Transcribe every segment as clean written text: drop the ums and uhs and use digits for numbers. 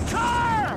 car!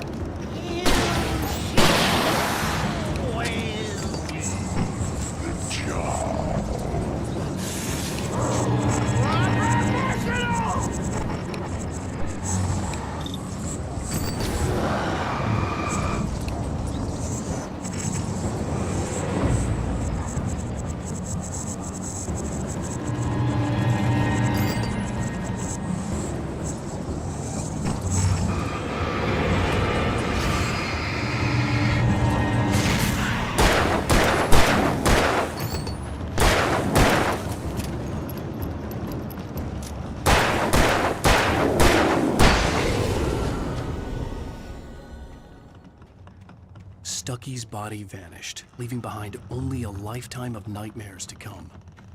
Stucky's body vanished, leaving behind only a lifetime of nightmares to come,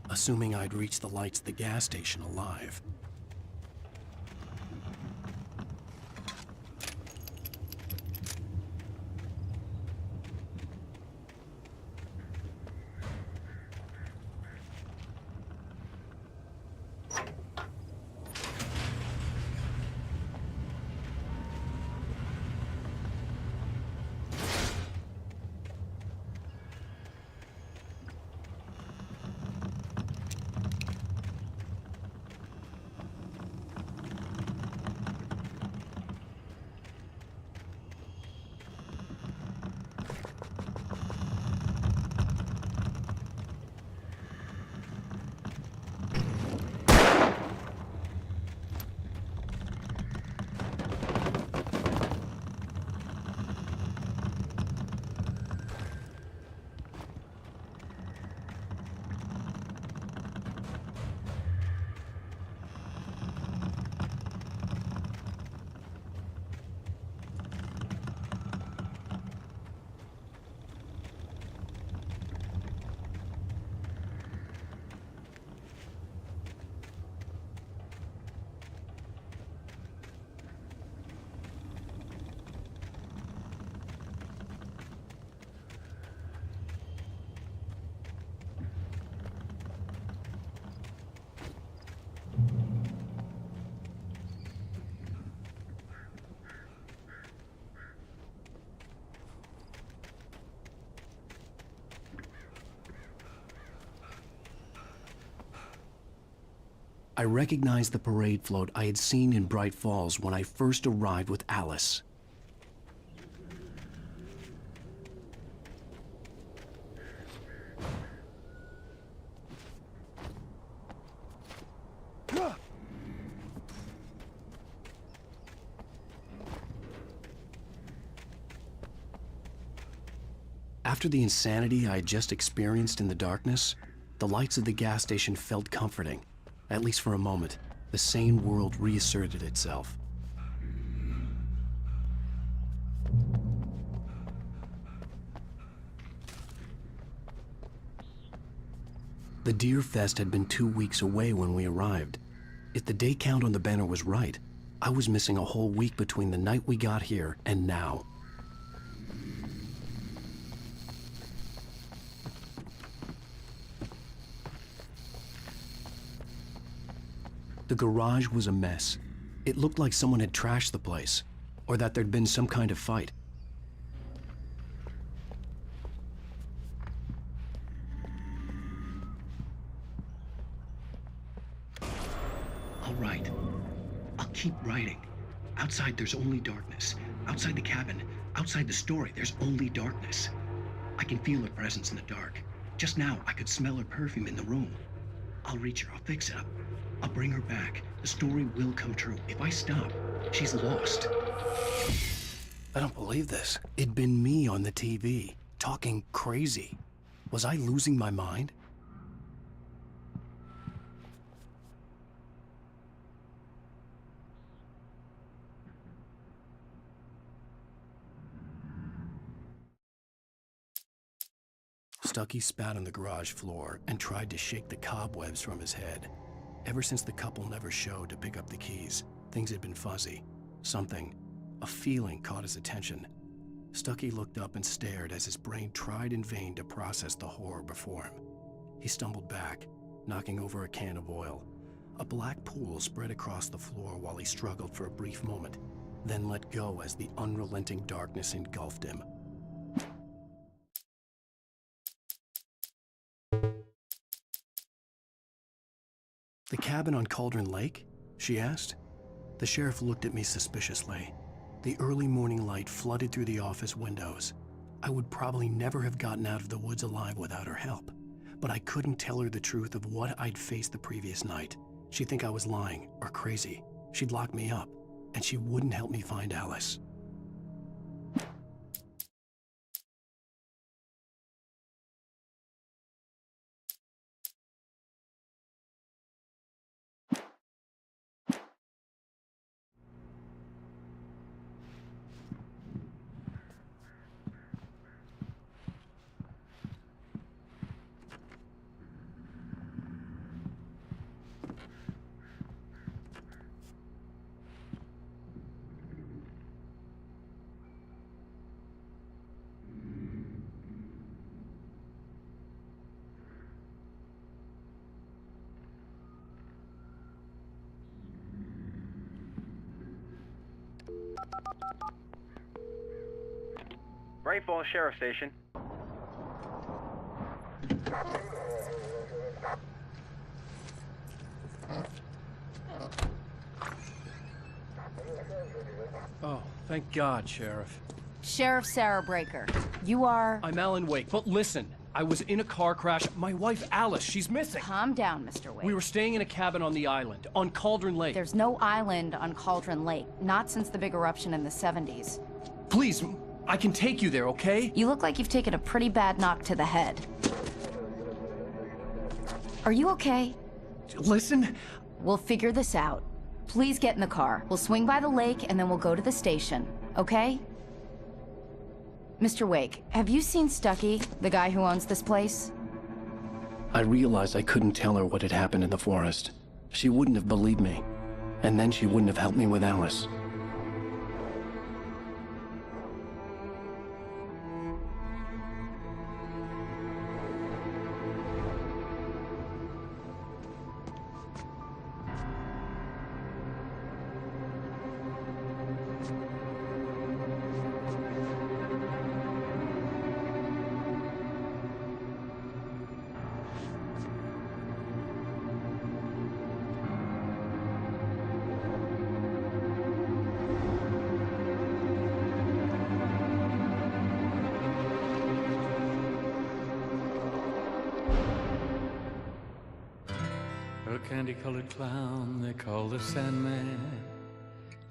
assuming I'd reached the lights at the gas station alive. I recognized the parade float I had seen in Bright Falls when I first arrived with Alice. After the insanity I had just experienced in the darkness, the lights of the gas station felt comforting. At least for a moment, the sane world reasserted itself. The Deer Fest had been 2 weeks away when we arrived. If the day count on the banner was right, I was missing a whole week between the night we got here and now. The garage was a mess. It looked like someone had trashed the place, or that there'd been some kind of fight. All right. I'll keep writing. Outside, there's only darkness. Outside the cabin, outside the story, there's only darkness. I can feel her presence in the dark. Just now, I could smell her perfume in the room. I'll reach her. I'll fix it up. I'll bring her back. The story will come true. If I stop, she's lost. I don't believe this. It'd been me on the TV, talking crazy. Was I losing my mind? Stucky spat on the garage floor and tried to shake the cobwebs from his head. Ever since the couple never showed to pick up the keys, things had been fuzzy. Something, a feeling caught his attention. Stucky looked up and stared as his brain tried in vain to process the horror before him. He stumbled back, knocking over a can of oil. A black pool spread across the floor while he struggled for a brief moment. then let go as the unrelenting darkness engulfed him. The cabin on Cauldron Lake? She asked. The sheriff looked at me suspiciously. The early morning light flooded through the office windows. I would probably never have gotten out of the woods alive without her help, but I couldn't tell her the truth of what I'd faced the previous night. She'd think I was lying or crazy. She'd lock me up, and she wouldn't help me find Alice. Bright Falls Sheriff Station. Oh, thank God, Sheriff. Sheriff Sarah Breaker. You are... I'm Alan Wake, but listen, I was in a car crash. My wife, Alice, she's missing. Calm down, Mr. Wake. We were staying in a cabin on the island, on Cauldron Lake. There's no island on Cauldron Lake, not since the big eruption in the 70s. Please, I can take you there, okay? You look like you've taken a pretty bad knock to the head. Are you okay? Listen. We'll figure this out. Please get in the car. We'll swing by the lake and then we'll go to the station, okay? Mr. Wake, have you seen Stucky, the guy who owns this place? I realized I couldn't tell her what had happened in the forest. She wouldn't have believed me, and then she wouldn't have helped me with Alice. A candy-colored clown they call the Sandman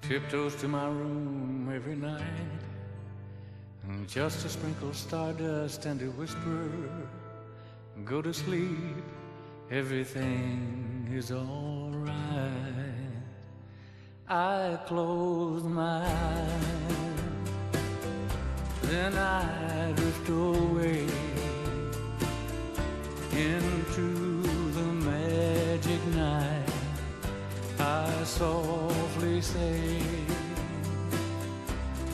tiptoes to my room every night, and just to sprinkle stardust and to whisper, go to sleep, everything is all right. I close my eyes, then I drift away into the magic night. I softly say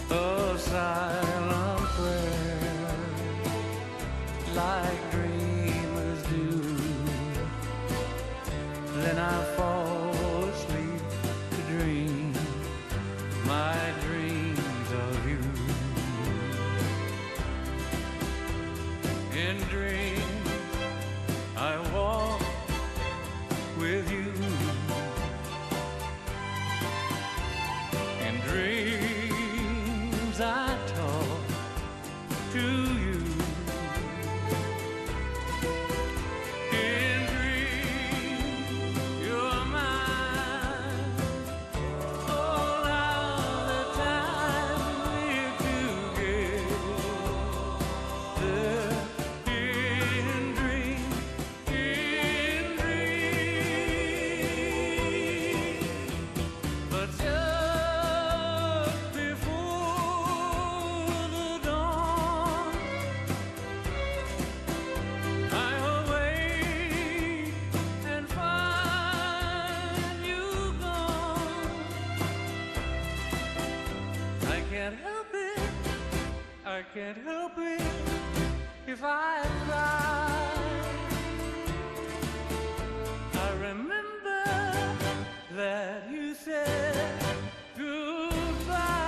a silent prayer, like dreamers do. Then I fall asleep to dream my dreams of you. In dreams I walk with you. In dreams I talk to you. In dreams you're mine. All of the time we're together. In dreams, but just before the dawn, I awake and find you gone. I can't help it, I can't help it if I try. I remember that you said goodbye.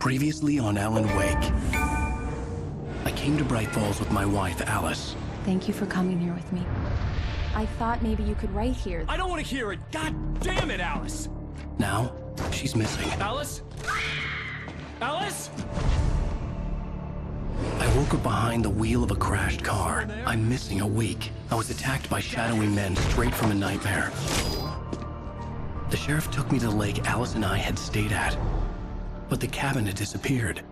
Previously on Alan Wake. I came to Bright Falls with my wife, Alice. Thank you for coming here with me. I thought maybe you could write here. I don't want to hear it! God damn it, Alice! Now, she's missing. Alice? Alice? I woke up behind the wheel of a crashed car. I'm missing a week. I was attacked by shadowy men straight from a nightmare. The sheriff took me to the lake Alice and I had stayed at. But the cabin had disappeared.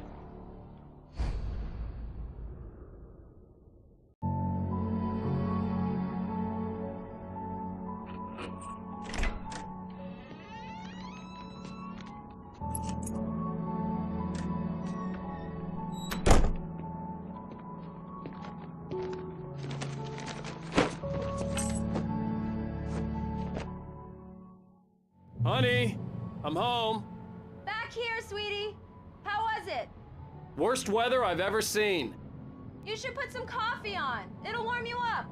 Honey, I'm home. Back here, sweetie. How was it? Worst weather I've ever seen. You should put some coffee on. It'll warm you up.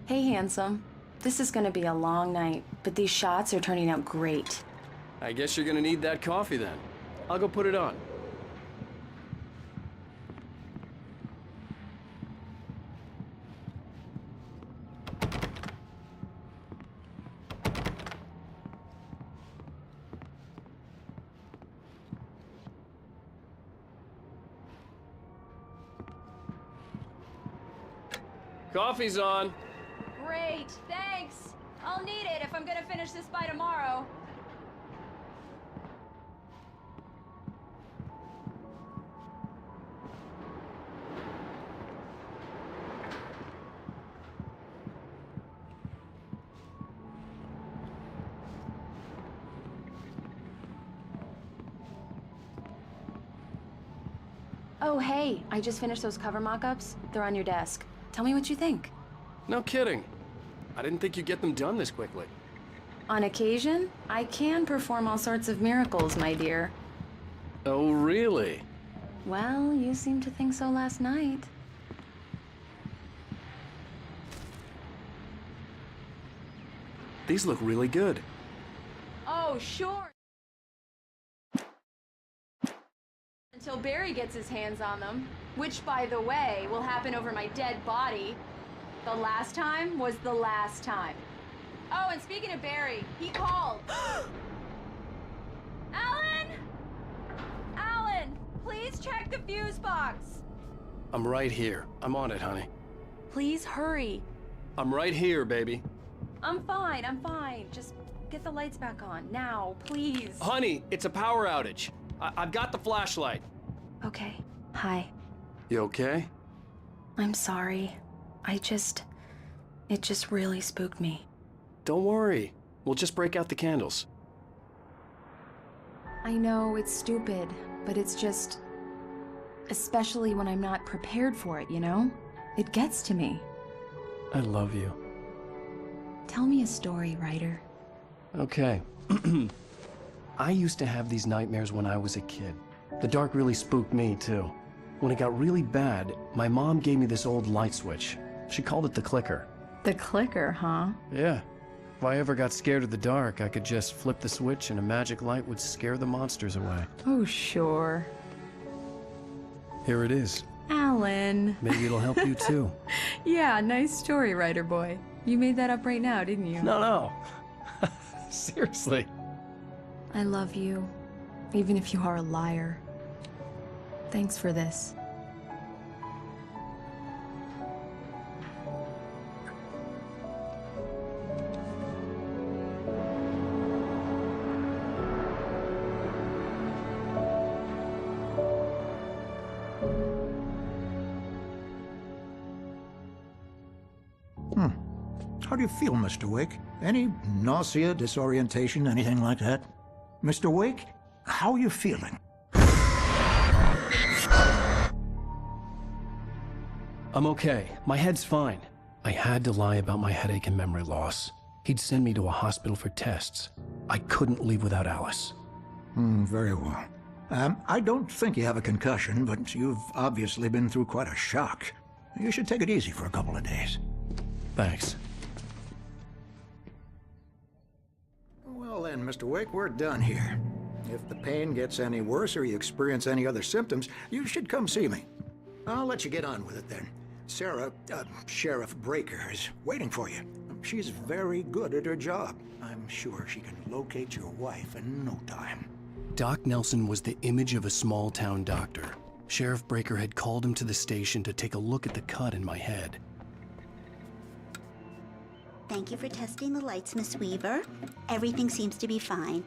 Hey, handsome. This is gonna be a long night, but these shots are turning out great. I guess you're gonna need that coffee then. I'll go put it on. Coffee's on. Great, thanks. I'll need it if I'm gonna finish this by tomorrow. Oh, hey, I just finished those cover mock-ups. They're on your desk. Tell me what you think. No kidding. I didn't think you'd get them done this quickly. On occasion, I can perform all sorts of miracles, my dear. Oh, really? Well, you seemed to think so last night. These look really good. Oh, sure. Until Barry gets his hands on them, which, by the way, will happen over my dead body. The last time was the last time. Oh, and speaking of Barry, he called. Alan! Alan, please check the fuse box. I'm right here. I'm on it, honey. Please hurry. I'm right here, baby. I'm fine, I'm fine. Just get the lights back on, now, please. Honey, it's a power outage. I've got the flashlight. Okay, hi. You okay? I'm sorry. It just really spooked me. Don't worry. We'll just break out the candles. I know it's stupid, but it's just... especially when I'm not prepared for it, you know? It gets to me. I love you. Tell me a story, writer. Okay. I used to have these nightmares when I was a kid. The dark really spooked me, too. When it got really bad, my mom gave me this old light switch. She called it the clicker. The clicker, huh? Yeah. If I ever got scared of the dark, I could just flip the switch and a magic light would scare the monsters away. Oh, sure. Here it is. Alan. Maybe it'll help you, too. Yeah, nice story, writer boy. You made that up right now, didn't you? No. Seriously. I love you, even if you are a liar. Thanks for this. How do you feel, Mr. Wake? Any nausea, disorientation, anything like that? Mr. Wake, how are you feeling? I'm okay. My head's fine. I had to lie about my headache and memory loss. He'd send me to a hospital for tests. I couldn't leave without Alice. Very well. I don't think you have a concussion, but you've obviously been through quite a shock. You should take it easy for a couple of days. Thanks. Well then, Mr. Wake, we're done here. If the pain gets any worse or you experience any other symptoms, you should come see me. I'll let you get on with it then. Sarah, Sheriff Breaker, is waiting for you. She's very good at her job. I'm sure she can locate your wife in no time. Doc Nelson was the image of a small-town doctor. Sheriff Breaker had called him to the station to take a look at the cut in my head. Thank you for testing the lights, Miss Weaver. Everything seems to be fine.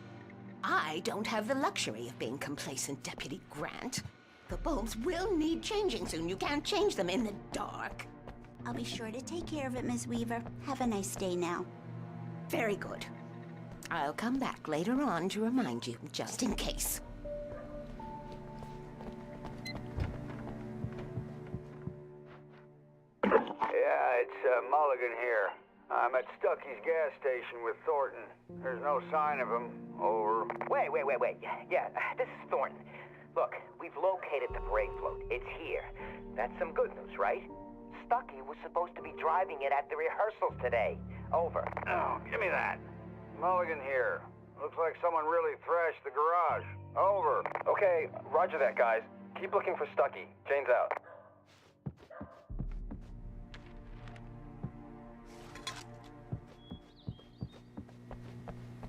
I don't have the luxury of being complacent, Deputy Grant. The bulbs will need changing soon. You can't change them in the dark. I'll be sure to take care of it, Miss Weaver. Have a nice day now. Very good. I'll come back later on to remind you, just in case. Yeah, it's Mulligan here. I'm at Stucky's gas station with Thornton. There's no sign of him. Over. Wait. Yeah, this is Thornton. Look, we've located the brake float. It's here. That's some good news, right? Stucky was supposed to be driving it at the rehearsals today. Over. Oh, give me that. Mulligan here. Looks like someone really thrashed the garage. Over. Okay, roger that, guys. Keep looking for Stucky. Jane's out.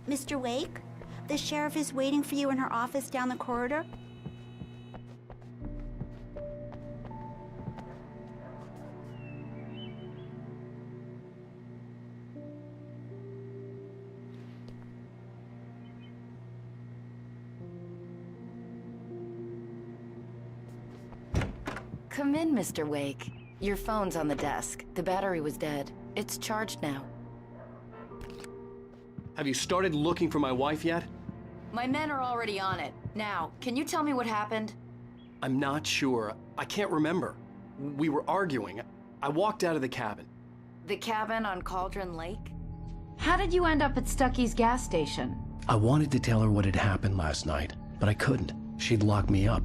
Mr. Wake, the sheriff is waiting for you in her office down the corridor. Come in, Mr. Wake. Your phone's on the desk. The battery was dead. It's charged now. Have you started looking for my wife yet? My men are already on it. Now, can you tell me what happened? I'm not sure. I can't remember. We were arguing. I walked out of the cabin. The cabin on Cauldron Lake? How did you end up at Stucky's gas station? I wanted to tell her what had happened last night, but I couldn't. She'd lock me up.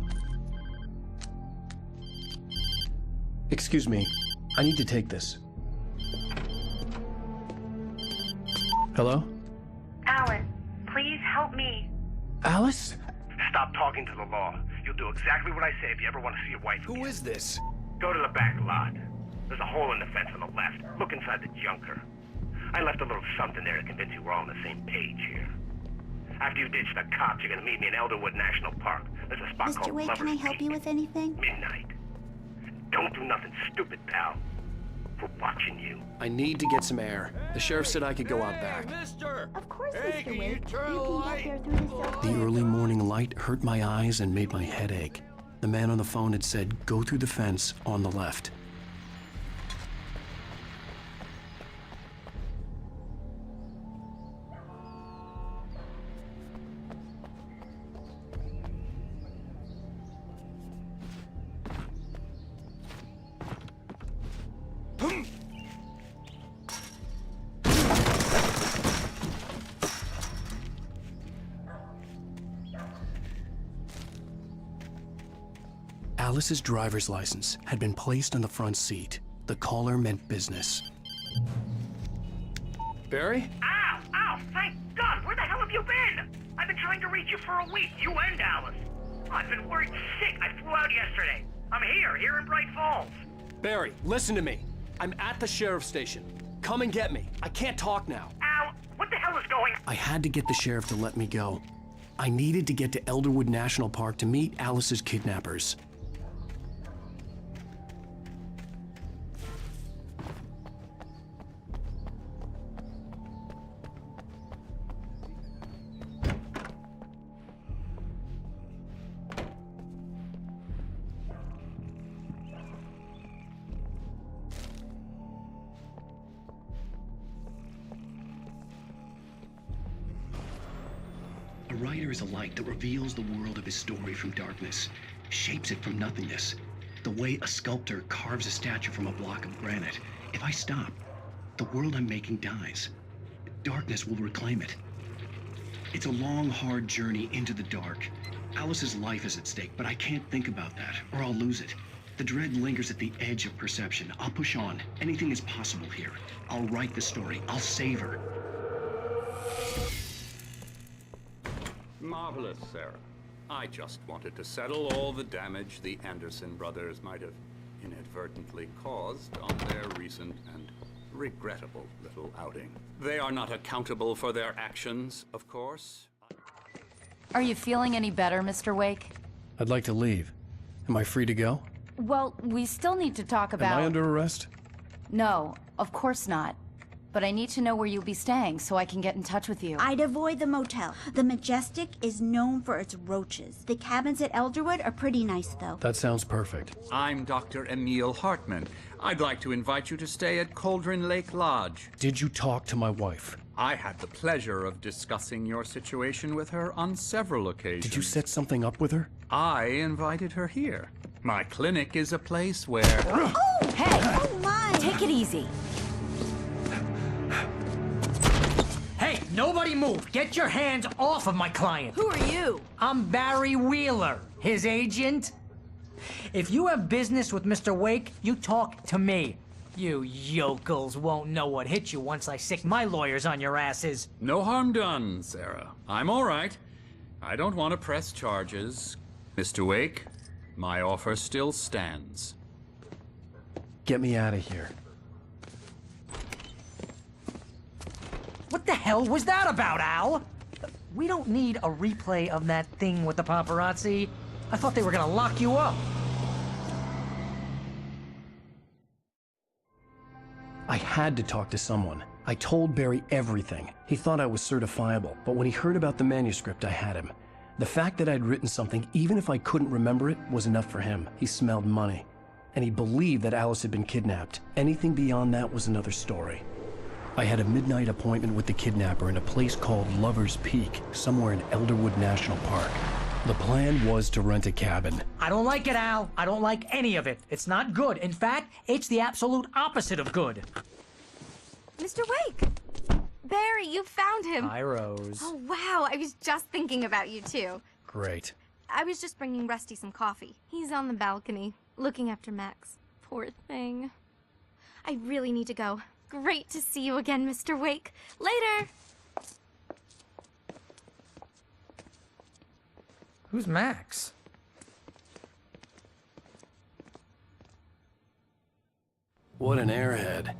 Excuse me. I need to take this. Hello? Alan, please help me. Alice? Stop talking to the law. You'll do exactly what I say if you ever want to see your wife again. Who is this? Go to the back lot. There's a hole in the fence on the left. Look inside the junker. I left a little something there to convince you we're all on the same page here. After you ditch the cops, you're gonna meet me in Elderwood National Park. There's a spot Mr. called Wake, can I help you with anything? Midnight. Don't do nothing stupid, pal. We're watching you. I need to get some air. The sheriff said I could go out back. Of course, Mr. Wake. You can get there through the cell. The early morning light hurt my eyes and made my head ache. The man on the phone had said, go through the fence on the left. Alice's driver's license had been placed on the front seat. The caller meant business. Barry? Ow! Thank God! Where the hell have you been? I've been trying to reach you for a week, you and Alice. I've been worried sick. I flew out yesterday. I'm here in Bright Falls. Barry, listen to me. I'm at the sheriff's station. Come and get me. I can't talk now. Al, what the hell is going on? I had to get the sheriff to let me go. I needed to get to Elderwood National Park to meet Alice's kidnappers. writer is a light that reveals the world of his story from darkness, shapes it from nothingness. The way a sculptor carves a statue from a block of granite. If I stop, the world I'm making dies. Darkness will reclaim it. It's a long, hard journey into the dark. Alice's life is at stake, but I can't think about that, or I'll lose it. The dread lingers at the edge of perception. I'll push on. Anything is possible here. I'll write the story. I'll save her. Marvelous, Sarah. I just wanted to settle all the damage the Anderson brothers might have inadvertently caused on their recent and regrettable little outing. They are not accountable for their actions, of course. Are you feeling any better, Mr. Wake? I'd like to leave. Am I free to go? Well, we still need to talk about... Am I under arrest? No, of course not. But I need to know where you'll be staying so I can get in touch with you. I'd avoid the motel. The Majestic is known for its roaches. The cabins at Elderwood are pretty nice, though. That sounds perfect. I'm Dr. Emil Hartman. I'd like to invite you to stay at Cauldron Lake Lodge. Did you talk to my wife? I had the pleasure of discussing your situation with her on several occasions. Did you set something up with her? I invited her here. My clinic is a place where... Oh! Hey! Oh, my! Take it easy. Hey, nobody move! Get your hands off of my client! Who are you? I'm Barry Wheeler, his agent. If you have business with Mr. Wake, you talk to me. You yokels won't know what hit you once I sick my lawyers on your asses. No harm done, Sarah. I'm all right. I don't want to press charges. Mr. Wake, my offer still stands. Get me out of here. What the hell was that about, Al? We don't need a replay of that thing with the paparazzi. I thought they were gonna lock you up. I had to talk to someone. I told Barry everything. He thought I was certifiable, but when he heard about the manuscript, I had him. The fact that I'd written something, even if I couldn't remember it, was enough for him. He smelled money. And he believed that Alice had been kidnapped. Anything beyond that was another story. I had a midnight appointment with the kidnapper in a place called Lover's Peak, somewhere in Elderwood National Park. The plan was to rent a cabin. I don't like it, Al. I don't like any of it. It's not good. In fact, it's the absolute opposite of good. Mr. Wake! Barry, you found him! Hi, Rose. Oh, wow. I was just thinking about you, too. Great. I was just bringing Rusty some coffee. He's on the balcony, looking after Max. Poor thing. I really need to go. Great to see you again, Mr. Wake. Later! Who's Max? What an airhead.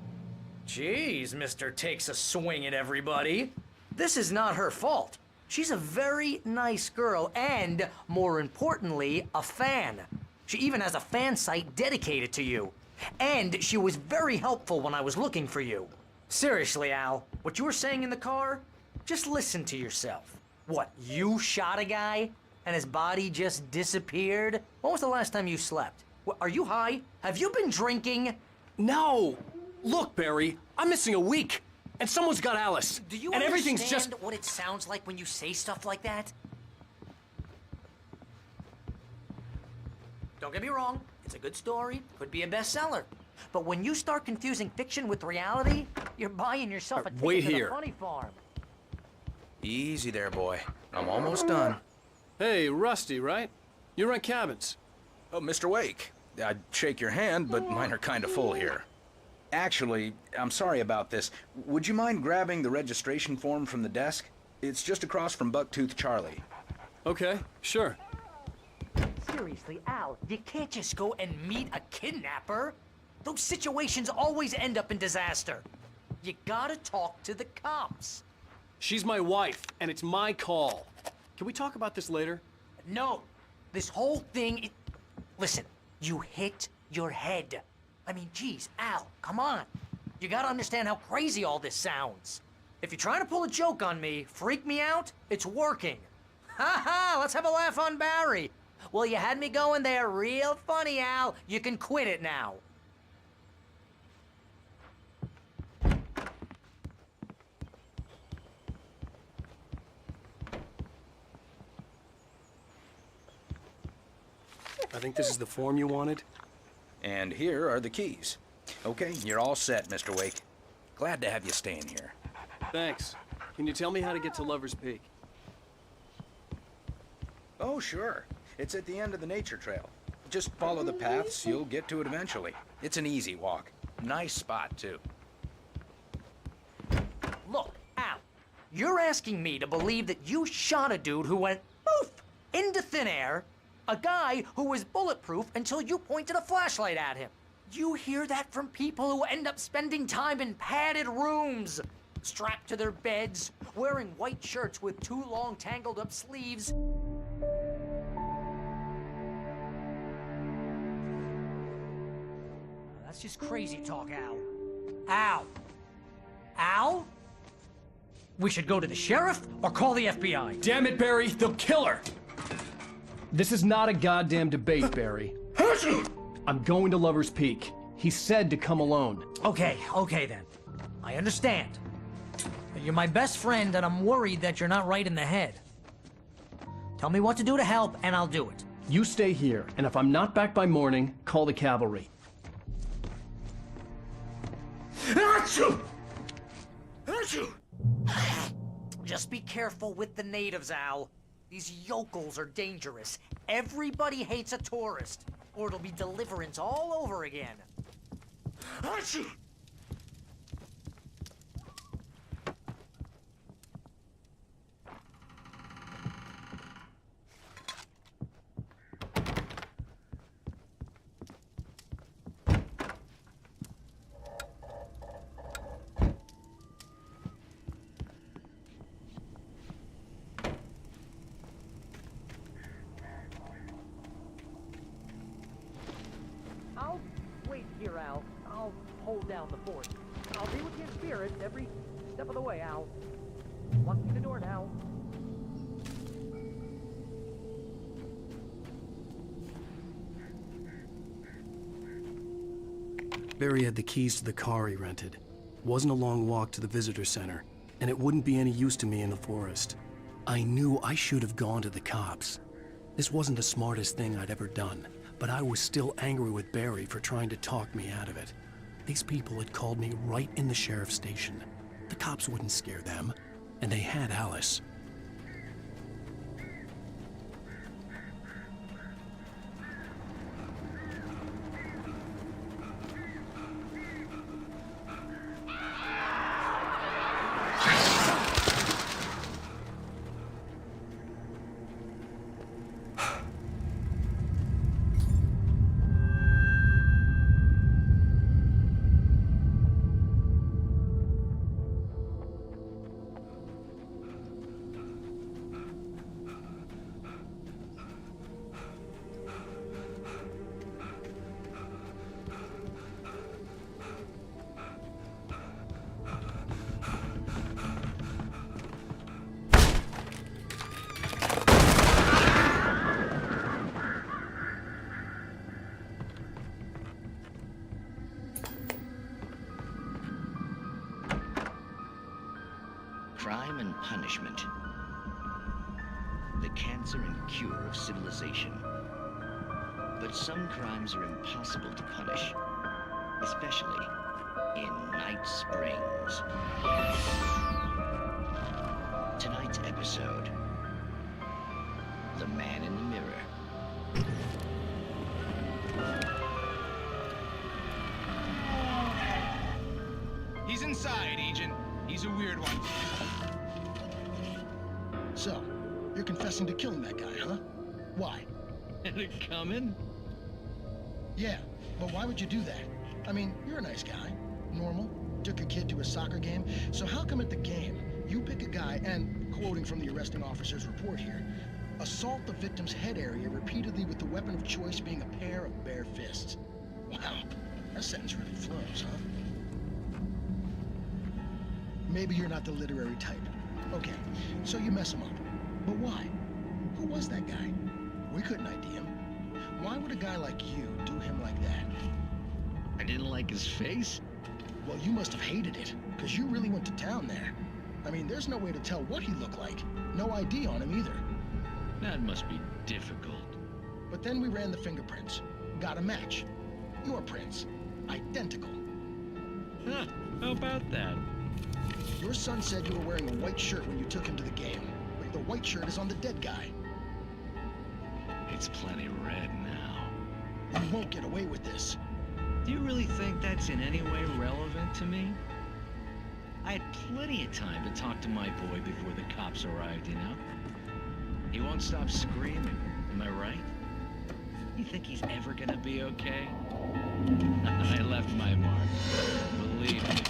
Jeez, Mr. Takes a swing at everybody. This is not her fault. She's a very nice girl and, more importantly, a fan. She even has a fan site dedicated to you. And she was very helpful when I was looking for you. Seriously, Al, what you were saying in the car? Just listen to yourself. What, you shot a guy and his body just disappeared? When was the last time you slept? What, are you high? Have you been drinking? No! Look, Barry, I'm missing a week, and someone's got Alice. Do you and understand everything's just what it sounds like when you say stuff like that? Don't get me wrong, it's a good story, could be a bestseller. But when you start confusing fiction with reality, you're buying yourself a ticket wait to the here. funny farm. Easy there, boy. I'm almost done. Hey, Rusty, right? You rent cabins. Oh, Mr. Wake. I'd shake your hand, but mine are kind of full here. Actually, I'm sorry about this. Would you mind grabbing the registration form from the desk? It's just across from Bucktooth Charlie. Okay, sure. Seriously, Al, you can't just go and meet a kidnapper. Those situations always end up in disaster. You gotta talk to the cops. She's my wife, and it's my call. Can we talk about this later? No, this whole thing, listen, you hit your head. I mean, geez, Al, come on. You gotta understand how crazy all this sounds. If you're trying to pull a joke on me, freak me out, it's working. Ha ha, let's have a laugh on Barry. Well, you had me going there real funny, Al. You can quit it now. I think this is the form you wanted. And here are the keys. Okay, you're all set, Mr. Wake. Glad to have you staying here. Thanks. Can you tell me how to get to Lover's Peak? Oh, sure. It's at the end of the nature trail. Just follow the paths, you'll get to it eventually. It's an easy walk. Nice spot, too. Look, Al, you're asking me to believe that you shot a dude who went poof into thin air, a guy who was bulletproof until you pointed a flashlight at him. You hear that from people who end up spending time in padded rooms, strapped to their beds, wearing white shirts with too long tangled up sleeves. That's just crazy talk, Al. Al? Al? We should go to the sheriff or call the FBI. Damn it, Barry, they'll kill her! This is not a goddamn debate, Barry. I'm going to Lover's Peak. He said to come alone. Okay then. I understand. But you're my best friend and I'm worried that you're not right in the head. Tell me what to do to help and I'll do it. You stay here, and if I'm not back by morning, call the cavalry. Just be careful with the natives, Al. These yokels are dangerous. Everybody hates a tourist, or it'll be Deliverance all over again. I'll wait here, Al. I'll hold down the fort. I'll be with your spirit every step of the way, Al. Locking the door now. Barry had the keys to the car he rented. Wasn't a long walk to the visitor center, and it wouldn't be any use to me in the forest. I knew I should have gone to the cops. This wasn't the smartest thing I'd ever done, but I was still angry with Barry for trying to talk me out of it. These people had called me right in the sheriff's station. The cops wouldn't scare them, and they had Alice. Crime and punishment. The cancer and cure of civilization. But some crimes are impossible to punish, especially in Night Springs. Tonight's episode, The Man in the Mirror. He's inside, Agent. He's a weird one. So, you're confessing to killing that guy, huh? Why? Had it coming? Yeah, but why would you do that? I mean, you're a nice guy. Normal. Took a kid to a soccer game. So how come at the game, you pick a guy and, quoting from the arresting officer's report here, assault the victim's head area repeatedly with the weapon of choice being a pair of bare fists? Wow, that sentence really flows, huh? Maybe you're not the literary type. Okay, so you mess him up. But why? Who was that guy? We couldn't ID him. Why would a guy like you do him like that? I didn't like his face? Well, you must have hated it, because you really went to town there. I mean, there's no way to tell what he looked like. No ID on him either. That must be difficult. But then we ran the fingerprints. Got a match. Your prints. Identical. Huh, how about that? Your son said you were wearing a white shirt when you took him to the game. But the white shirt is on the dead guy. It's plenty red now. You won't get away with this. Do you really think that's in any way relevant to me? I had plenty of time to talk to my boy before the cops arrived, you know? He won't stop screaming, am I right? You think he's ever gonna be okay? I left my mark. Believe me.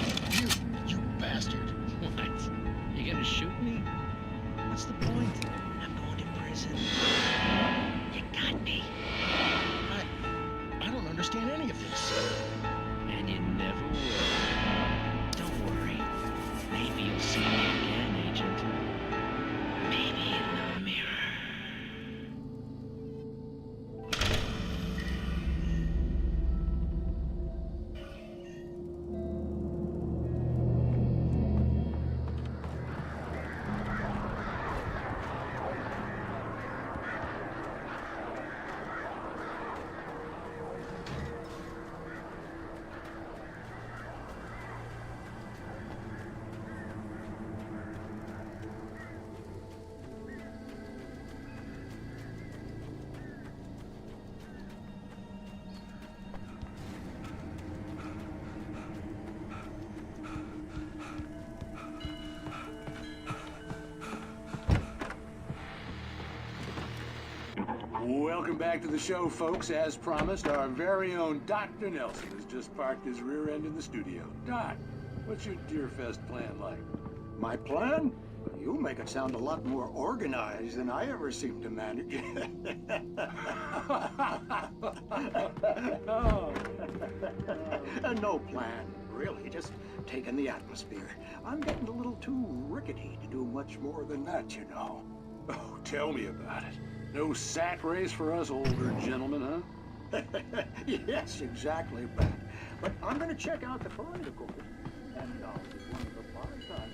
You bastard. What? You gonna shoot me? What's the point? I'm going to prison. You got me. I don't understand any of this. And you never will. Don't worry. Maybe you'll see me again, Agent. Maybe in the mirror. Welcome back to the show, folks. As promised, our very own Dr. Nelson has just parked his rear end in the studio. Doc, what's your Deerfest plan like? My plan? You make it sound a lot more organized than I ever seem to manage. No plan, really. Just taking the atmosphere. I'm getting a little too rickety to do much more than that, you know. Oh, tell me about it. No sack race for us older gentlemen, huh? Yes, exactly, Pat. But I'm going to check out the political and one of the part-time.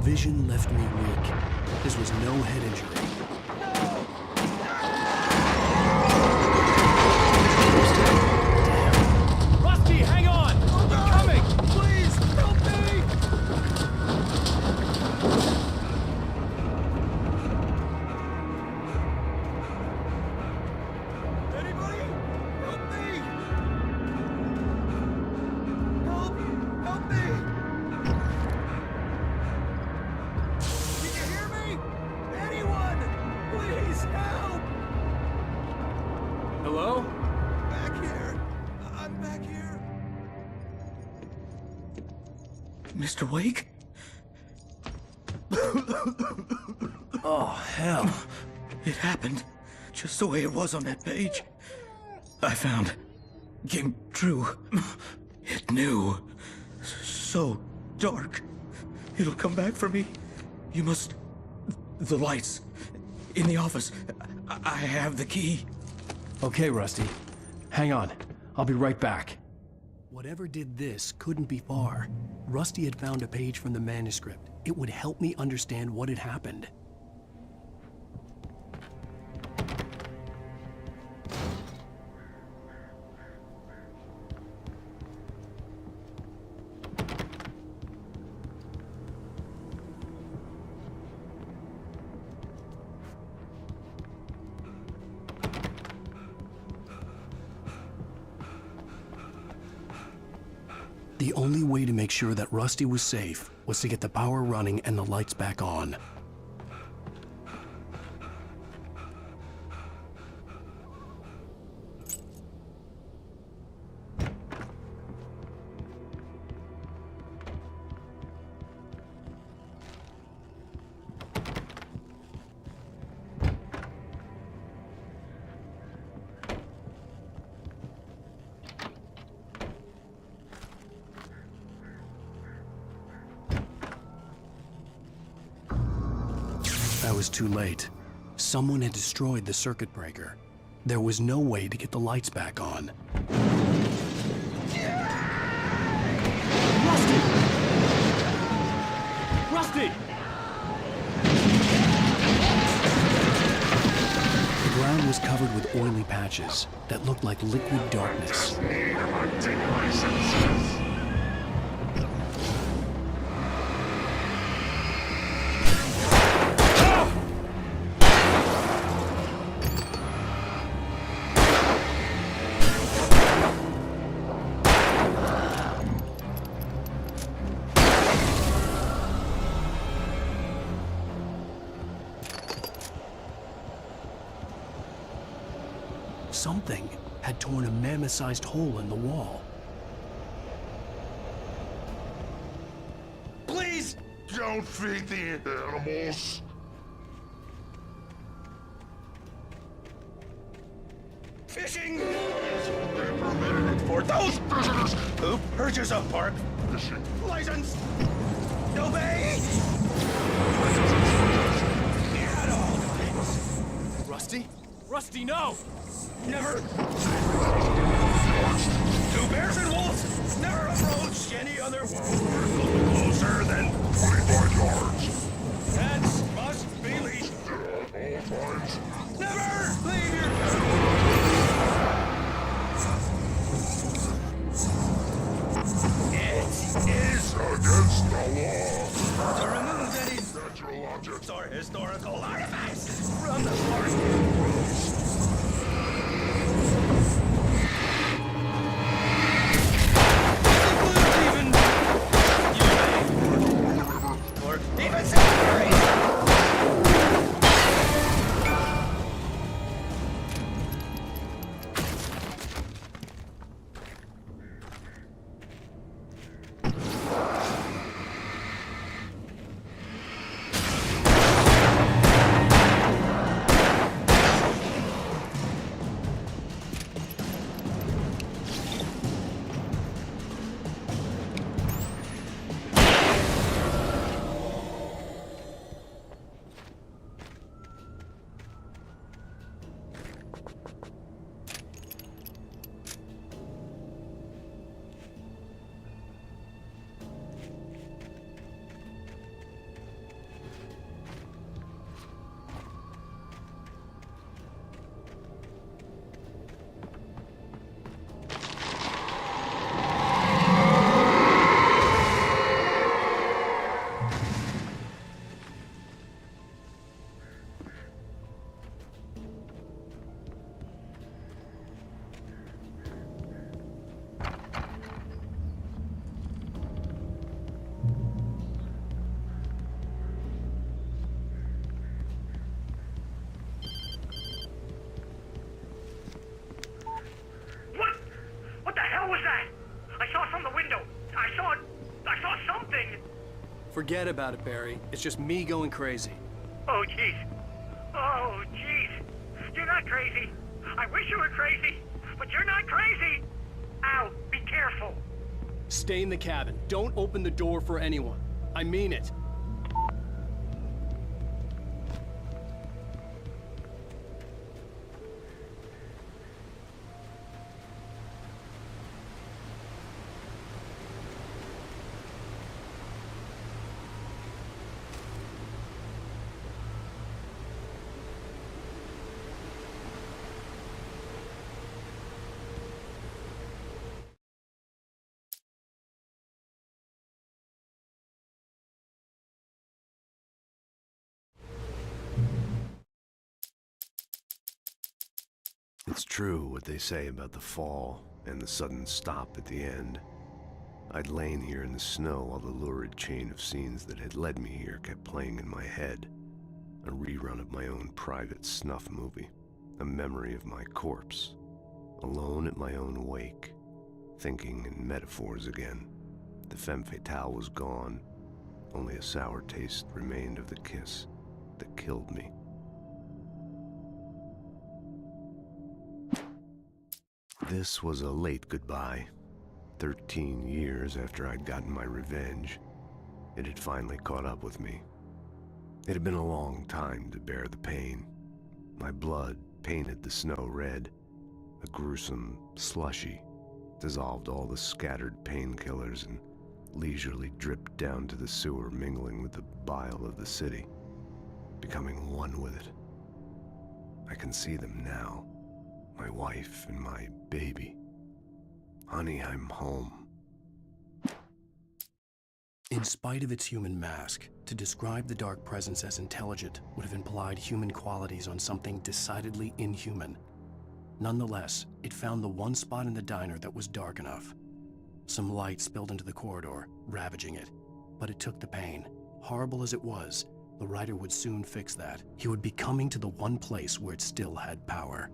Vision left me weak. This was no head injury. Rusty, hang on! I'm coming! Please, help me! Anybody? Help me! Help me! Hello? Back here. I'm back here. Mr. Wake? Oh, hell. It happened just the way it was on that page. I found. Came true. It knew. So dark. It'll come back for me. You must... The lights. In the office. I have the key. Okay, Rusty. Hang on. I'll be right back. Whatever did this couldn't be far. Rusty had found a page from the manuscript. It would help me understand what had happened. The only way to make sure that Rusty was safe was to get the power running and the lights back on. I was too late. Someone had destroyed the circuit breaker. There was no way to get the lights back on. Rusty! Rusty! The ground was covered with oily patches that looked like liquid darkness. Something had torn a mammoth-sized hole in the wall. Please! Don't feed the animals. Fishing is only permitted for those visitors who purchase a park fishing license. Obey! At all times. Rusty? Rusty, no! Never. Two bears and wolves never approach any other wolf closer than 25 yards. Cats must be leashed at all times. Never leave your It is against the law to remove any natural objects or historical artifacts from the park. Even cemeteries! Forget about it, Barry. It's just me going crazy. Oh, jeez. Oh, jeez. You're not crazy. I wish you were crazy, but you're not crazy. Ow, be careful. Stay in the cabin. Don't open the door for anyone. I mean it. It's true what they say about the fall and the sudden stop at the end. I'd lain here in the snow while the lurid chain of scenes that had led me here kept playing in my head. A rerun of my own private snuff movie. A memory of my corpse. Alone at my own wake. Thinking in metaphors again. The femme fatale was gone. Only a sour taste remained of the kiss that killed me. This was a late goodbye. 13 years after I'd gotten my revenge, it had finally caught up with me. It had been a long time to bear the pain. My blood painted the snow red. A gruesome slushy dissolved all the scattered painkillers and leisurely dripped down to the sewer, mingling with the bile of the city, becoming one with it. I can see them now, my wife and my baby. Honey, I'm home. In spite of its human mask, to describe the dark presence as intelligent would have implied human qualities on something decidedly inhuman. Nonetheless, it found the one spot in the diner that was dark enough. Some light spilled into the corridor, ravaging it. But it took the pain. Horrible as it was, the writer would soon fix that. He would be coming to the one place where it still had power.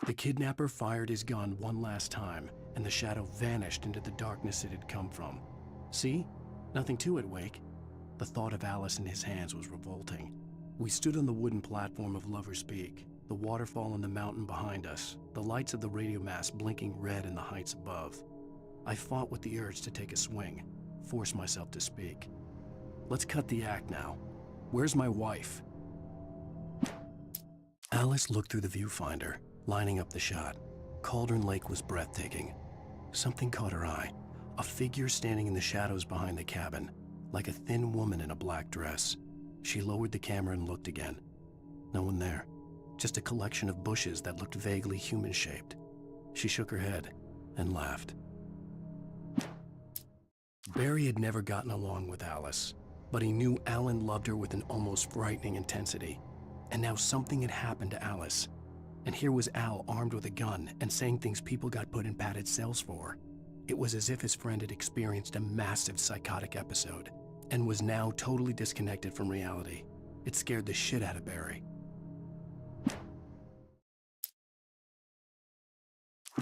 The kidnapper fired his gun one last time, and the shadow vanished into the darkness it had come from. See? Nothing to it, Wake. The thought of Alice in his hands was revolting. We stood on the wooden platform of Lover's Peak, the waterfall on the mountain behind us, the lights of the radio mast blinking red in the heights above. I fought with the urge to take a swing, force myself to speak. Let's cut the act now. Where's my wife? Alice looked through the viewfinder, lining up the shot. Cauldron Lake was breathtaking. Something caught her eye. A figure standing in the shadows behind the cabin, like a thin woman in a black dress. She lowered the camera and looked again. No one there. Just a collection of bushes that looked vaguely human-shaped. She shook her head and laughed. Barry had never gotten along with Alice, but he knew Alan loved her with an almost frightening intensity. And now something had happened to Alice. And here was Al armed with a gun and saying things people got put in padded cells for. It was as if his friend had experienced a massive psychotic episode and was now totally disconnected from reality. It scared the shit out of Barry.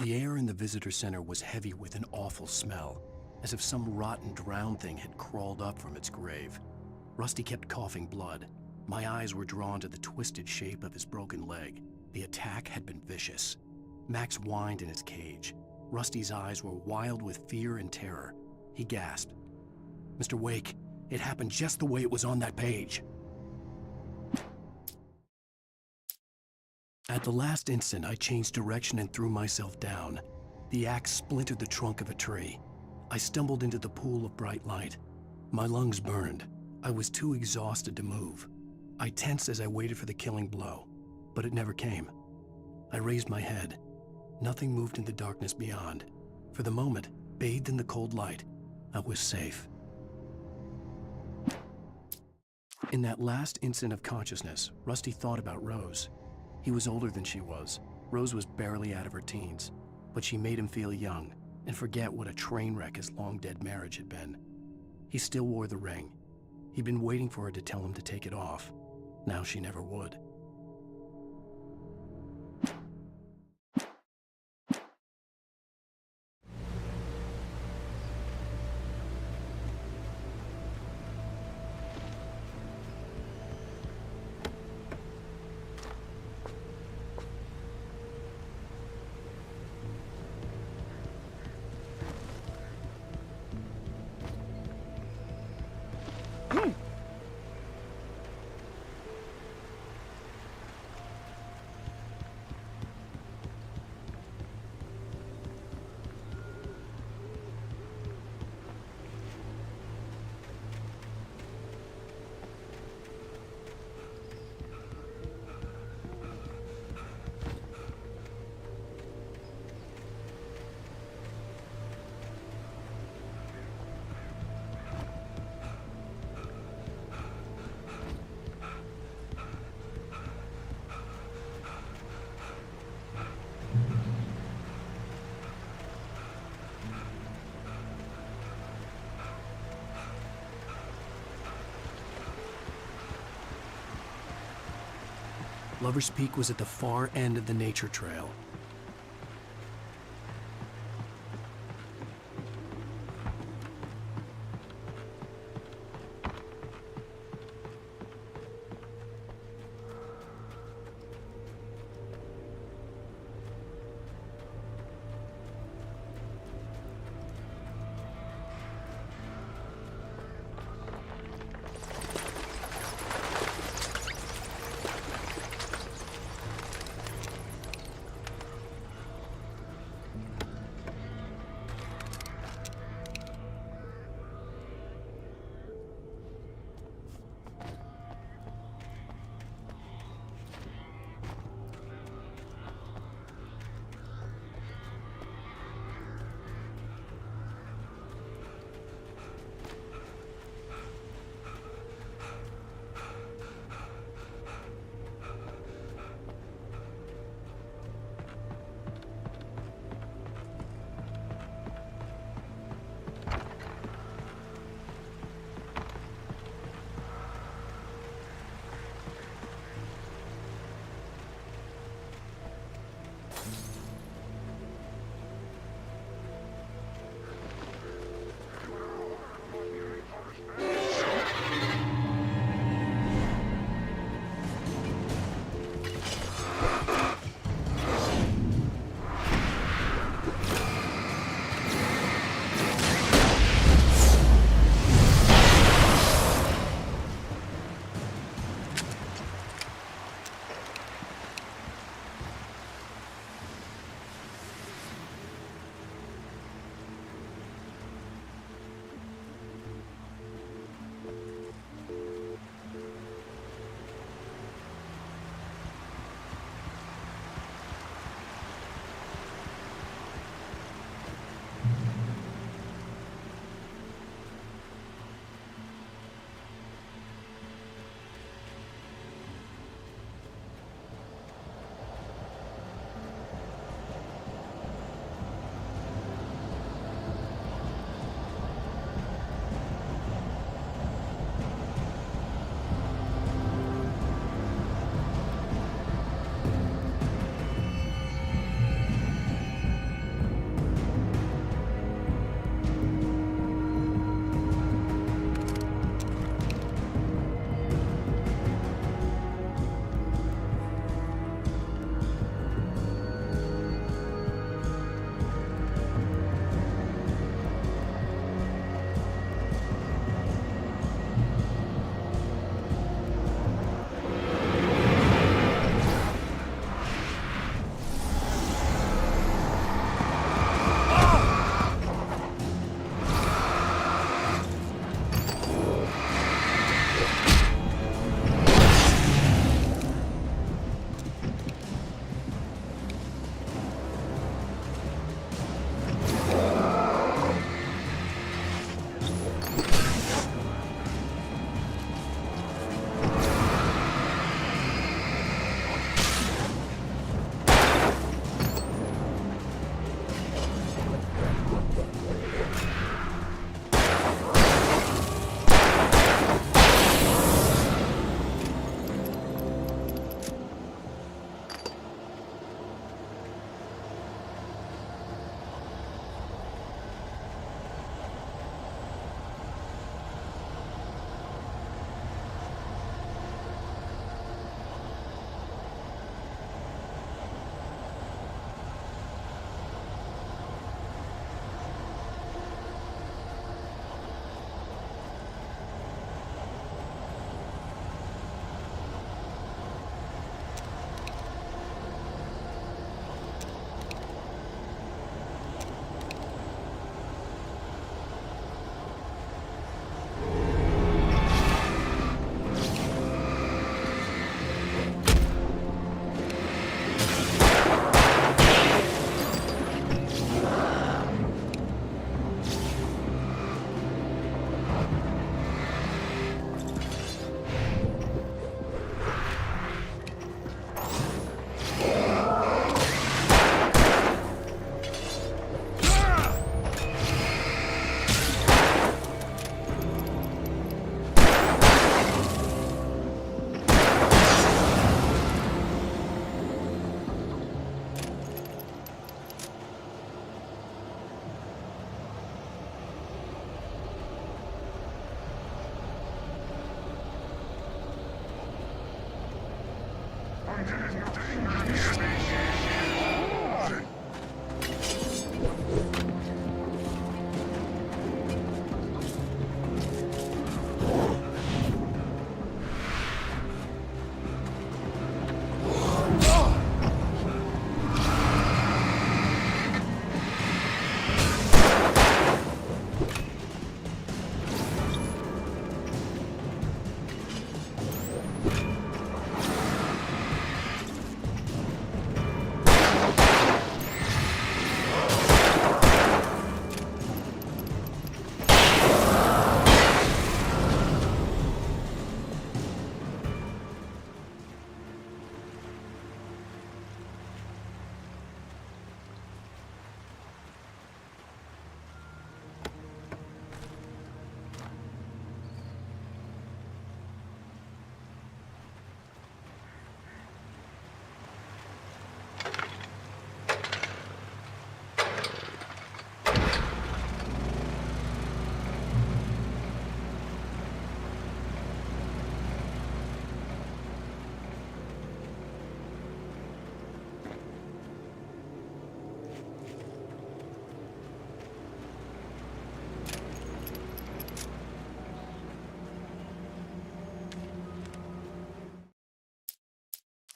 The air in the visitor center was heavy with an awful smell, as if some rotten drowned thing had crawled up from its grave. Rusty kept coughing blood. My eyes were drawn to the twisted shape of his broken leg. The attack had been vicious. Max whined in his cage. Rusty's eyes were wild with fear and terror. He gasped. "Mr. Wake, it happened just the way it was on that page." At the last instant, I changed direction and threw myself down. The axe splintered the trunk of a tree. I stumbled into the pool of bright light. My lungs burned. I was too exhausted to move. I tensed as I waited for the killing blow, but it never came. I raised my head. Nothing moved in the darkness beyond. For the moment, bathed in the cold light, I was safe. In that last instant of consciousness, Rusty thought about Rose. He was older than she was. Rose was barely out of her teens, but she made him feel young and forget what a train wreck his long-dead marriage had been. He still wore the ring. He'd been waiting for her to tell him to take it off. Now she never would. Lover's Peak was at the far end of the nature trail.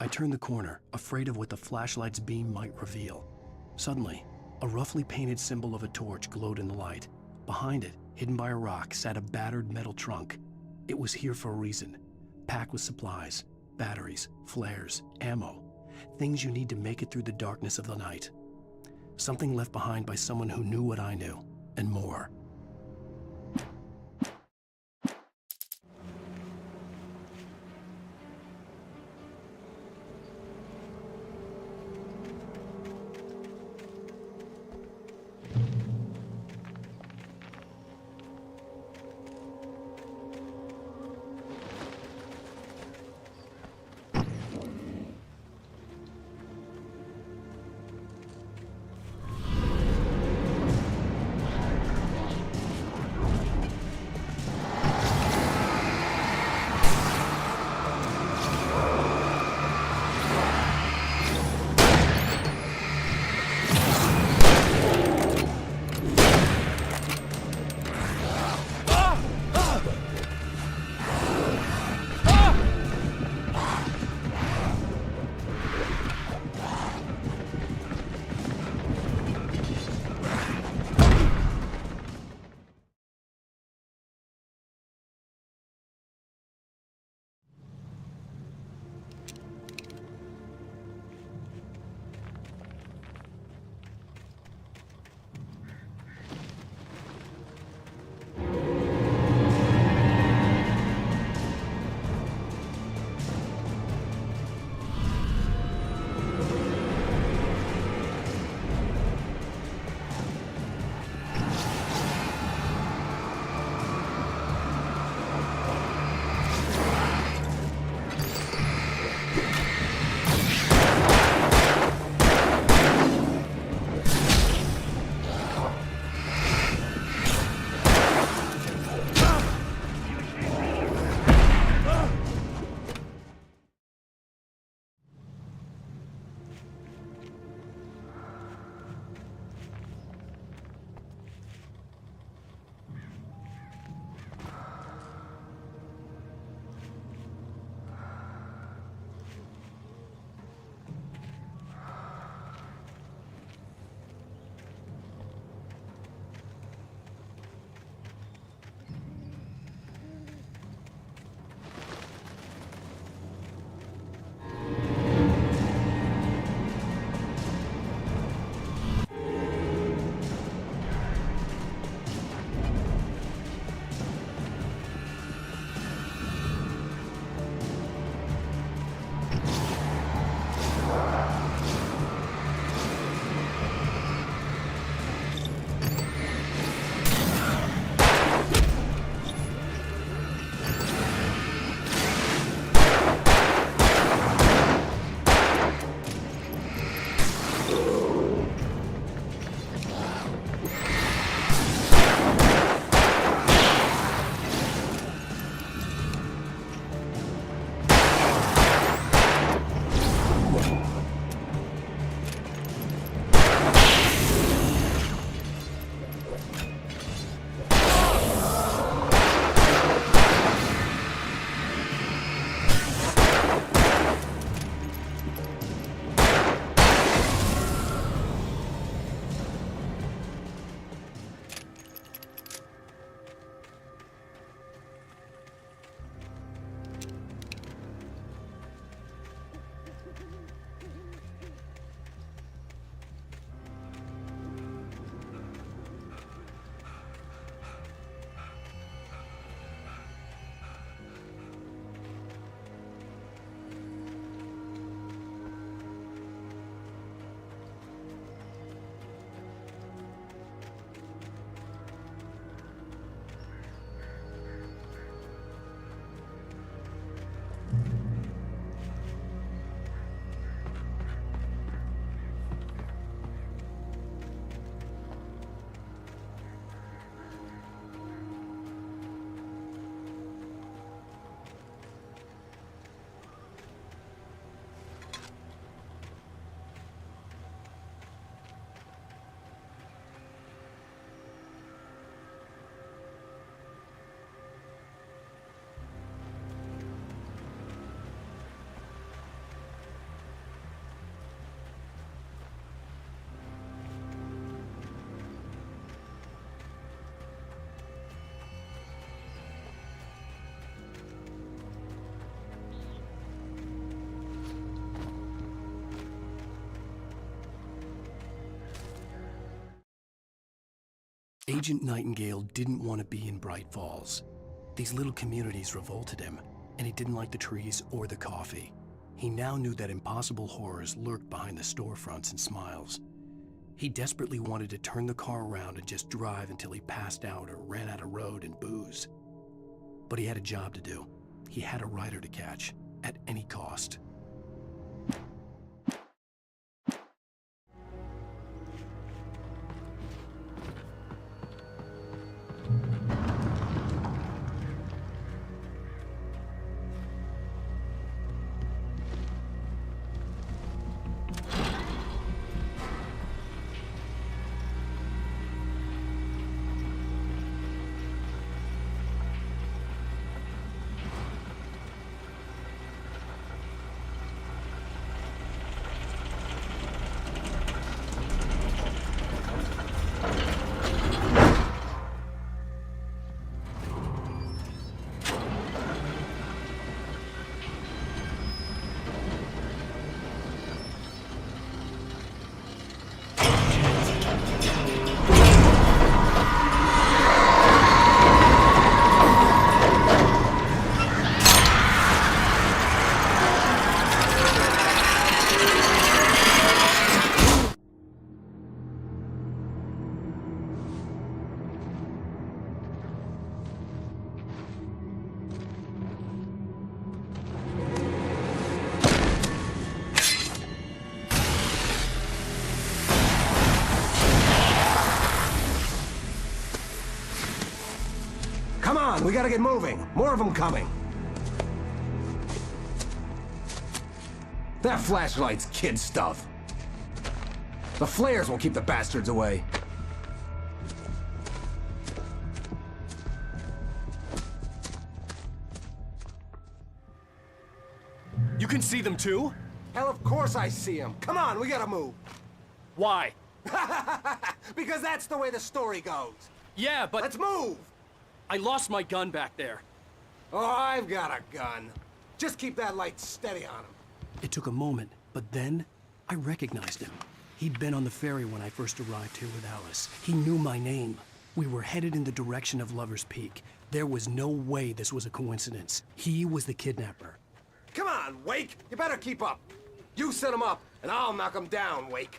I turned the corner, afraid of what the flashlight's beam might reveal. Suddenly, a roughly painted symbol of a torch glowed in the light. Behind it, hidden by a rock, sat a battered metal trunk. It was here for a reason, packed with supplies, batteries, flares, ammo, things you need to make it through the darkness of the night. Something left behind by someone who knew what I knew, and more. Agent Nightingale didn't want to be in Bright Falls. These little communities revolted him, and he didn't like the trees or the coffee. He now knew that impossible horrors lurked behind the storefronts and smiles. He desperately wanted to turn the car around and just drive until he passed out or ran out of road and booze. But he had a job to do. He had a rider to catch, at any cost. Come on, we gotta get moving. More of them coming. That flashlight's kid stuff. The flares will keep the bastards away. You can see them too? Hell, of course I see them. Come on, we gotta move. Why? Because that's the way the story goes. Yeah, but... Let's move! I lost my gun back there. Oh, I've got a gun. Just keep that light steady on him. It took a moment, but then I recognized him. He'd been on the ferry when I first arrived here with Alice. He knew my name. We were headed in the direction of Lover's Peak. There was no way this was a coincidence. He was the kidnapper. Come on, Wake! You better keep up. You set him up, and I'll knock him down, Wake.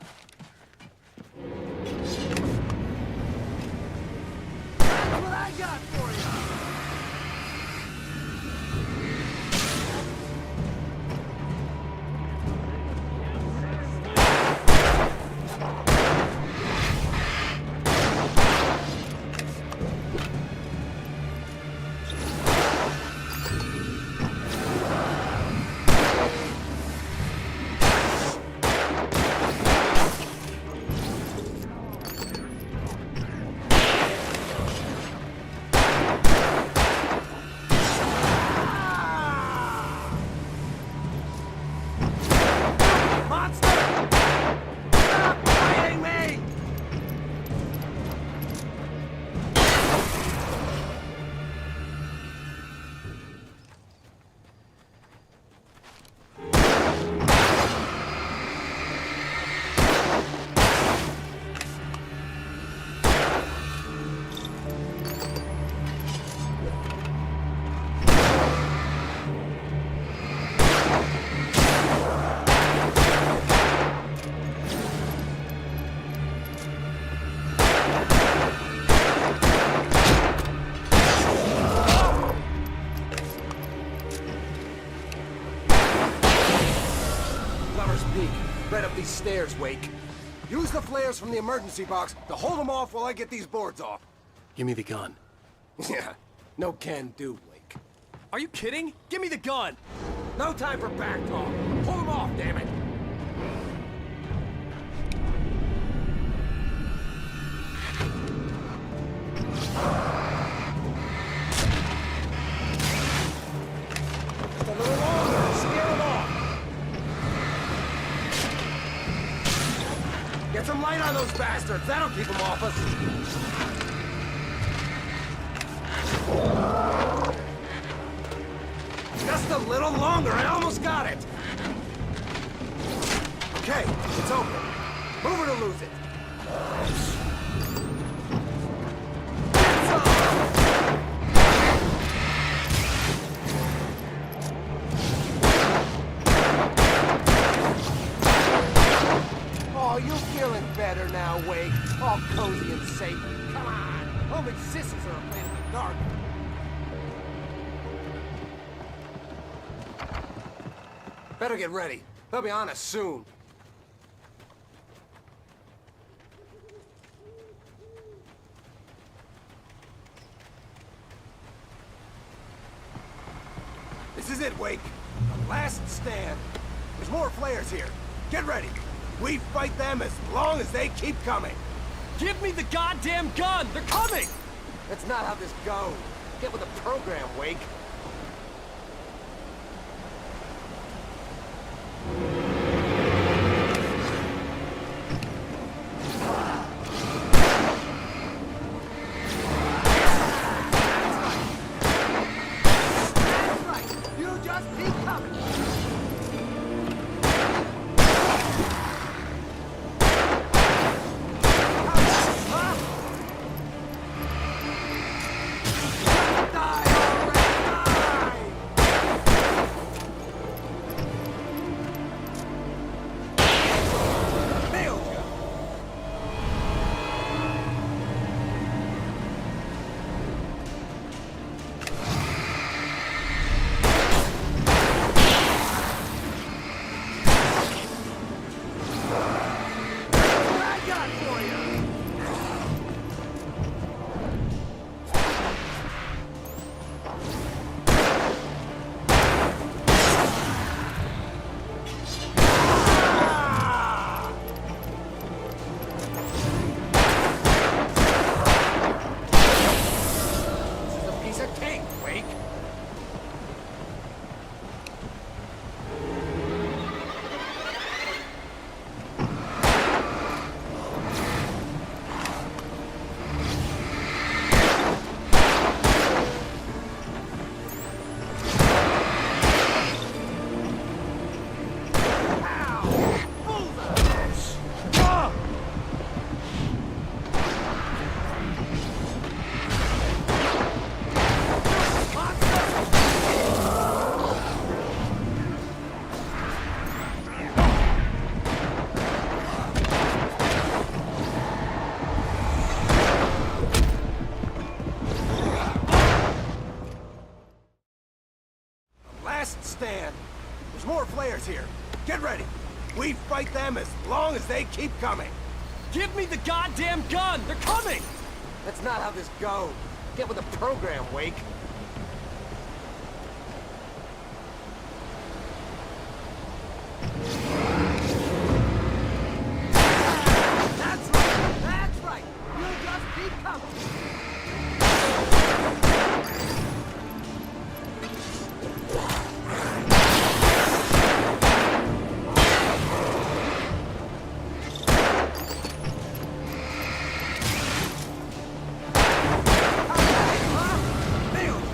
That's what I got for you! Right up these stairs, Wake. Use the flares from the emergency box to hold them off while I get these boards off. Give me the gun. Yeah, no can do, Wake. Are you kidding? Give me the gun! No time for back talk. Pull them off, damn it! Just a little longer. Scare them off. Get some light on those bastards. That'll keep them off us. Just a little longer. I almost got it. Okay, it's open. Move it or lose it. sissies are playing in the dark. Better get ready. They'll be on us soon. This is it, Wake. The last stand. There's more flares here. Get ready. We fight them as long as they keep coming. Give me the goddamn gun! They're coming! That's not how this goes. Get with the program, Wake. That's right. You just keep coming. Last stand. There's more flares here. Get ready. We fight them as long as they keep coming. Give me the goddamn gun! They're coming! That's not how this goes. Get with the program, Wake. That's right! That's right! You just keep coming! Nailed it!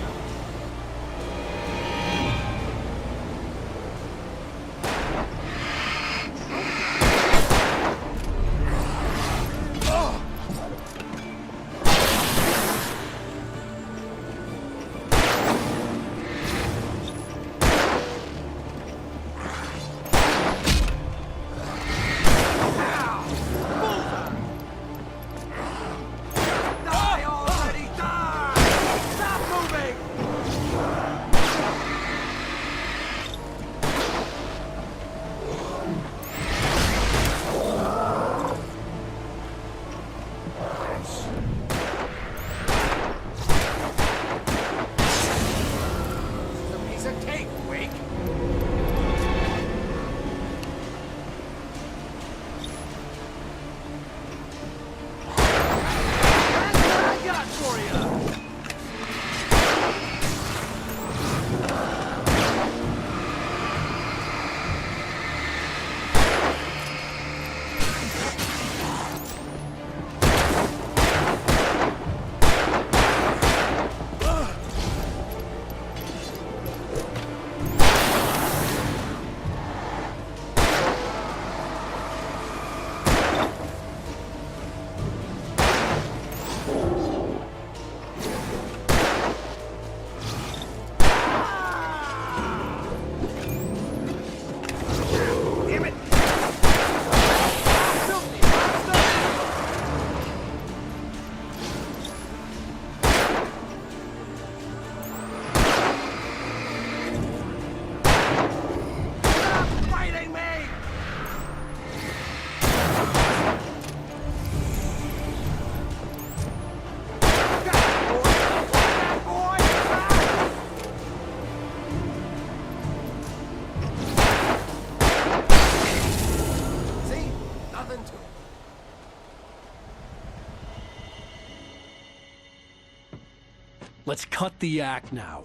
Let's cut the act now.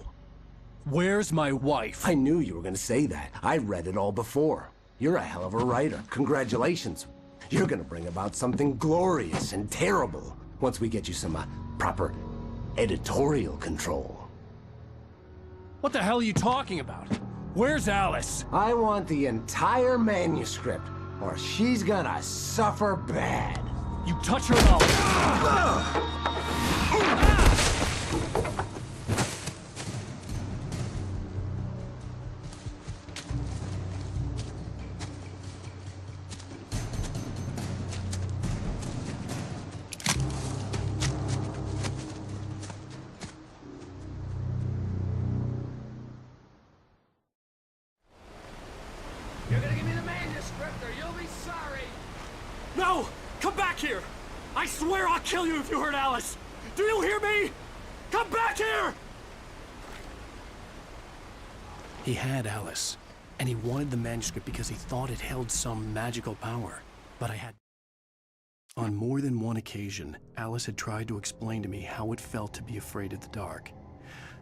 Where's my wife? I knew you were gonna say that. I read it all before. You're a hell of a writer. Congratulations. You're gonna bring about something glorious and terrible once we get you some proper editorial control. What the hell are you talking about? Where's Alice? I want the entire manuscript, or she's gonna suffer bad. You touch her and I'll... You're gonna give me the manuscript or you'll be sorry! No! Come back here! I swear I'll kill you if you hurt Alice! Do you hear me? Come back here! He had Alice, and he wanted the manuscript because he thought it held some magical power. But I had... On more than one occasion, Alice had tried to explain to me how it felt to be afraid of the dark.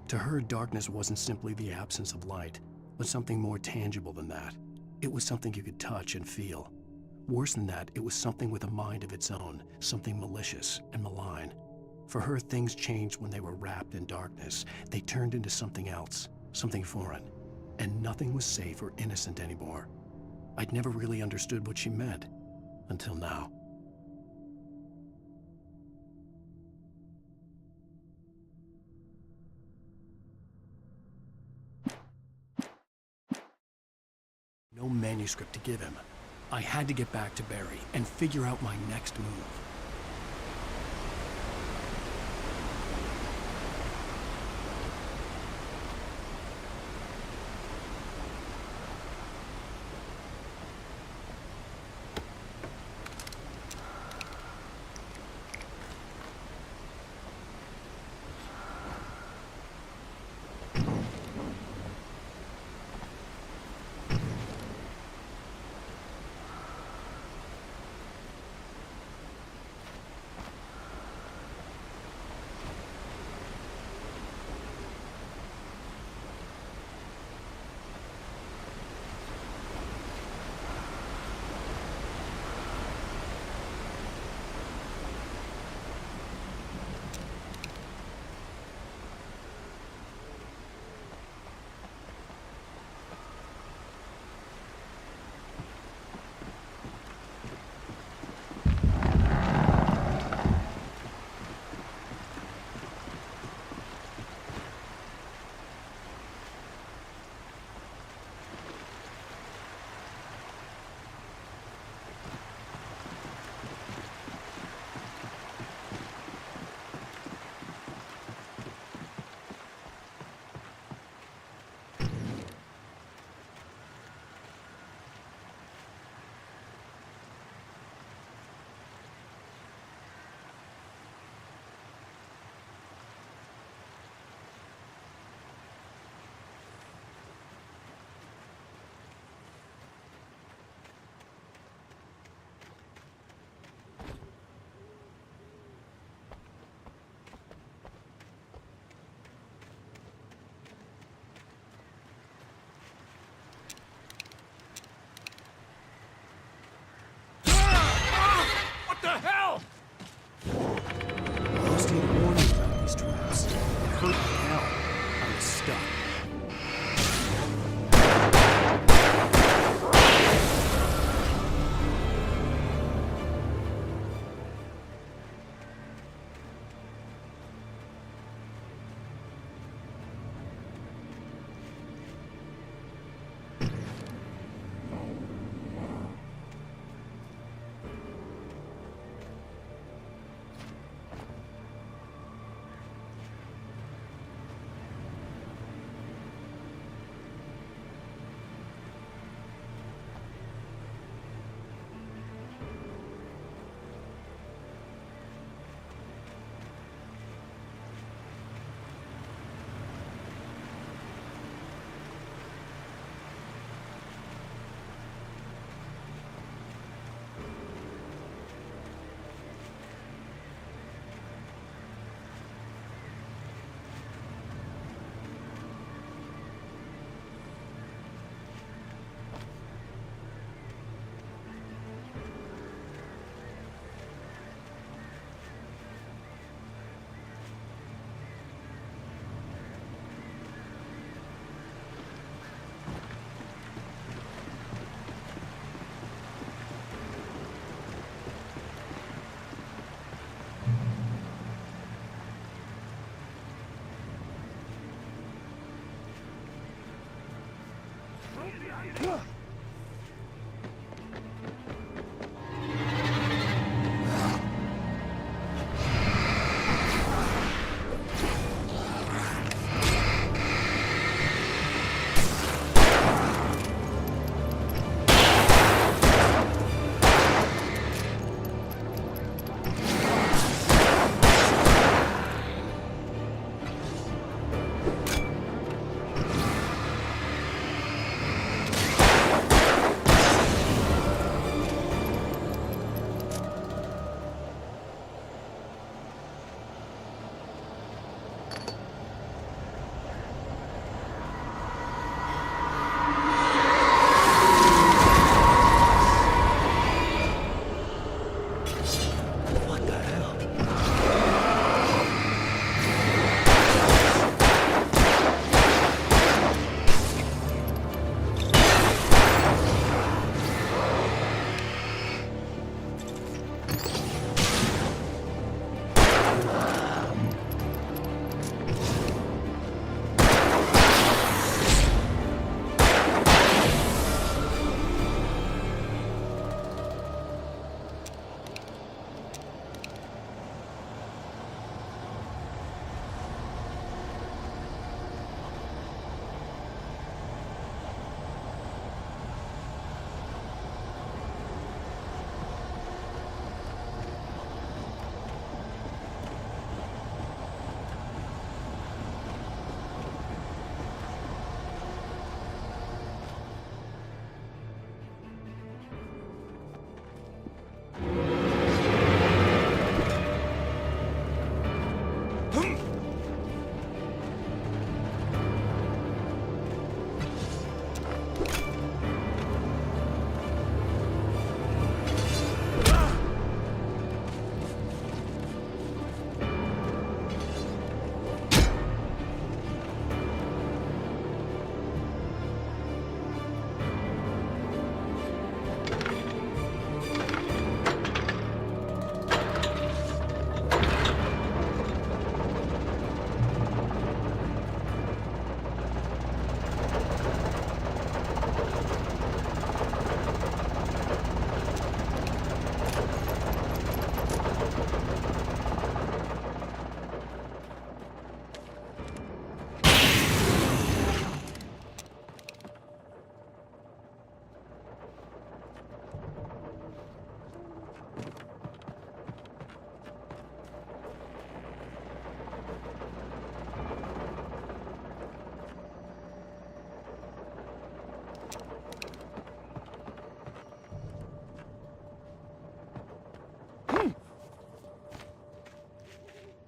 To her, darkness wasn't simply the absence of light, but something more tangible than that. It was something you could touch and feel. Worse than that, it was something with a mind of its own, something malicious and malign. For her, things changed when they were wrapped in darkness. They turned into something else, something foreign. And nothing was safe or innocent anymore. I'd never really understood what she meant, until now. No manuscript to give him. I had to get back to Barry and figure out my next move.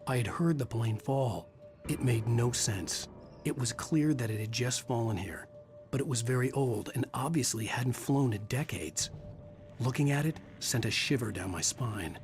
I had heard the plane fall. It made no sense. It was clear that it had just fallen here, but it was very old and obviously hadn't flown in decades. Looking at it sent a shiver down my spine.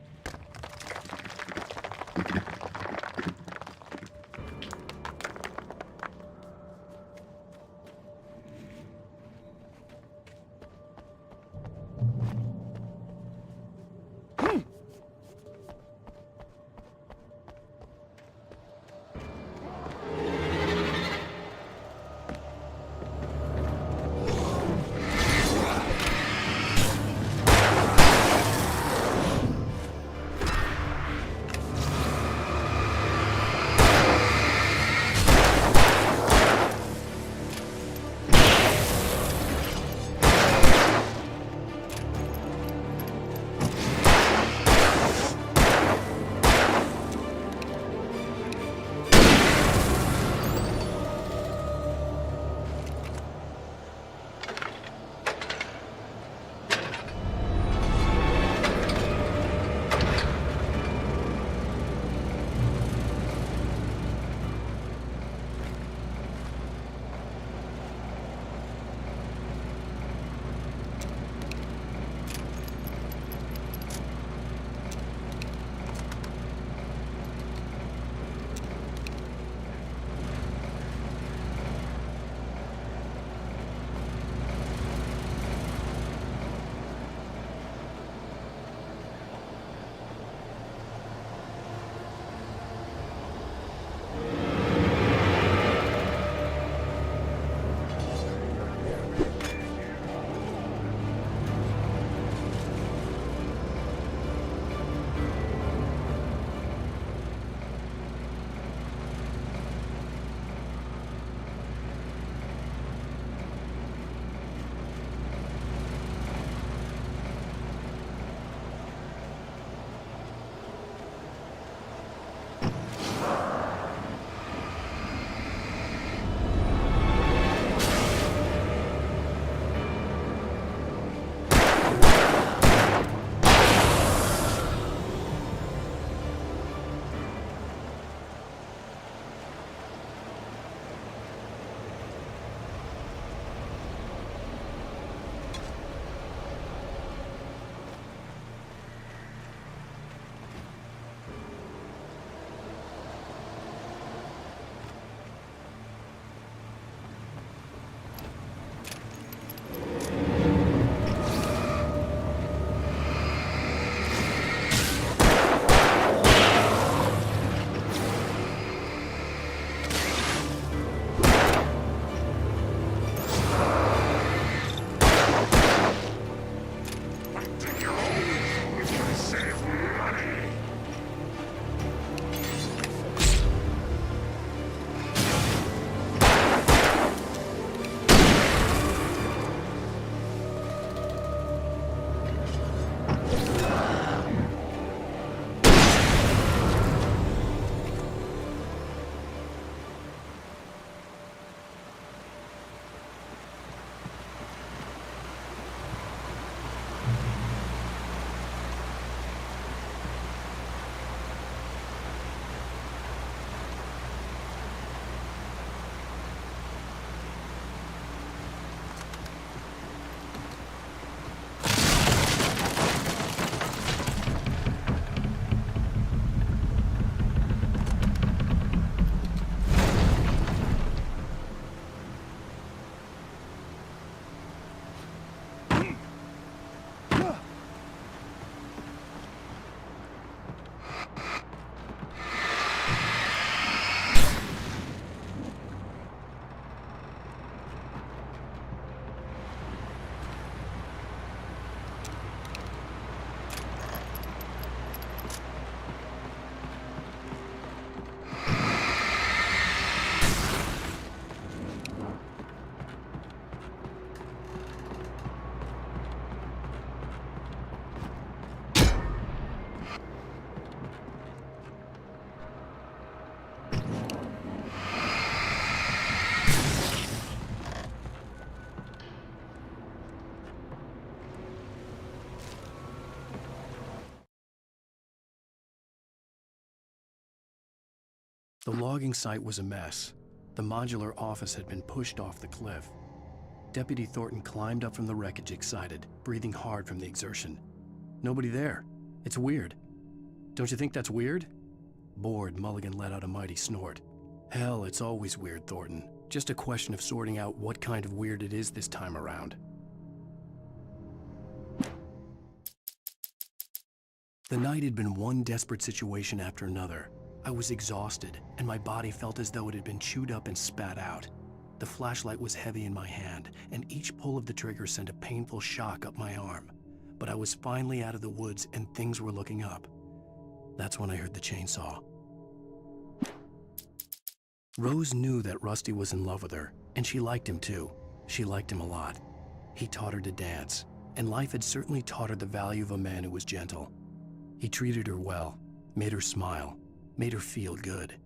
The logging site was a mess. The modular office had been pushed off the cliff. Deputy Thornton climbed up from the wreckage excited, breathing hard from the exertion. Nobody there. It's weird. Don't you think that's weird? Bored, Mulligan let out a mighty snort. Hell, it's always weird, Thornton. Just a question of sorting out what kind of weird it is this time around. The night had been one desperate situation after another. I was exhausted, and my body felt as though it had been chewed up and spat out. The flashlight was heavy in my hand, and each pull of the trigger sent a painful shock up my arm. But I was finally out of the woods, and things were looking up. That's when I heard the chainsaw. Rose knew that Rusty was in love with her, and she liked him too. She liked him a lot. He taught her to dance, and life had certainly taught her the value of a man who was gentle. He treated her well, made her smile, made her feel good.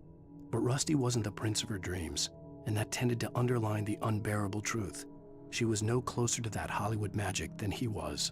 But Rusty wasn't the prince of her dreams, and that tended to underline the unbearable truth. She was no closer to that Hollywood magic than he was.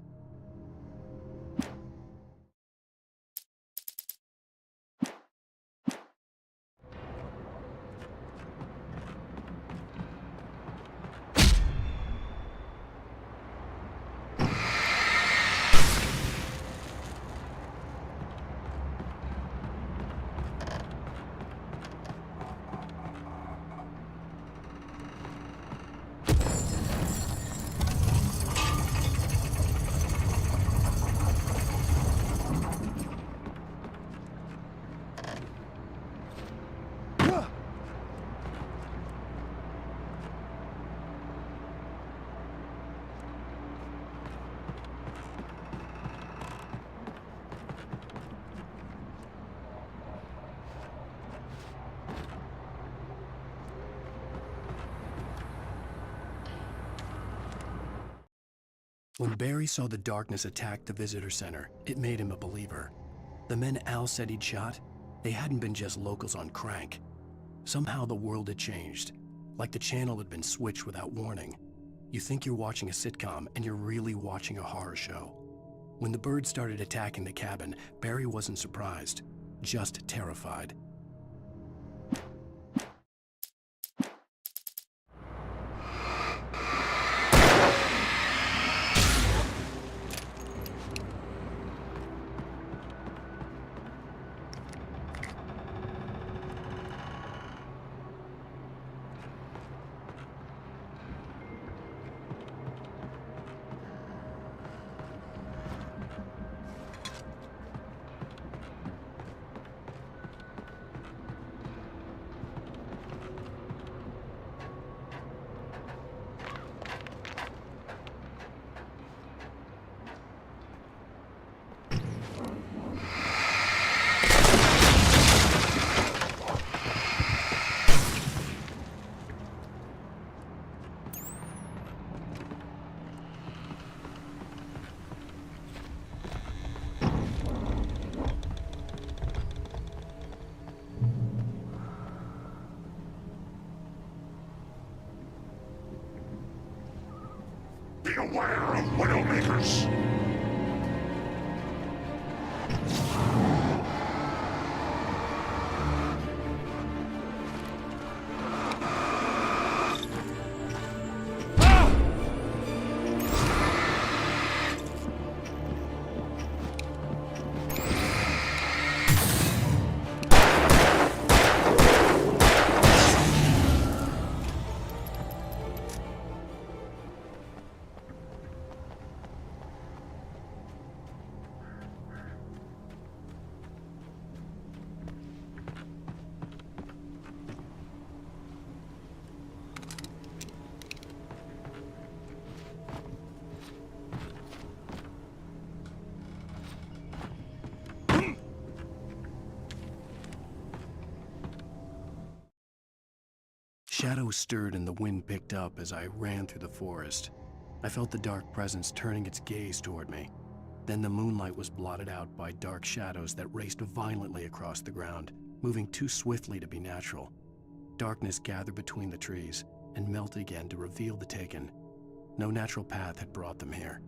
When Barry saw the darkness attack the visitor center, it made him a believer. The men Al said he'd shot, they hadn't been just locals on crank. Somehow the world had changed, like the channel had been switched without warning. You think you're watching a sitcom, and you're really watching a horror show. When the birds started attacking the cabin, Barry wasn't surprised, just terrified. Beware of Widowmakers! Shadows stirred and the wind picked up as I ran through the forest. I felt the dark presence turning its gaze toward me. Then the moonlight was blotted out by dark shadows that raced violently across the ground, moving too swiftly to be natural. Darkness gathered between the trees and melted again to reveal the Taken. No natural path had brought them here.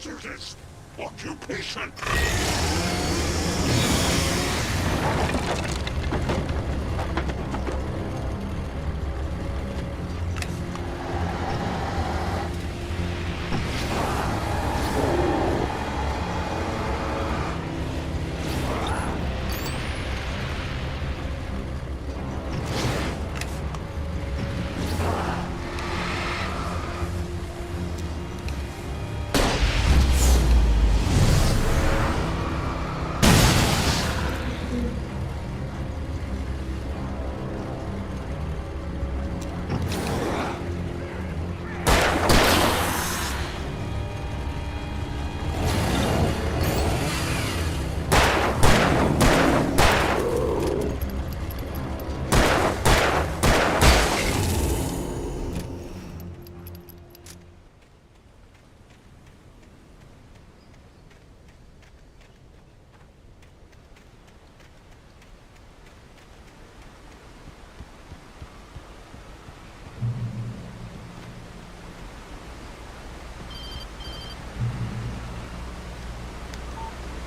hazardous occupation.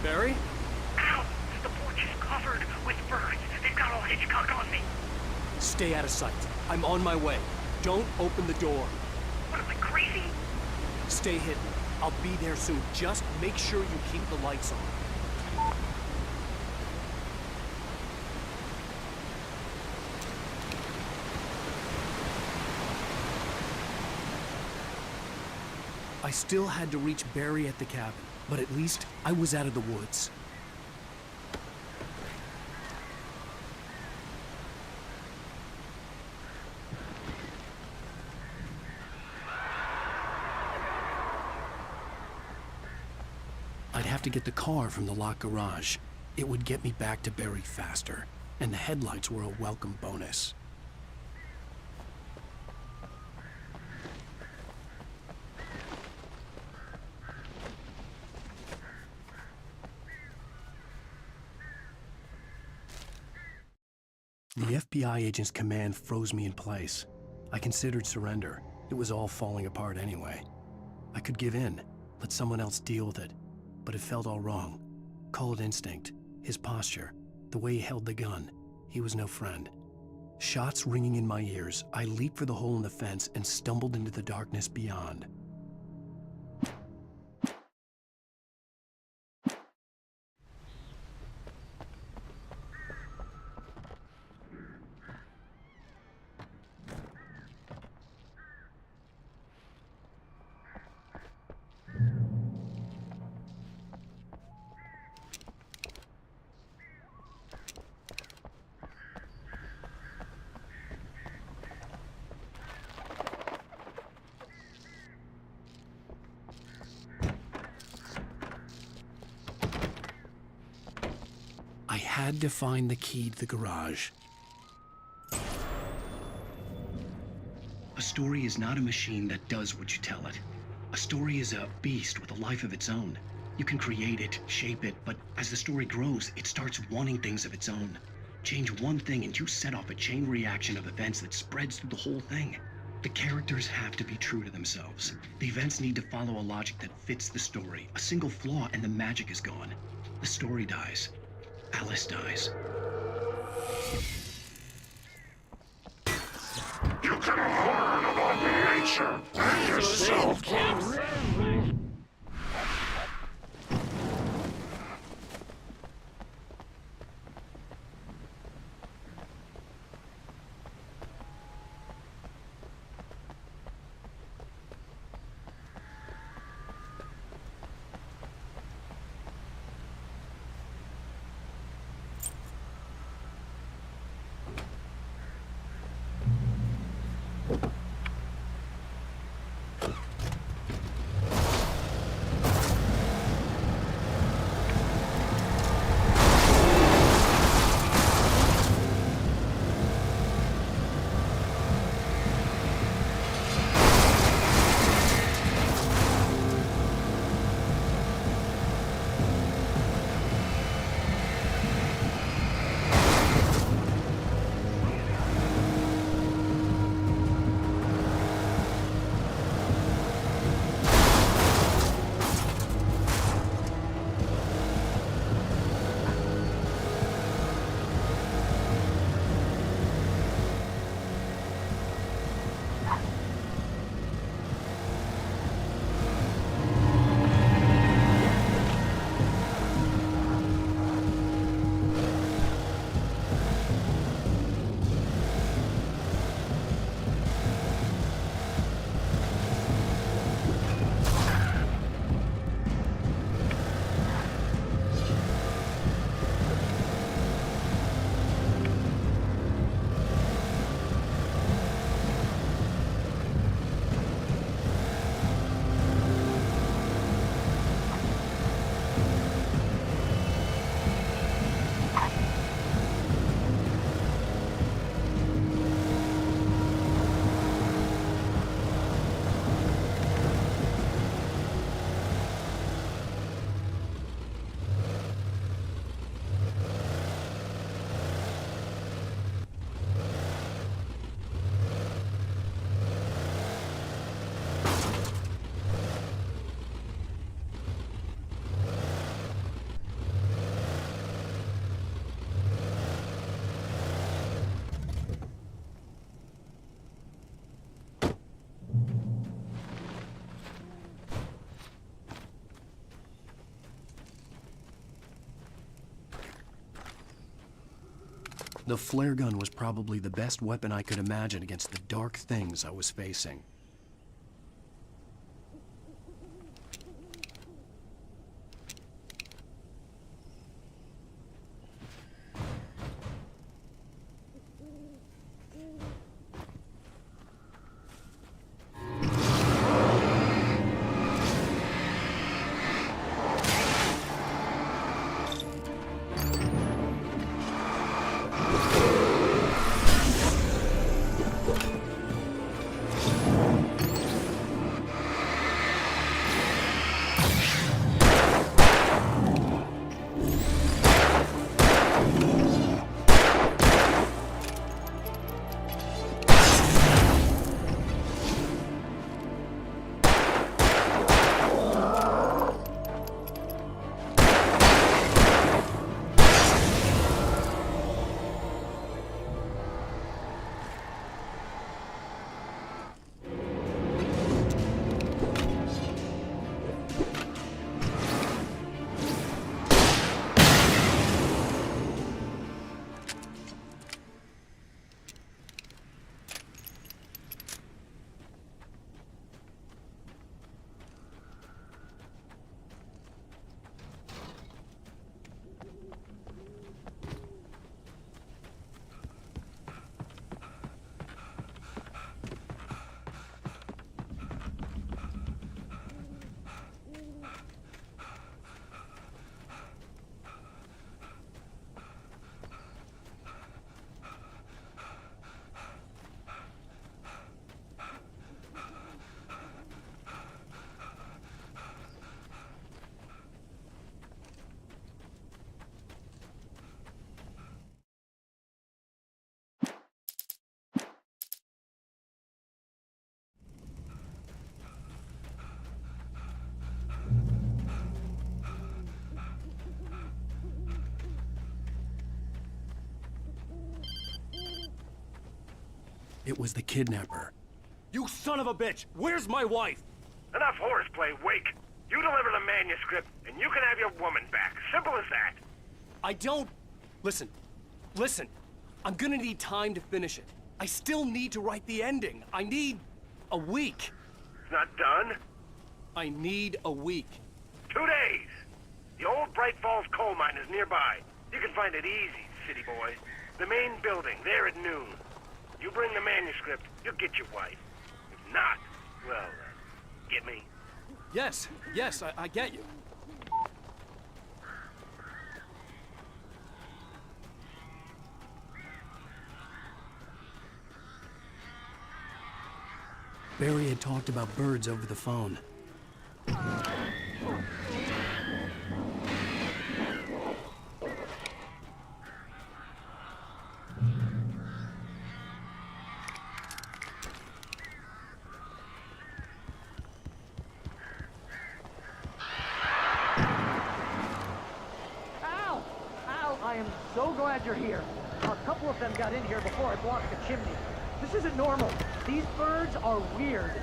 Barry? Ow! The porch is covered with birds. They've got all Hitchcock on me. Stay out of sight. I'm on my way. Don't open the door. What am I, crazy? Stay hidden. I'll be there soon. Just make sure you keep the lights on. I still had to reach Barry at the cabin, but at least I was out of the woods. I'd have to get the car from the locked garage. It would get me back to Barry faster, and the headlights were a welcome bonus. The FBI agent's command froze me in place. I considered surrender. It was all falling apart anyway. I could give in, let someone else deal with it, but it felt all wrong. Call it instinct, his posture, the way he held the gun. He was no friend. Shots ringing in my ears, I leaped for the hole in the fence and stumbled into the darkness beyond. I had to find the key to the garage. A story is not a machine that does what you tell it. A story is a beast with a life of its own. You can create it, shape it, but as the story grows, it starts wanting things of its own. Change one thing and you set off a chain reaction of events that spreads through the whole thing. The characters have to be true to themselves. The events need to follow a logic that fits the story. A single flaw and the magic is gone. The story dies. Alice dies. You can learn about nature and yourself, kid. The flare gun was probably the best weapon I could imagine against the dark things I was facing. It was the kidnapper. You son of a bitch! Where's my wife? Enough horseplay, Wake. You deliver the manuscript, and you can have your woman back. Simple as that. I don't... Listen. I'm gonna need time to finish it. I still need to write the ending. I need a week. It's not done? I need a week. 2 days. The old Bright Falls coal mine is nearby. You can find it easy, city boy. The main building, there at noon. You bring the manuscript, you'll get your wife. If not, well, get me? Yes, I get you. Barry had talked about birds over the phone. I am so glad you're here. A couple of them got in here before I blocked the chimney. This isn't normal. These birds are weird.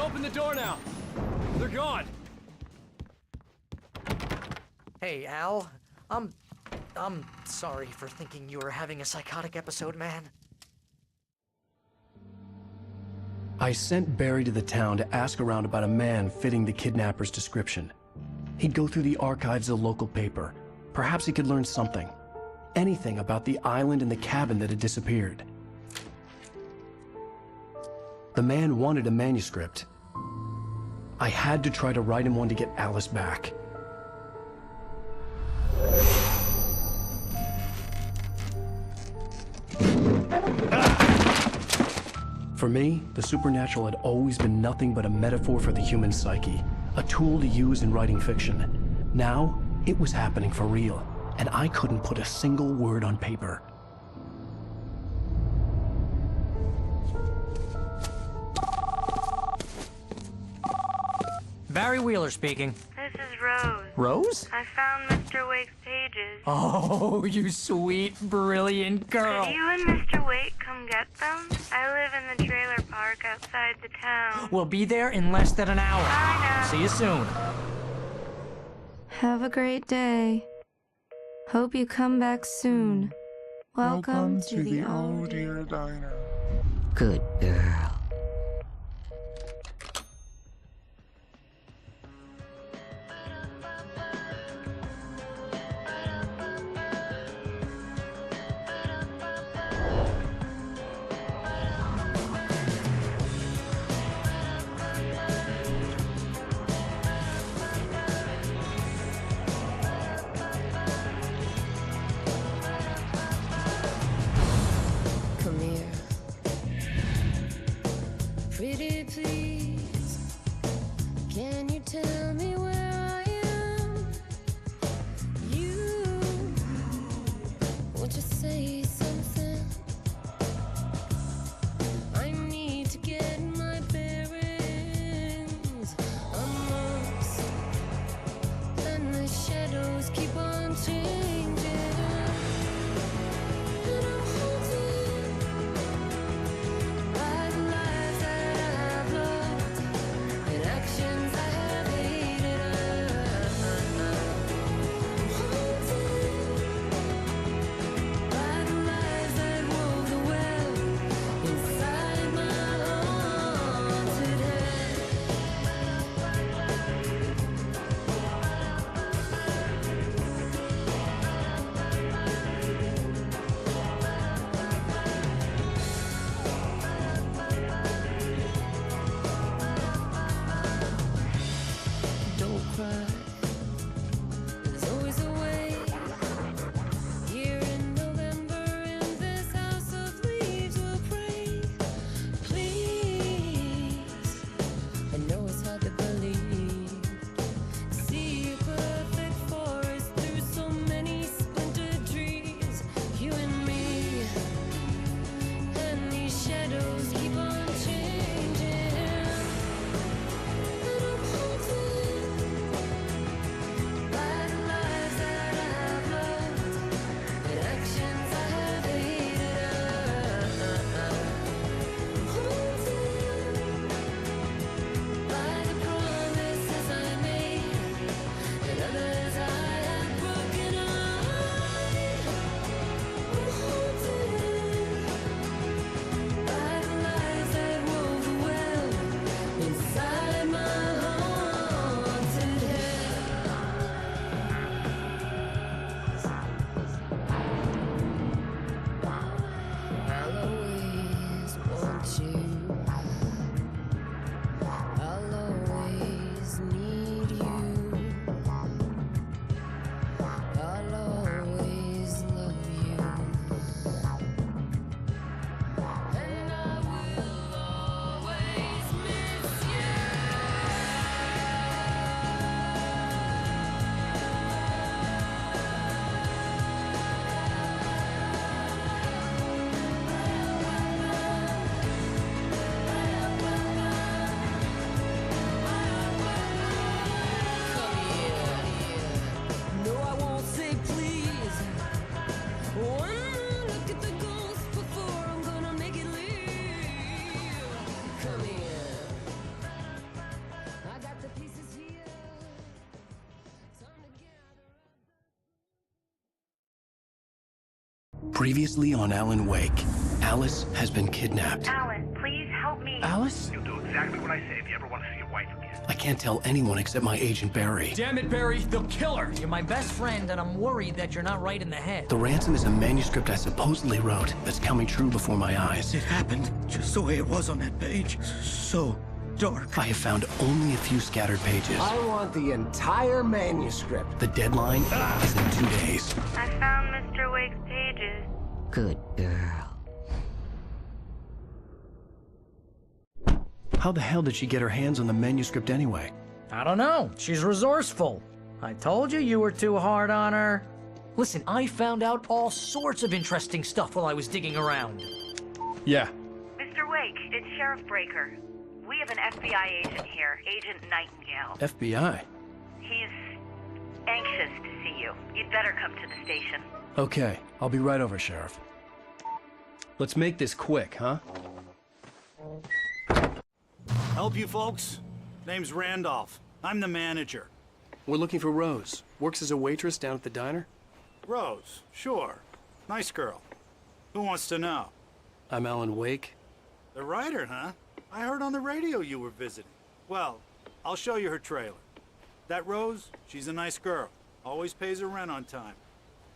open the door now. They're gone. Hey, Al. I'm sorry for thinking you were having a psychotic episode, man. I sent Barry to the town to ask around about a man fitting the kidnapper's description. He'd go through the archives of the local paper. Perhaps he could learn something. Anything about the island and the cabin that had disappeared. The man wanted a manuscript. I had to try to write him one to get Alice back. For me, the supernatural had always been nothing but a metaphor for the human psyche, a tool to use in writing fiction. Now, it was happening for real, and I couldn't put a single word on paper. Barry Wheeler speaking. This is Rose. Rose? I found Mr. Wake's pages. Oh, you sweet, brilliant girl. Could you and Mr. Wake come get them? I live in the trailer park outside the town. We'll be there in less than an hour. Bye now. See you soon. Have a great day. Hope you come back soon. Welcome to the Oh Dear Diner. Good girl. Come here. Previously on Alan Wake, Alice has been kidnapped. Alan, please help me. Alice? You'll do exactly what I say if you ever want to see your wife again. I can't tell anyone except my agent Barry. Damn it, Barry, they'll kill her! You're my best friend, and I'm worried that you're not right in the head. The ransom is a manuscript I supposedly wrote that's coming true before my eyes. It happened just the way it was on that page. So dark. I have found only a few scattered pages. I want the entire manuscript. The deadline is in 2 days. I found Mr. Wake's pages. Good girl. How the hell did she get her hands on the manuscript anyway? I don't know. She's resourceful. I told you were too hard on her. Listen, I found out all sorts of interesting stuff while I was digging around. Yeah. Mr. Wake, it's Sheriff Breaker. We have an FBI agent here, Agent Nightingale. FBI? He's anxious to see you. You'd better come to the station. Okay, I'll be right over, Sheriff. Let's make this quick, huh? Help you folks? Name's Randolph. I'm the manager. We're looking for Rose. Works as a waitress down at the diner. Rose, sure. Nice girl. Who wants to know? I'm Alan Wake. The writer, huh? I heard on the radio you were visiting. Well, I'll show you her trailer. That Rose, she's a nice girl. Always pays her rent on time.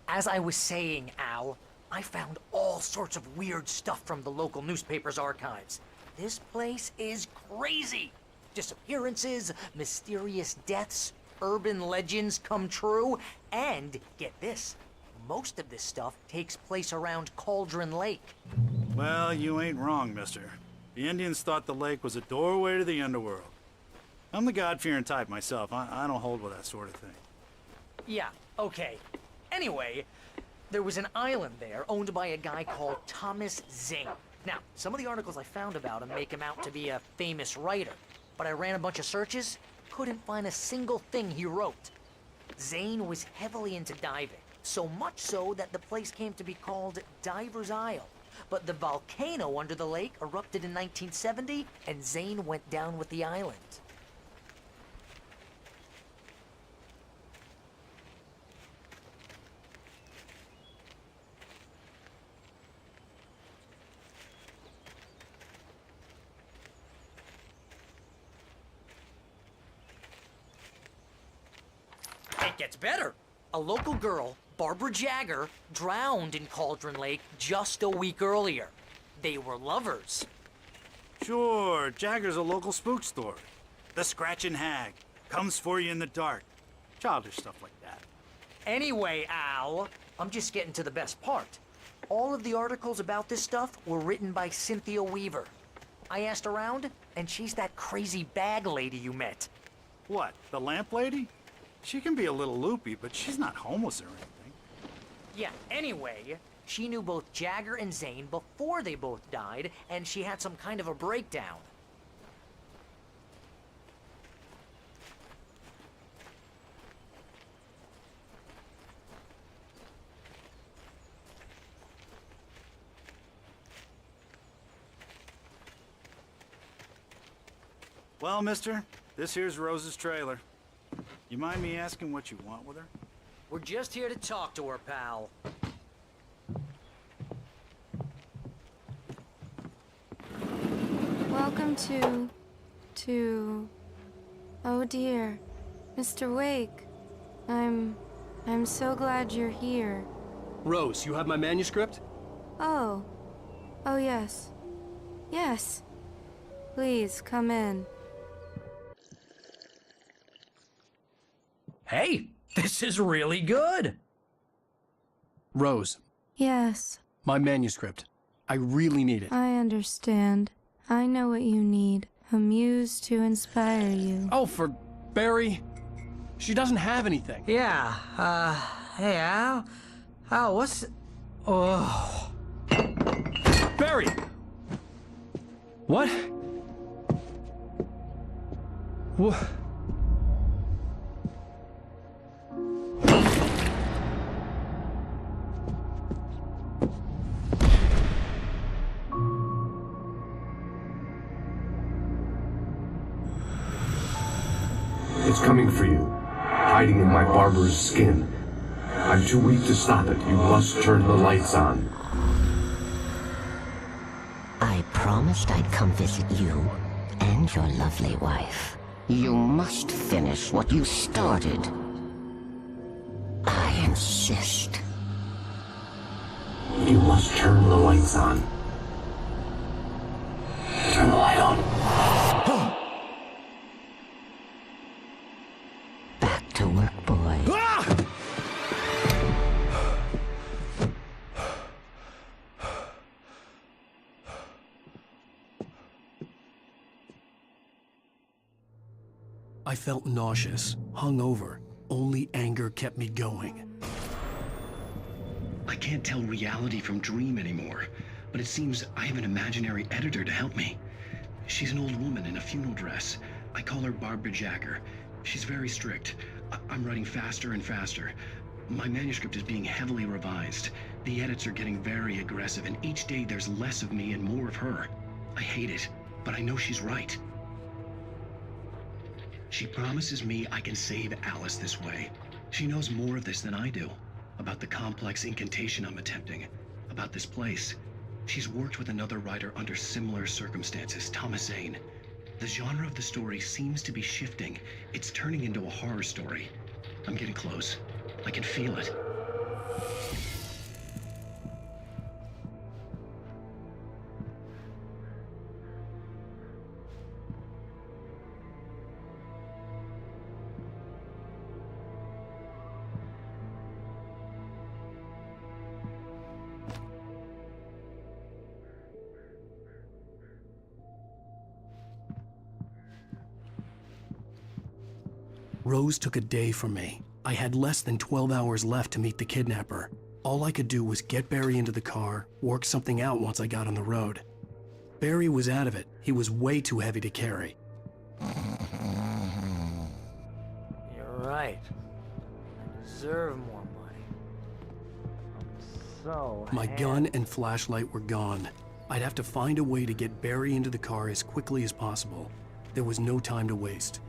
As I was saying, Al, I found all sorts of weird stuff from the local newspaper's archives. This place is crazy. Disappearances, mysterious deaths, urban legends come true, and get this, most of this stuff takes place around Cauldron Lake. Well, you ain't wrong, mister. The Indians thought the lake was a doorway to the underworld. I'm the God-fearing type myself. I don't hold with that sort of thing. Yeah, okay. Anyway, there was an island there owned by a guy called Thomas Zane. Now, some of the articles I found about him make him out to be a famous writer, but I ran a bunch of searches, couldn't find a single thing he wrote. Zane was heavily into diving, so much so that the place came to be called Diver's Isle. But the volcano under the lake erupted in 1970, and Zane went down with the island. It gets better. A local girl, Barbara Jagger, drowned in Cauldron Lake just a week earlier. They were lovers. Sure, Jagger's a local spook story. The Scratching Hag. Comes for you in the dark. Childish stuff like that. Anyway, Al, I'm just getting to the best part. All of the articles about this stuff were written by Cynthia Weaver. I asked around, and she's that crazy bag lady you met. What, the lamp lady? She can be a little loopy, but she's not homeless or anything. Yeah, anyway, she knew both Jagger and Zane before they both died, and she had some kind of a breakdown. Well, mister, this here's Rose's trailer. You mind me asking what you want with her? We're just here to talk to her, pal. Welcome to... Oh dear. Mr. Wake. I'm so glad you're here. Rose, you have my manuscript? Oh. Oh yes. Yes. Please, come in. Hey, this is really good. Rose, Yes, my manuscript. I really need it. I understand. I know what you need. A muse to inspire you. Oh, for Barry. She doesn't have anything. Yeah, hey, Al? Al, what's... Oh... Barry! What? What? It's coming for you, hiding in my barber's skin. I'm too weak to stop it. You must turn the lights on. I promised I'd come visit you and your lovely wife. You must finish what you started. I insist. You must turn the lights on. Turn the light on. Back to work, boy. I felt nauseous, hungover. Only anger kept me going. I can't tell reality from dream anymore, but it seems I have an imaginary editor to help me. She's an old woman in a funeral dress. I call her Barbara Jacker. She's very strict. I'm writing faster and faster. My manuscript is being heavily revised. The edits are getting very aggressive, and each day there's less of me and more of her. I hate it, but I know she's right. She promises me I can save Alice this way. She knows more of this than I do. About the complex incantation I'm attempting. About this place. She's worked with another writer under similar circumstances, Thomas Zane. The genre of the story seems to be shifting. It's turning into a horror story. I'm getting close. I can feel it. Rose took a day from me. I had less than 12 hours left to meet the kidnapper. All I could do was get Barry into the car, work something out once I got on the road. Barry was out of it. He was way too heavy to carry. You're right. I deserve more money. I'm so My gun and flashlight were gone. I'd have to find a way to get Barry into the car as quickly as possible. There was no time to waste.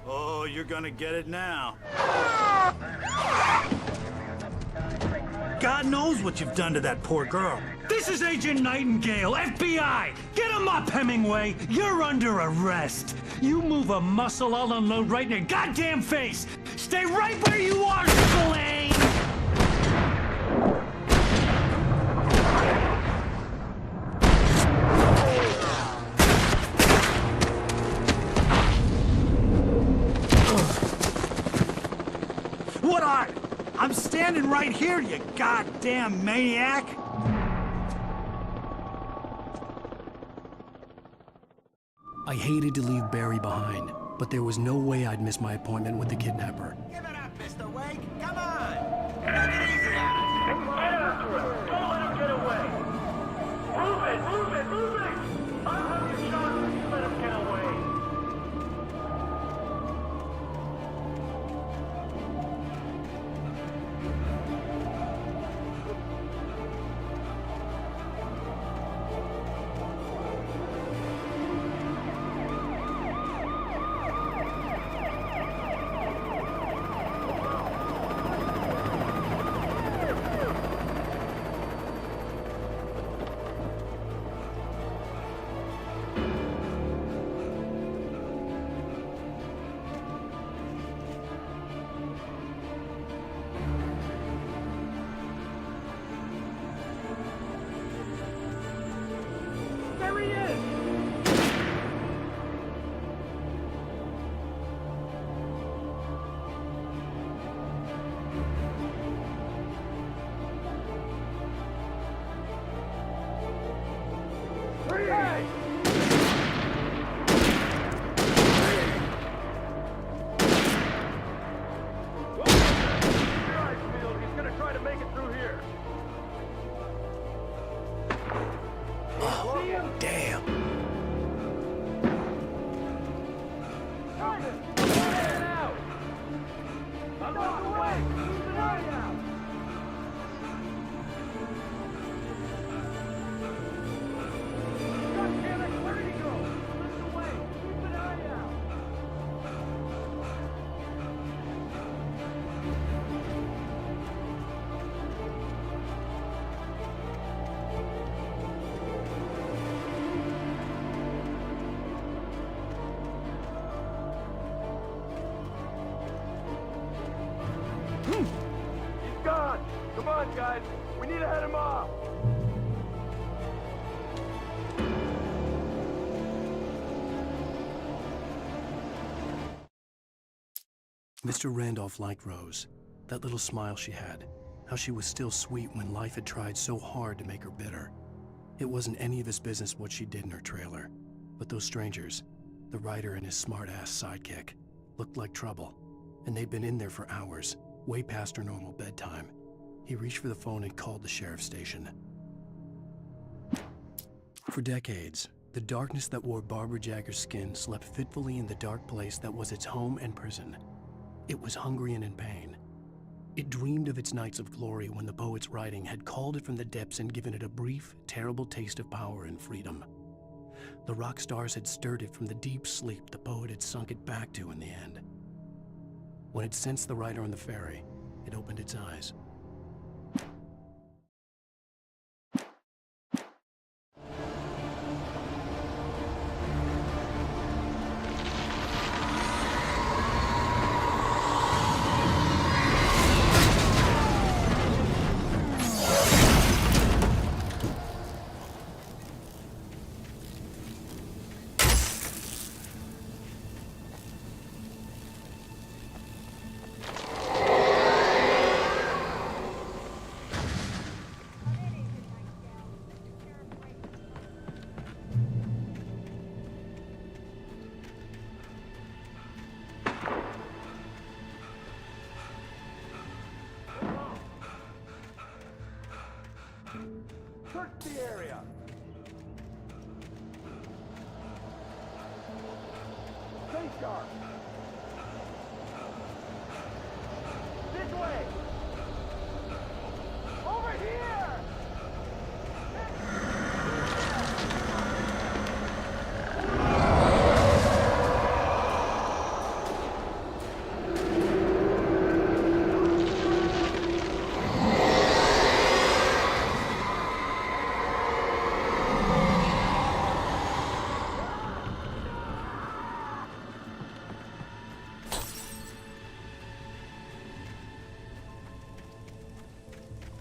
Oh, you're gonna get it now. God knows what you've done to that poor girl. This is Agent Nightingale, FBI! Get him up, Hemingway! You're under arrest! You move a muscle, I'll unload right in your goddamn face! Stay right where you are, Spillane! What are? I'm standing right here, you goddamn maniac! I hated to leave Barry behind, but there was no way I'd miss my appointment with the kidnapper. Give it up, Mr. Wake! Come on! Take it easy, Alice! Get after him! Don't let him get away! Move it! Move it! Move it! I'll have you shot if you let him get away! There he is! Damn. He's gone! Come on, guys! We need to head him off! Mr. Randolph liked Rose. That little smile she had. How she was still sweet when life had tried so hard to make her bitter. It wasn't any of his business what she did in her trailer. But those strangers, the writer and his smart-ass sidekick, looked like trouble. And they'd been in there for hours, way past her normal bedtime. He reached for the phone and called the sheriff's station. For decades, the darkness that wore Barbara Jagger's skin slept fitfully in the dark place that was its home and prison. It was hungry and in pain. It dreamed of its nights of glory when the poet's writing had called it from the depths and given it a brief, terrible taste of power and freedom. The rock stars had stirred it from the deep sleep the poet had sunk it back to in the end. When it sensed the writer on the ferry, it opened its eyes. Search the area! Stay sharp! This way! Over here!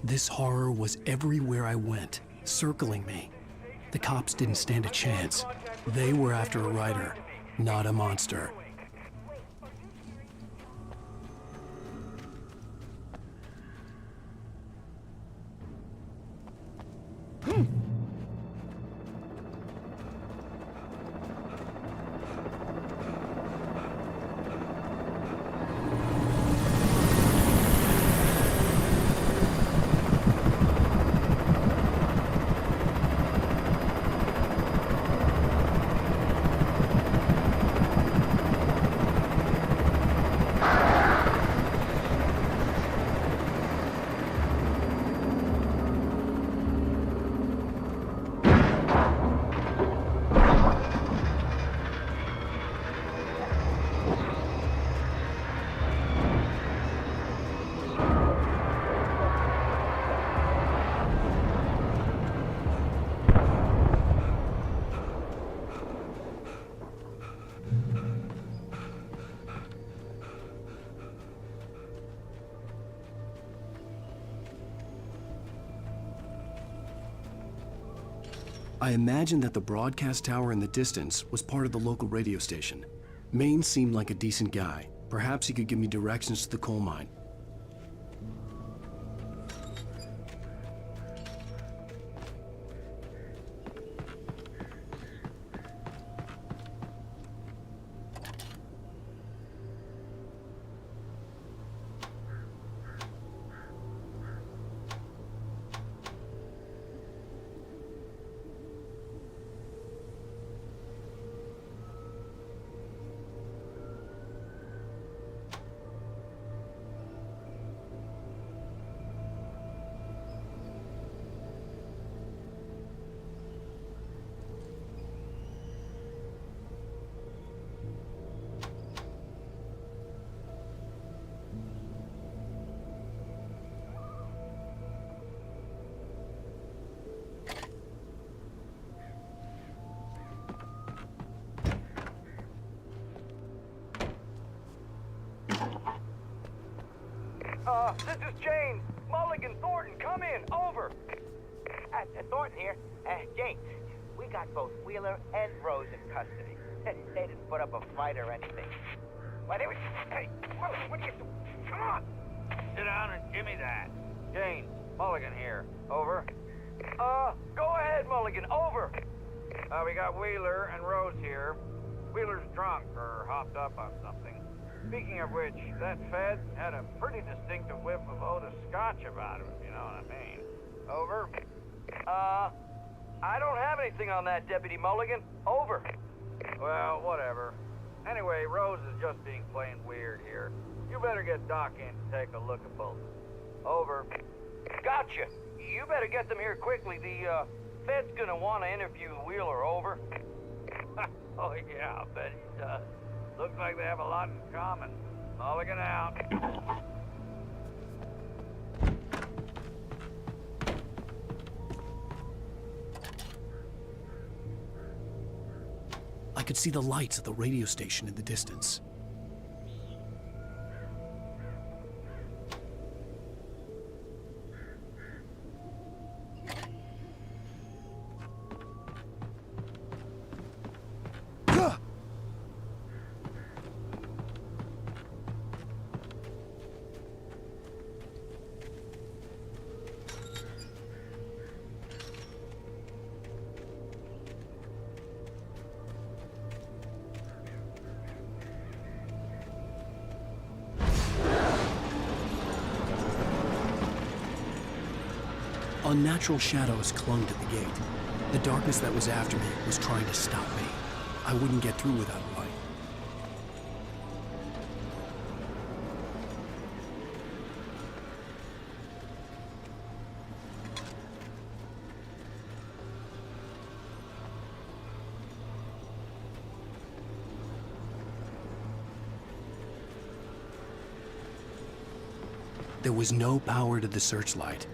This horror was everywhere I went, circling me. The cops didn't stand a chance. They were after a writer, not a monster. I imagined that the broadcast tower in the distance was part of the local radio station. Maine seemed like a decent guy. Perhaps he could give me directions to the coal mine. this is James. Mulligan, Thornton, come in. Over. Thornton here. James, we got both Wheeler and Rose in custody. They didn't put up a fight or anything. Why, they were... Hey, Mulligan, what are you doing? Come on! Sit down and give me that. James, Mulligan here. Over. Go ahead, Mulligan. Over. We got Wheeler and Rose here. Wheeler's drunk or hopped up on something. Speaking of which, that Fed had a pretty distinctive whiff of Otis Scotch about him, if you know what I mean. Over. I don't have anything on that, Deputy Mulligan. Over. Well, whatever. Anyway, Rose is just being plain weird here. You better get Doc in to take a look at both. Over. Gotcha. You better get them here quickly. The, Fed's gonna want to interview Wheeler. Over. Oh, yeah, I bet he does. Looks like they have a lot in common. Mulligan out. I could see the lights of the radio station in the distance. Unnatural shadows clung to the gate. The darkness that was after me was trying to stop me. I wouldn't get through without a light. There was no power to the searchlight.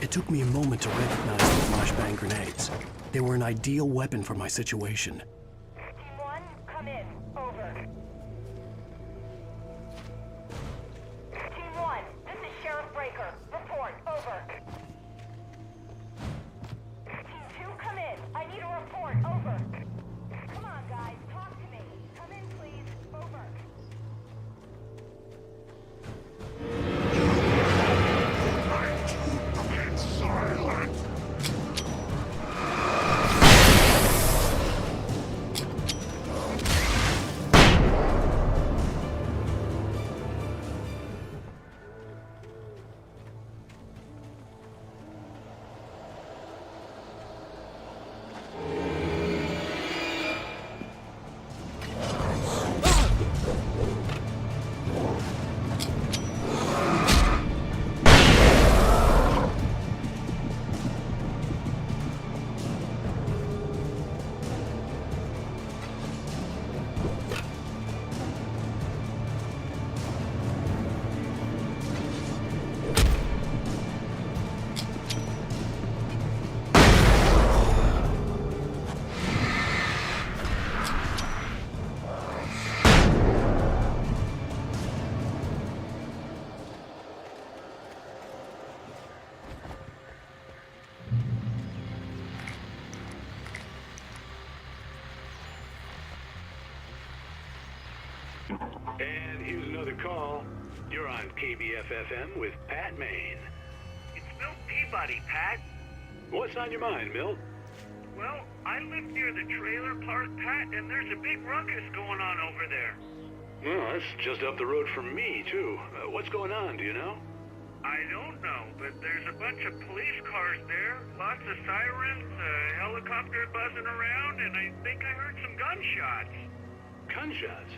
It took me a moment to recognize the flashbang grenades. They were an ideal weapon for my situation. Team 1, come in. Over. Team 1, this is Sheriff Breaker. Report. Over. Team 2, come in. I need a report. Over. Come on, guys. Talk to me. Come in, please. Over. And here's another call. You're on KBFFM with Pat Maine. It's Milt Peabody, Pat. What's on your mind, Milt? Well, I live near the trailer park, Pat, and there's a big ruckus going on over there. Well, that's just up the road from me, too. What's going on, do you know? I don't know, but there's a bunch of police cars there, lots of sirens, a helicopter buzzing around, and I think I heard some gunshots. Gunshots?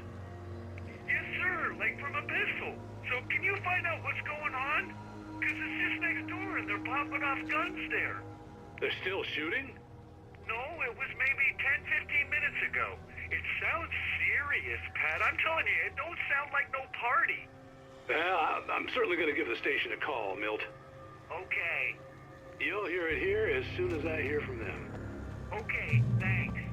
Yes, sir, like from a pistol. So can you find out what's going on? Because it's just next door and they're popping off guns there. They're still shooting? No, it was maybe 10, 15 minutes ago. It sounds serious, Pat. I'm telling you, it don't sound like no party. Well, I'm certainly going to give the station a call, Milt. Okay. You'll hear it here as soon as I hear from them. Okay, thanks.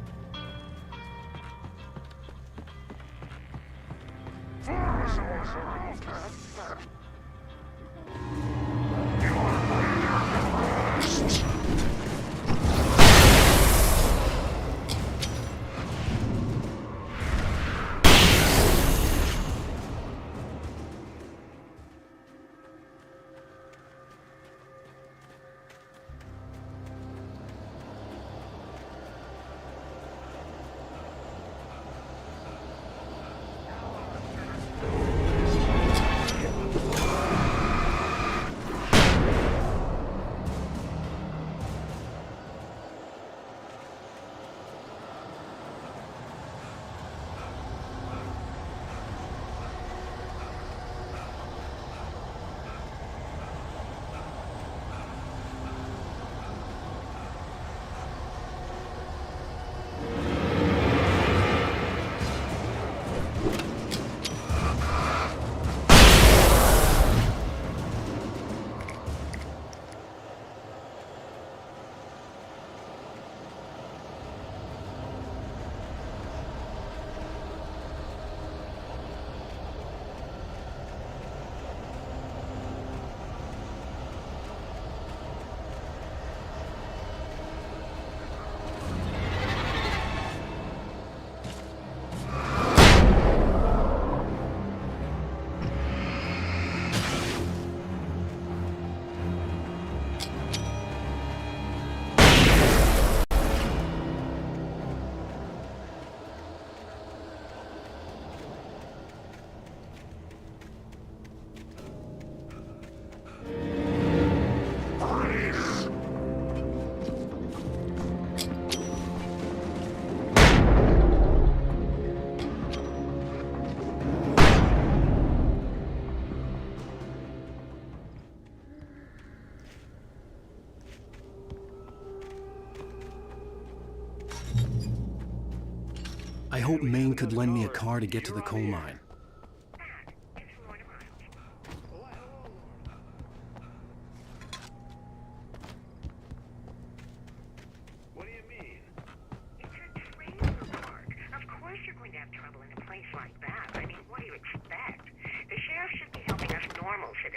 I hope Maine could lend me a car to get to the coal mine.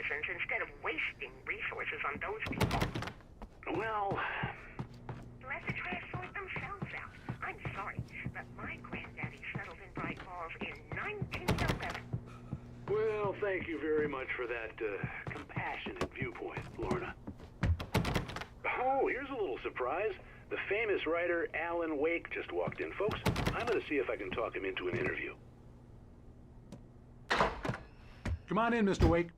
citizens instead of wasting resources on those people. Well... Let the trash sort themselves out. I'm sorry, but my granddaddy settled in Bright Falls in 1911. Well, thank you very much for that compassionate viewpoint, Lorna. Oh, here's a little surprise. The famous writer Alan Wake just walked in. Folks, I'm going to see if I can talk him into an interview. Come on in, Mr. Wake.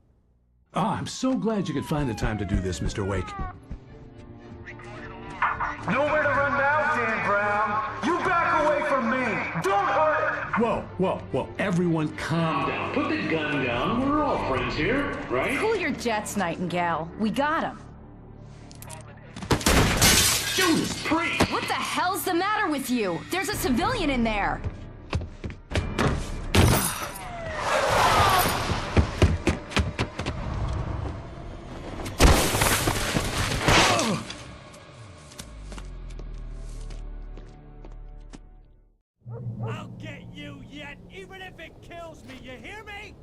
Oh, I'm so glad you could find the time to do this, Mr. Wake. Nowhere to run now, Dan Brown. You back away from me. Don't hurt it. Whoa, whoa, whoa. Everyone calm down. Put the gun down. We're all friends here, right? Cool your jets, Nightingale. We got him. Judas Priest! What the hell's the matter with you? There's a civilian in there. I'll get you yet, even if it kills me. You hear me?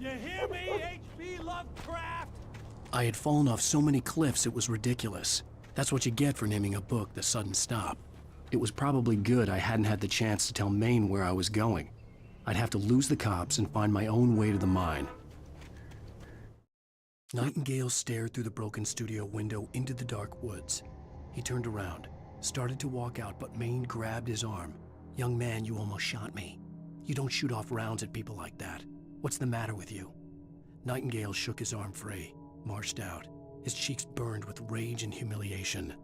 You hear me, H.P. Lovecraft? I had fallen off so many cliffs it was ridiculous. That's what you get for naming a book The Sudden Stop. It was probably good I hadn't had the chance to tell Maine where I was going. I'd have to lose the cops and find my own way to the mine. Nightingale stared through the broken studio window into the dark woods. He turned around, started to walk out, but Maine grabbed his arm. "Young man, you almost shot me. You don't shoot off rounds at people like that. What's the matter with you?" Nightingale shook his arm free, marched out. His cheeks burned with rage and humiliation.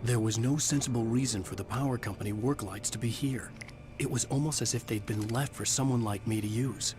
There was no sensible reason for the power company work lights to be here. It was almost as if they'd been left for someone like me to use.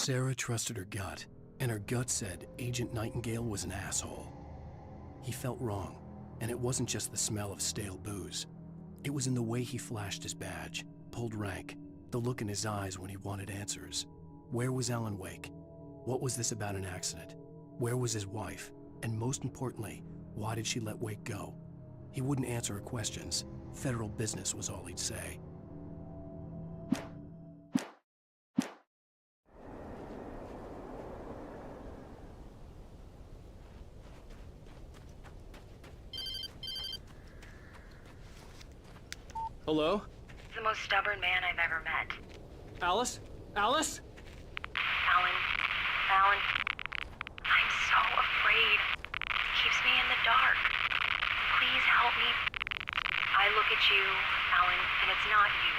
Sarah trusted her gut, and her gut said Agent Nightingale was an asshole. He felt wrong, and it wasn't just the smell of stale booze. It was in the way he flashed his badge, pulled rank, the look in his eyes when he wanted answers. Where was Alan Wake? What was this about an accident? Where was his wife? And most importantly, why did she let Wake go? He wouldn't answer her questions. Federal business was all he'd say. Hello? The most stubborn man I've ever met. Alice? Alice? Alan, I'm so afraid. It keeps me in the dark. Please help me. I look at you, Alan, and it's not you.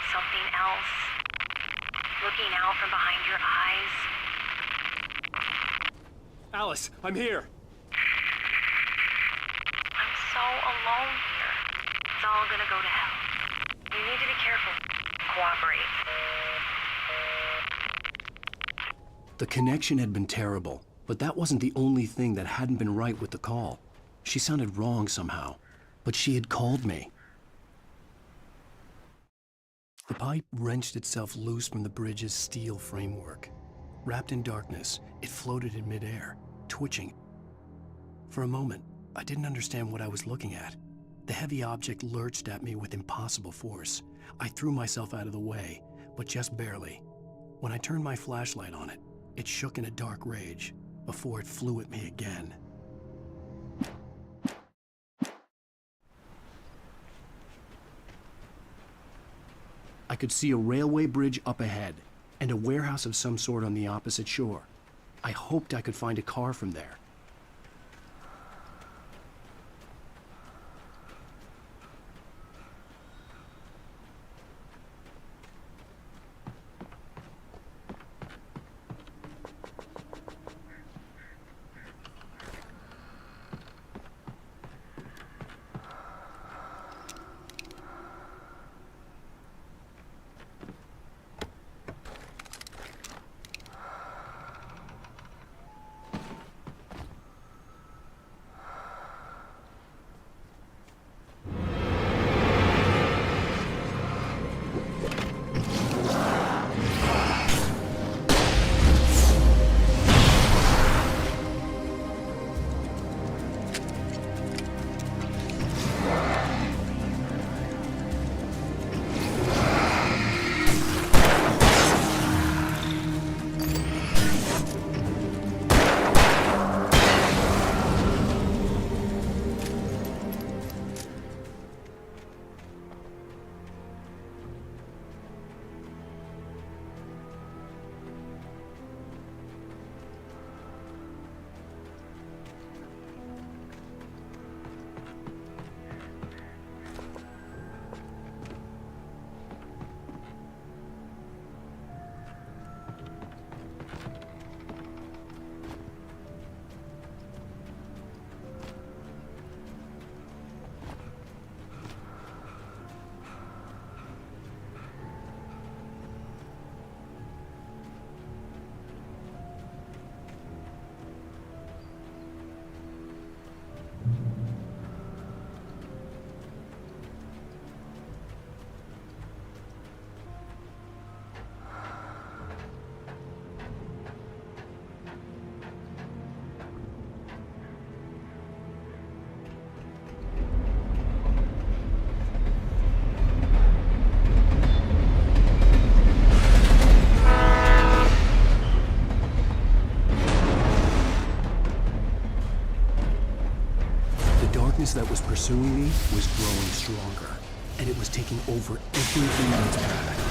Something else. Looking out from behind your eyes. Alice, I'm here. I'm so alone here. It's all gonna go to hell. You need to be careful. Cooperate. The connection had been terrible, but that wasn't the only thing that hadn't been right with the call. She sounded wrong somehow, but she had called me. The pipe wrenched itself loose from the bridge's steel framework. Wrapped in darkness, it floated in midair, twitching. For a moment, I didn't understand what I was looking at. The heavy object lurched at me with impossible force. I threw myself out of the way, but just barely. When I turned my flashlight on it, it shook in a dark rage before it flew at me again. I could see a railway bridge up ahead and a warehouse of some sort on the opposite shore. I hoped I could find a car from there. That was pursuing me was growing stronger, and it was taking over everything in its path.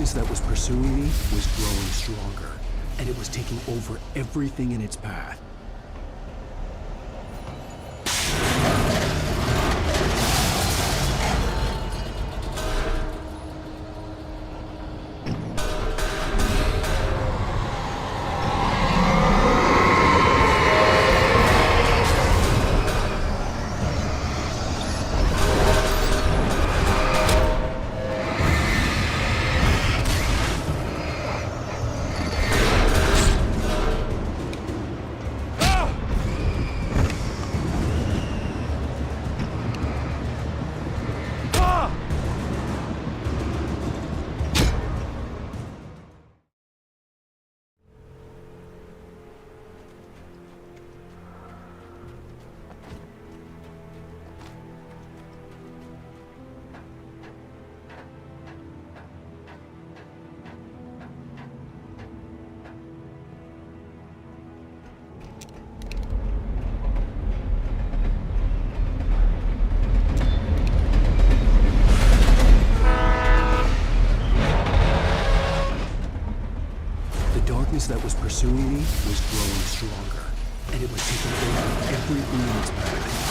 darkness that was pursuing me was growing stronger, and it was taking over everything in its path. The darkness that was pursuing me was growing stronger, and it was taking over everything in its path.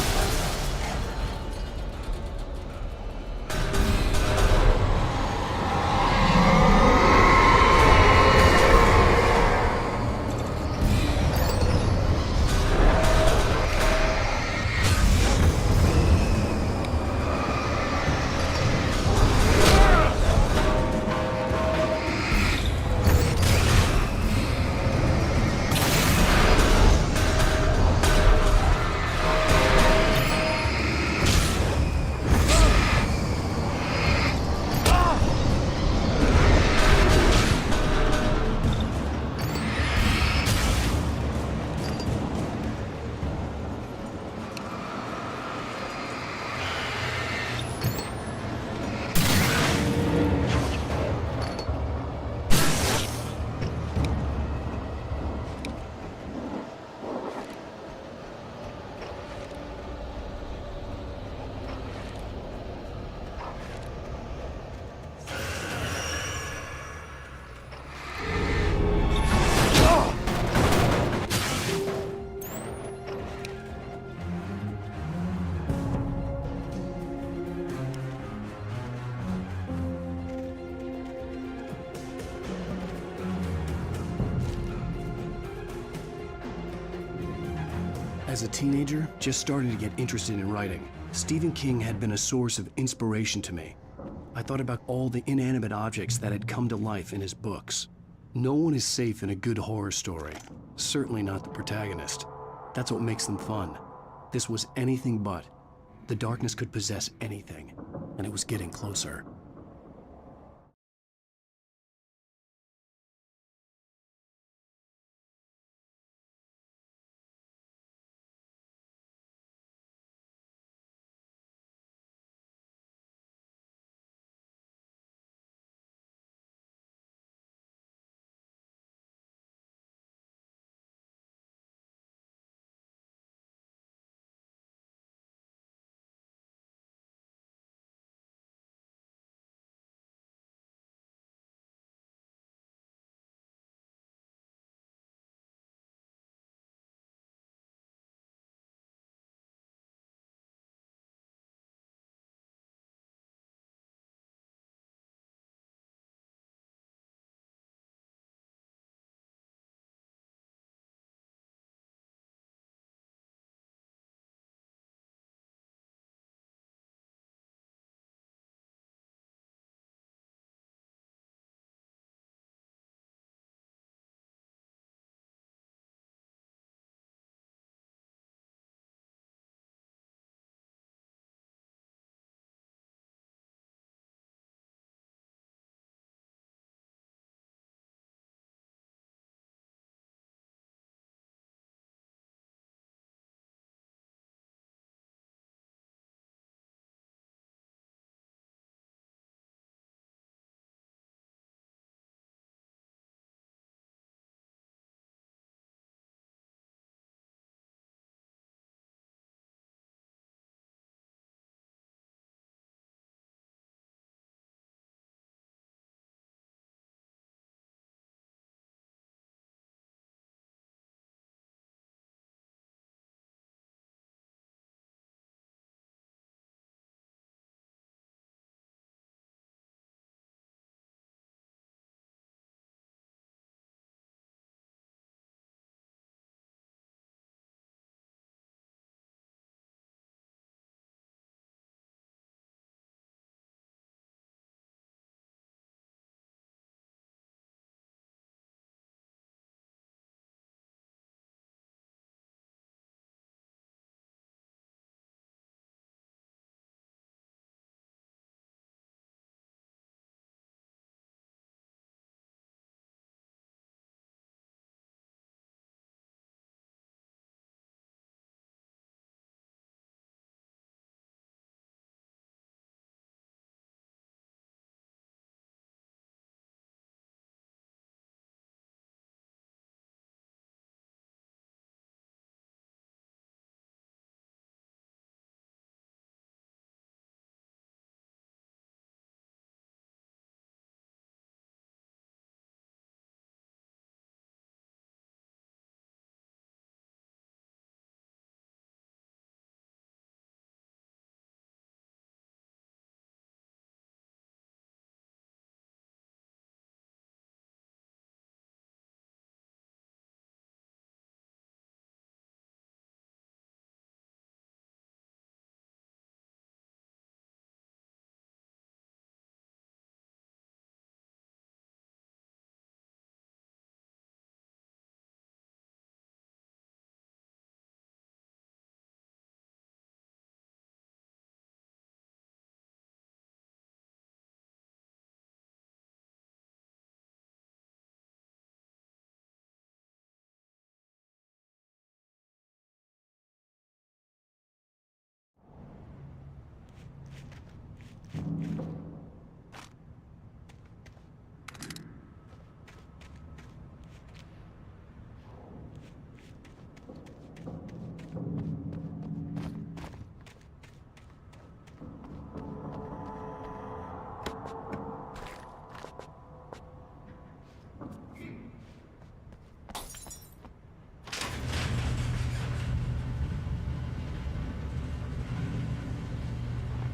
As a teenager, just starting to get interested in writing, Stephen King had been a source of inspiration to me. I thought about all the inanimate objects that had come to life in his books. No one is safe in a good horror story, certainly not the protagonist. That's what makes them fun. This was anything but. The darkness could possess anything, and it was getting closer.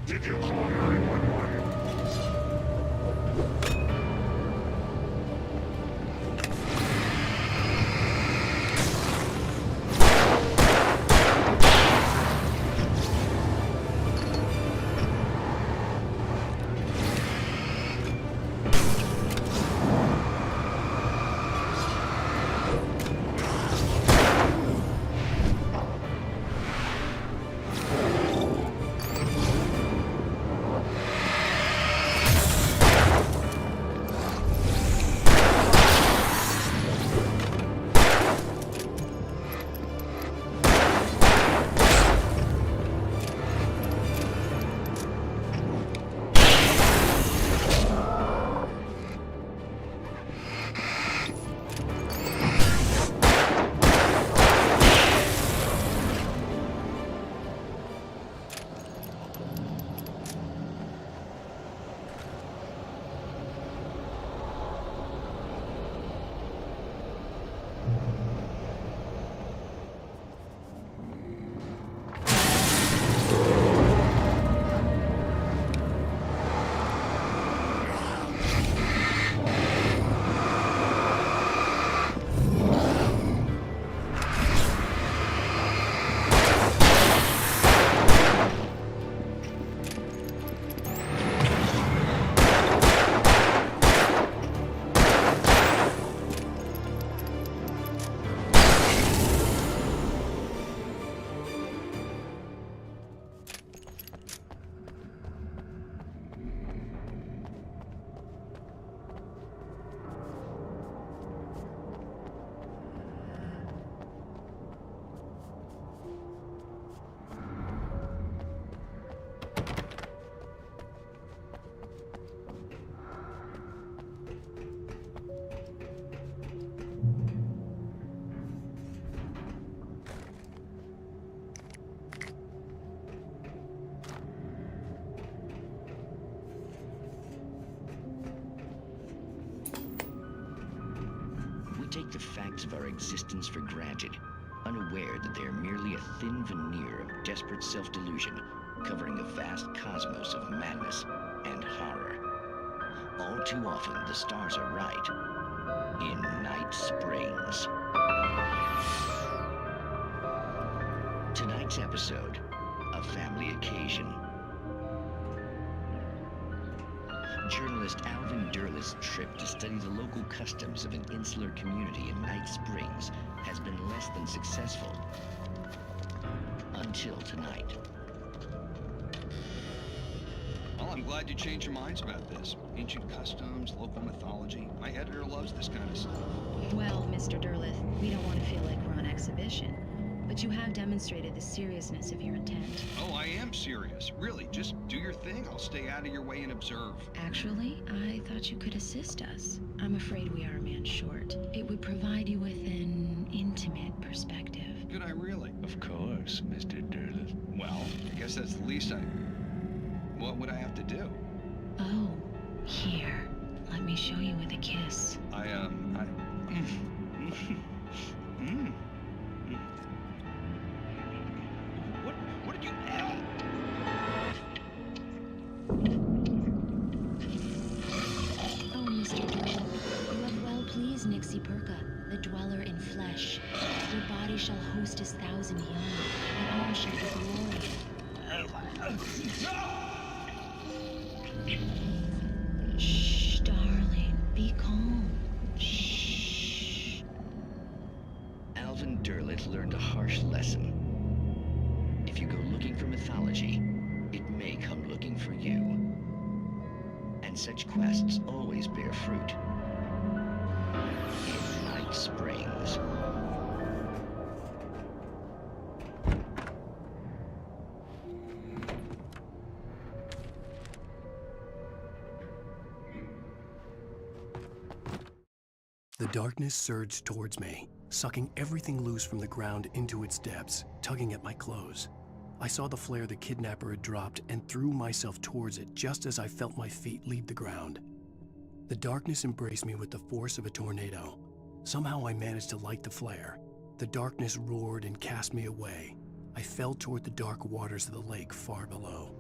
Did you call 911? Take the facts of our existence for granted, unaware that they are merely a thin veneer of desperate self-delusion, covering a vast cosmos of madness and horror. All too often, the stars are right. In Night Springs. Tonight's episode, a family occasion. Journalist Alvin Derleth's trip to study the local customs of an insular community in Night Springs has been less than successful. Until tonight. Well, I'm glad you changed your minds about this. Ancient customs, local mythology. My editor loves this kind of stuff. Well, Mr. Derleth, we don't want to feel like we're on exhibition. But you have demonstrated the seriousness of your intent. Oh, I am serious. Really, just do your thing. I'll stay out of your way and observe. Actually, I thought you could assist us. I'm afraid we are a man short. It would provide you with an intimate perspective. Could I really? Of course, Mr. Derleth. Well, I guess that's the least I... What would I have to do? Oh, here. Let me show you with a kiss. What did you... Oh, Mr. Derleth, you have well pleased Nixie Perka, the dweller in flesh. Your body shall host his 1,000 young, and all shall be glory. Shh, darling, be calm. Shh. Alvin Derleth learned a harsh lesson. If you go looking for mythology, it may come looking for you. And such quests always bear fruit. In Night Springs. The darkness surged towards me, sucking everything loose from the ground into its depths, tugging at my clothes. I saw the flare the kidnapper had dropped and threw myself towards it just as I felt my feet leave the ground. The darkness embraced me with the force of a tornado. Somehow I managed to light the flare. The darkness roared and cast me away. I fell toward the dark waters of the lake far below.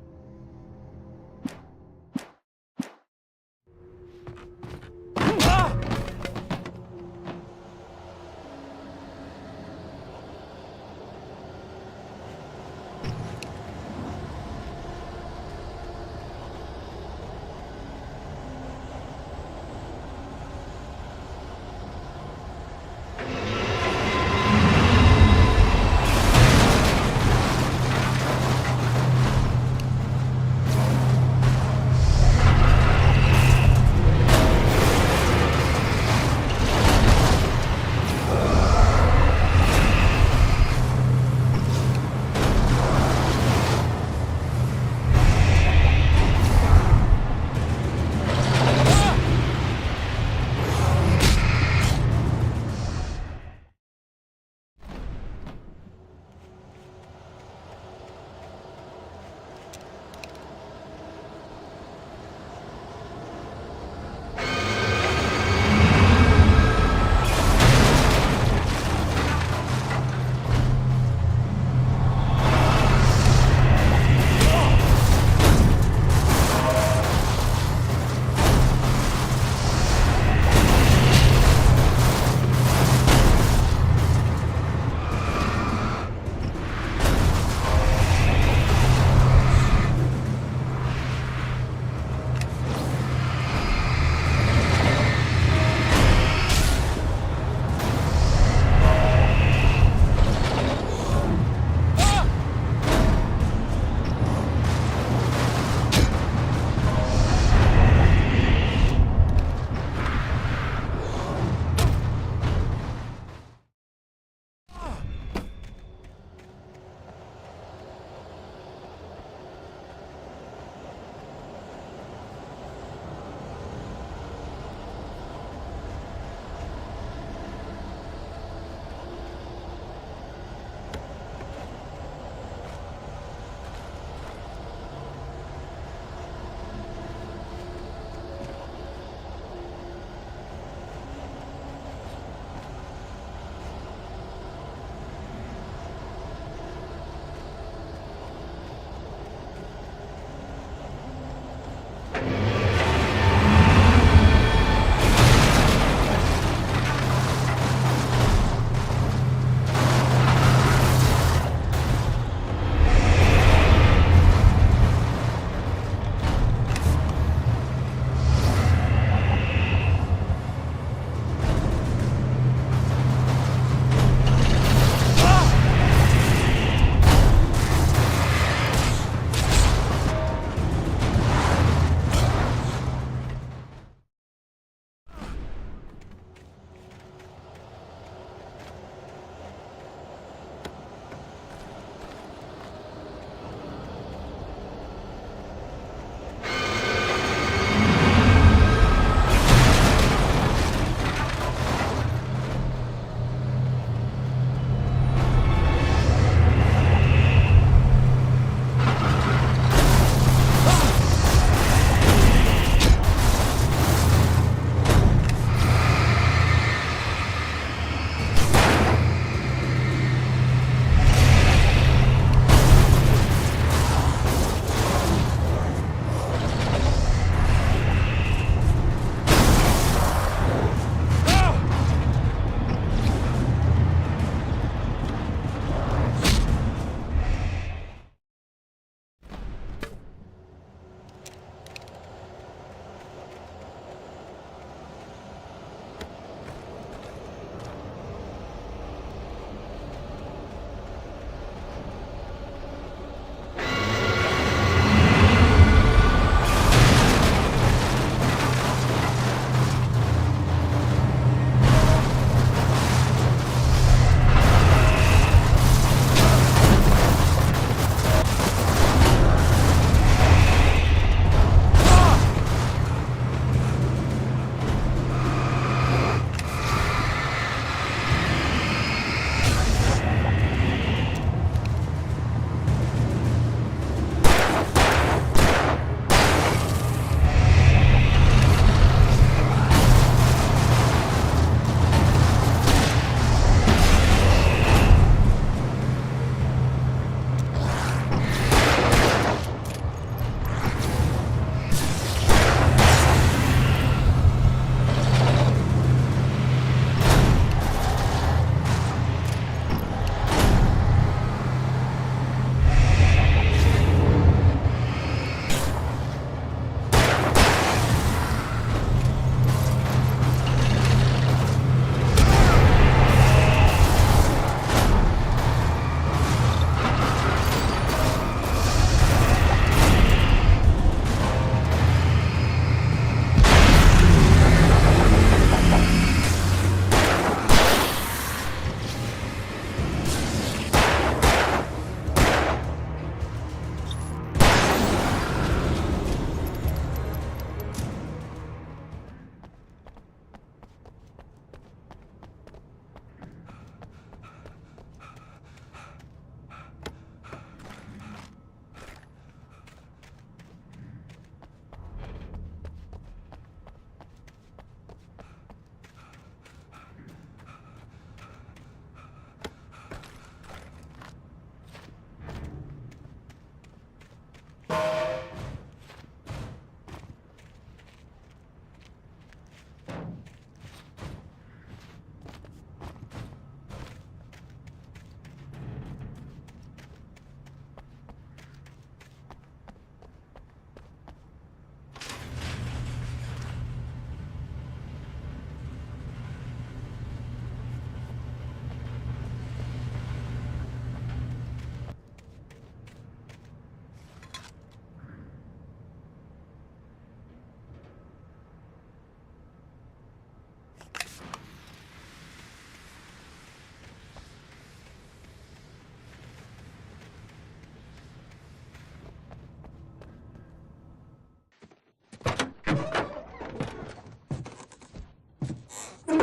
I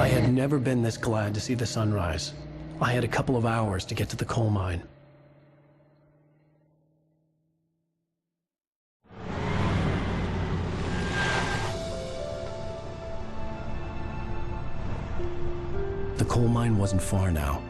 had never been this glad to see the sunrise. I had a couple of hours to get to the coal mine. The coal mine wasn't far now.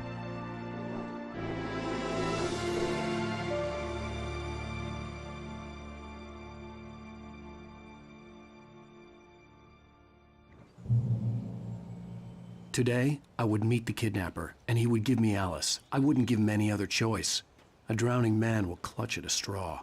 Today, I would meet the kidnapper, and he would give me Alice. I wouldn't give him any other choice. A drowning man will clutch at a straw.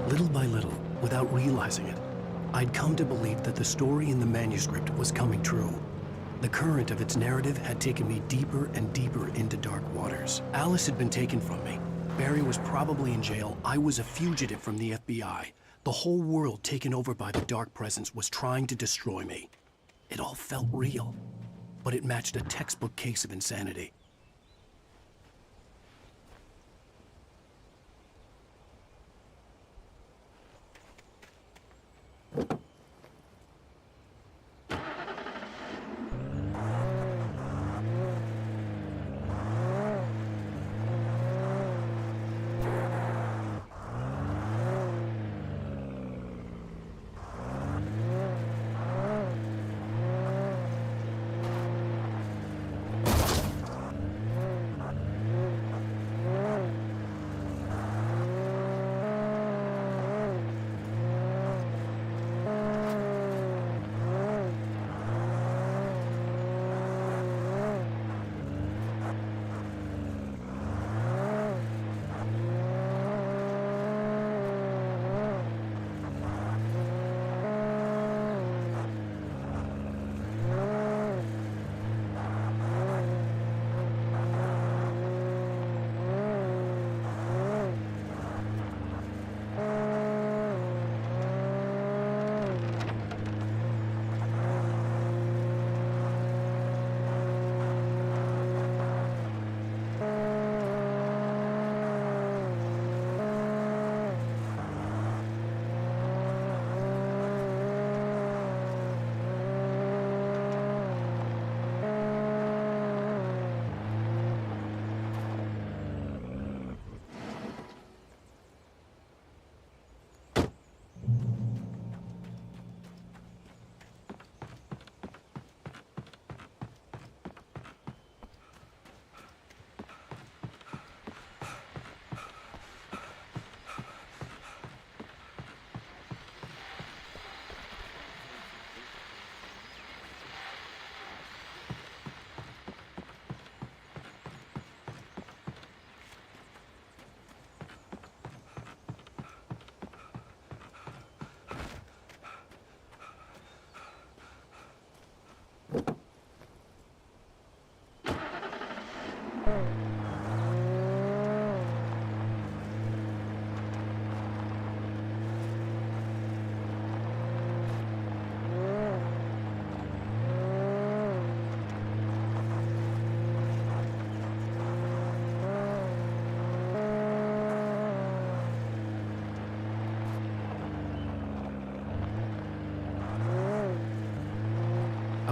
Little by little, without realizing it, I'd come to believe that the story in the manuscript was coming true. The current of its narrative had taken me deeper and deeper into dark waters. Alice had been taken from me. Barry was probably in jail. I was a fugitive from the FBI. The whole world taken over by the dark presence was trying to destroy me. It all felt real, but it matched a textbook case of insanity.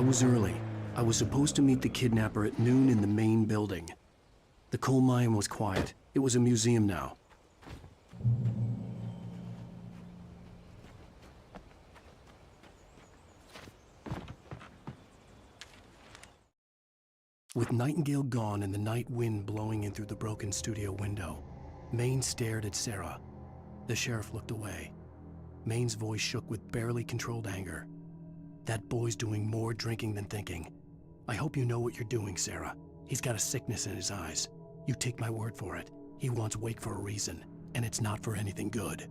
I was early. I was supposed to meet the kidnapper at noon in the main building. The coal mine was quiet. It was a museum now. With Nightingale gone and the night wind blowing in through the broken studio window, Maine stared at Sarah. The sheriff looked away. Maine's voice shook with barely controlled anger. That boy's doing more drinking than thinking. I hope you know what you're doing, Sarah. He's got a sickness in his eyes. You take my word for it. He wants Wake for a reason, and it's not for anything good.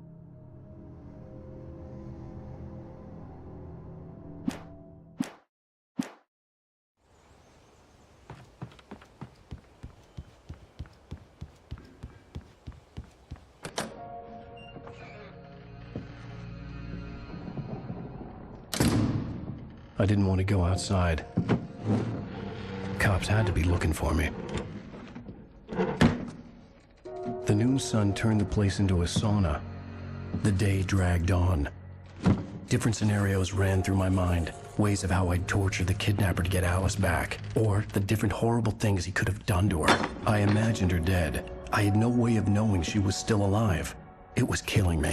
I didn't want to go outside. Cops had to be looking for me. The noon sun turned the place into a sauna. The day dragged on. Different scenarios ran through my mind. Ways of how I'd torture the kidnapper to get Alice back. Or the different horrible things he could have done to her. I imagined her dead. I had no way of knowing she was still alive. It was killing me.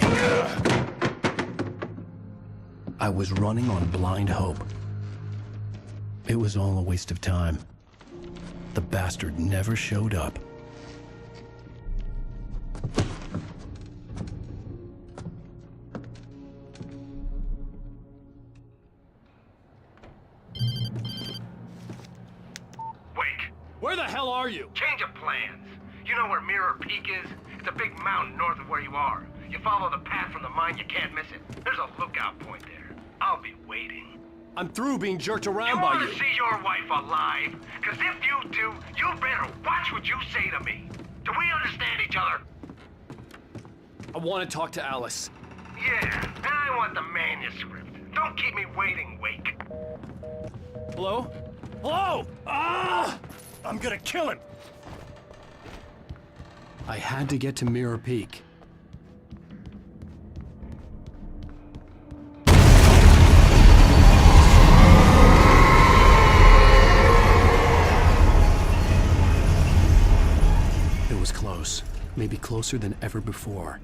I was running on blind hope. It was all a waste of time. The bastard never showed up. Where the hell are you? Change of plans. You know where Mirror Peak is? It's a big mountain north of where you are. You follow the path from the mine, you can't miss it. There's a lookout point there. I'll be waiting. I'm through being jerked around You by want you. to see your wife alive? Because if you do, you better watch what you say to me. Do we understand each other? I want to talk to Alice. Yeah, and I want the manuscript. Don't keep me waiting, Wake. Hello? Hello? Ah! I'm gonna kill him! I had to get to Mirror Peak. It was close. Maybe closer than ever before.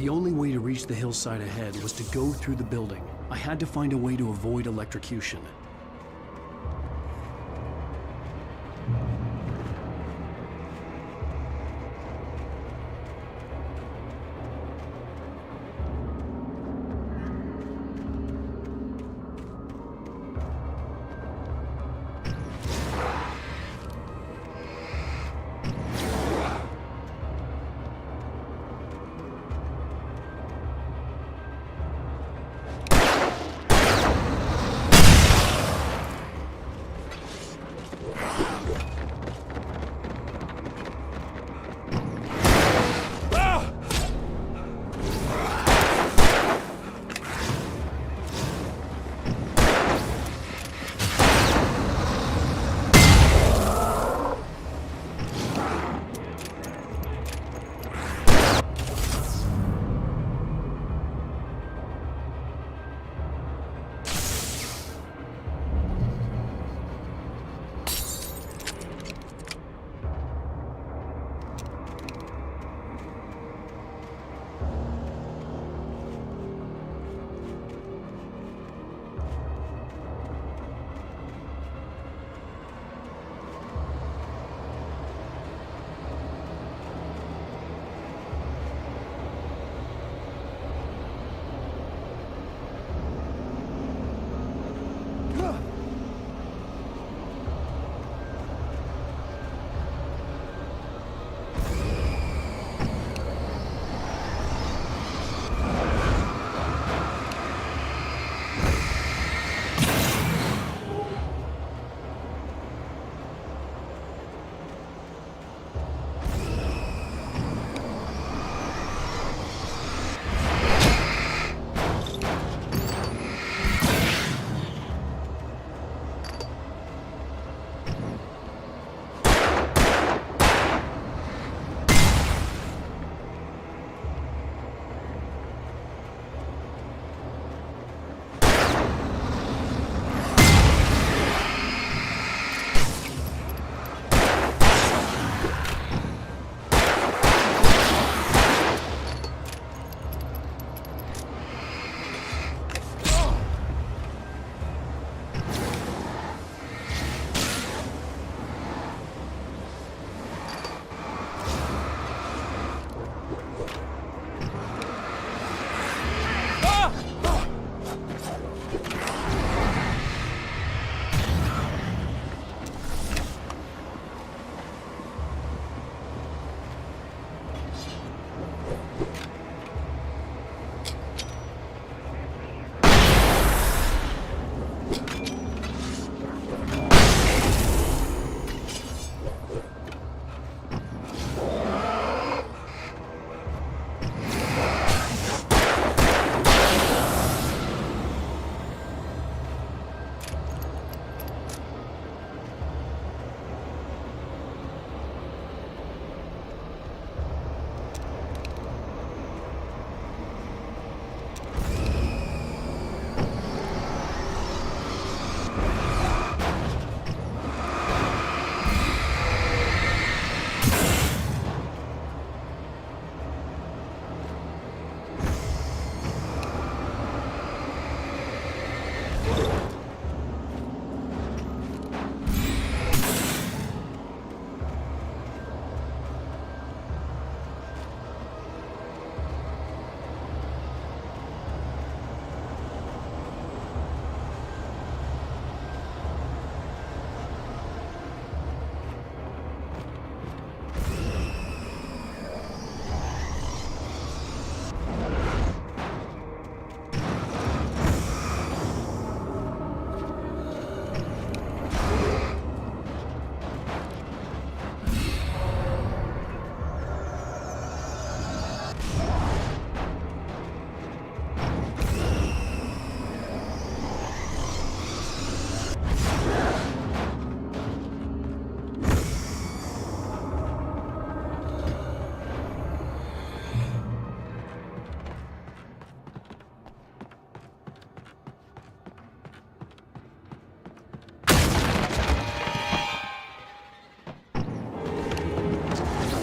The only way to reach the hillside ahead was to go through the building. I had to find a way to avoid electrocution.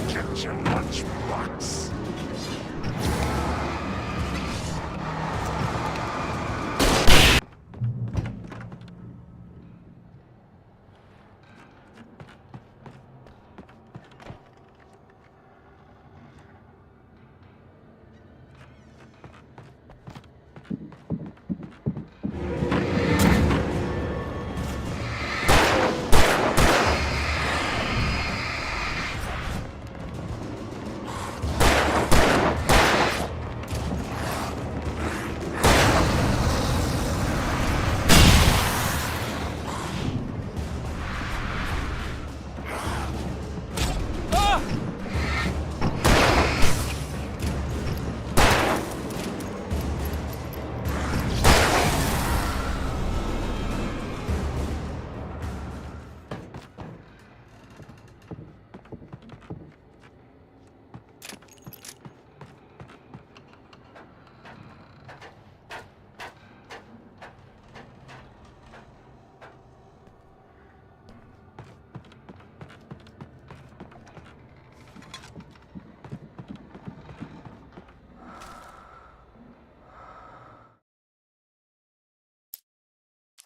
Get your lunchbox.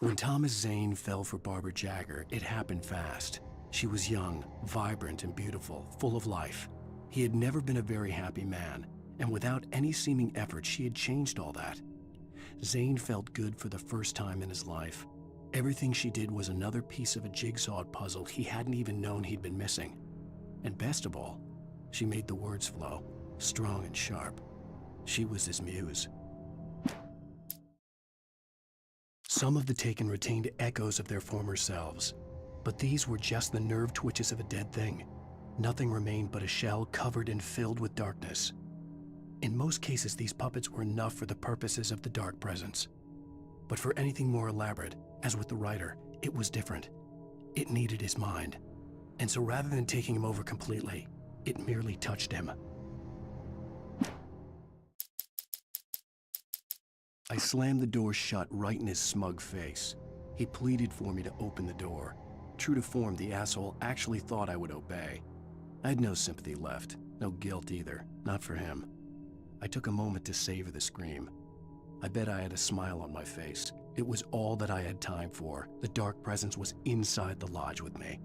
When Thomas Zane fell for Barbara Jagger, it happened fast. She was young, vibrant, and beautiful, full of life. He had never been a very happy man, and without any seeming effort, she had changed all that. Zane felt good for the first time in his life. Everything she did was another piece of a jigsaw puzzle he hadn't even known he'd been missing. And best of all, she made the words flow, strong and sharp. She was his muse. Some of the Taken retained echoes of their former selves, but these were just the nerve twitches of a dead thing. Nothing remained but a shell covered and filled with darkness. In most cases, these puppets were enough for the purposes of the dark presence. But for anything more elaborate, as with the writer, it was different. It needed his mind. And so rather than taking him over completely, it merely touched him. I slammed the door shut right in his smug face. He pleaded for me to open the door. True to form, the asshole actually thought I would obey. I had no sympathy left, no guilt either, not for him. I took a moment to savor the scream. I bet I had a smile on my face. It was all that I had time for. The dark presence was inside the lodge with me.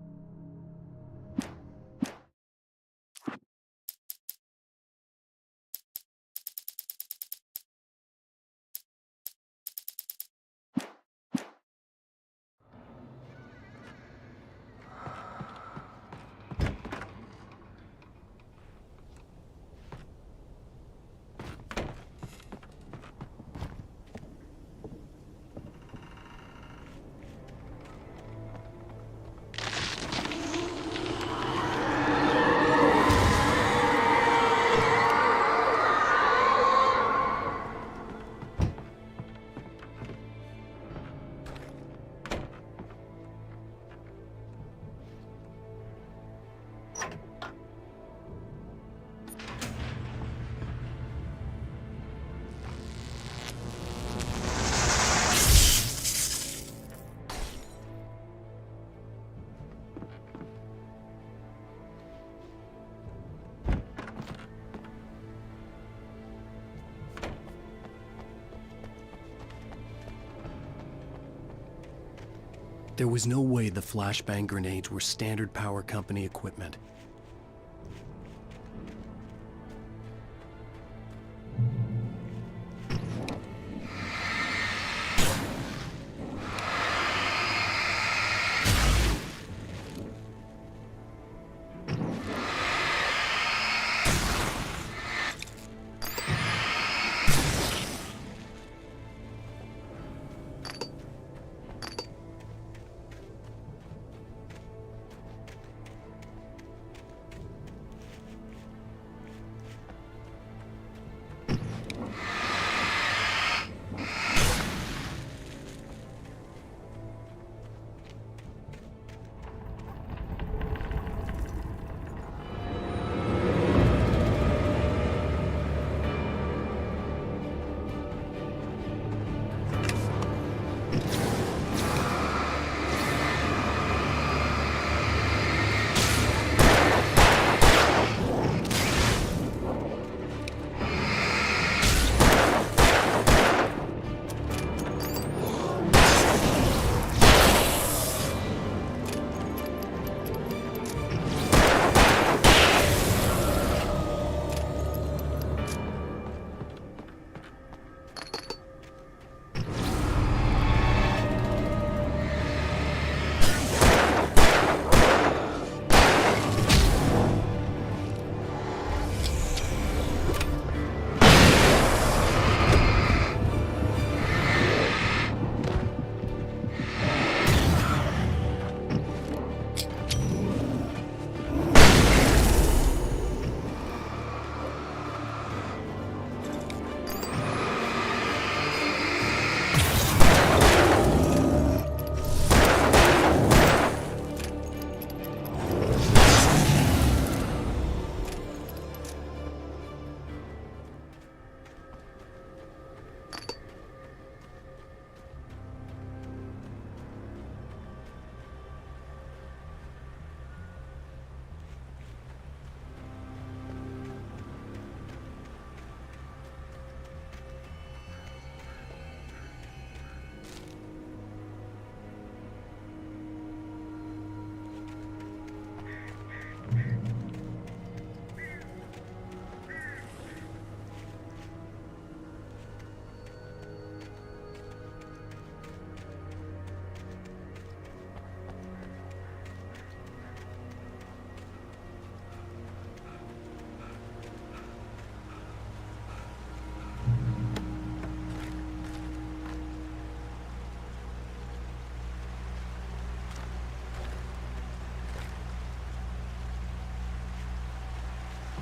There was no way the flashbang grenades were standard power company equipment.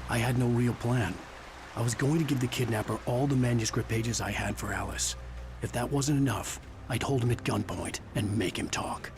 I had no real plan. I was going to give the kidnapper all the manuscript pages I had for Alice. If that wasn't enough, I'd hold him at gunpoint and make him talk.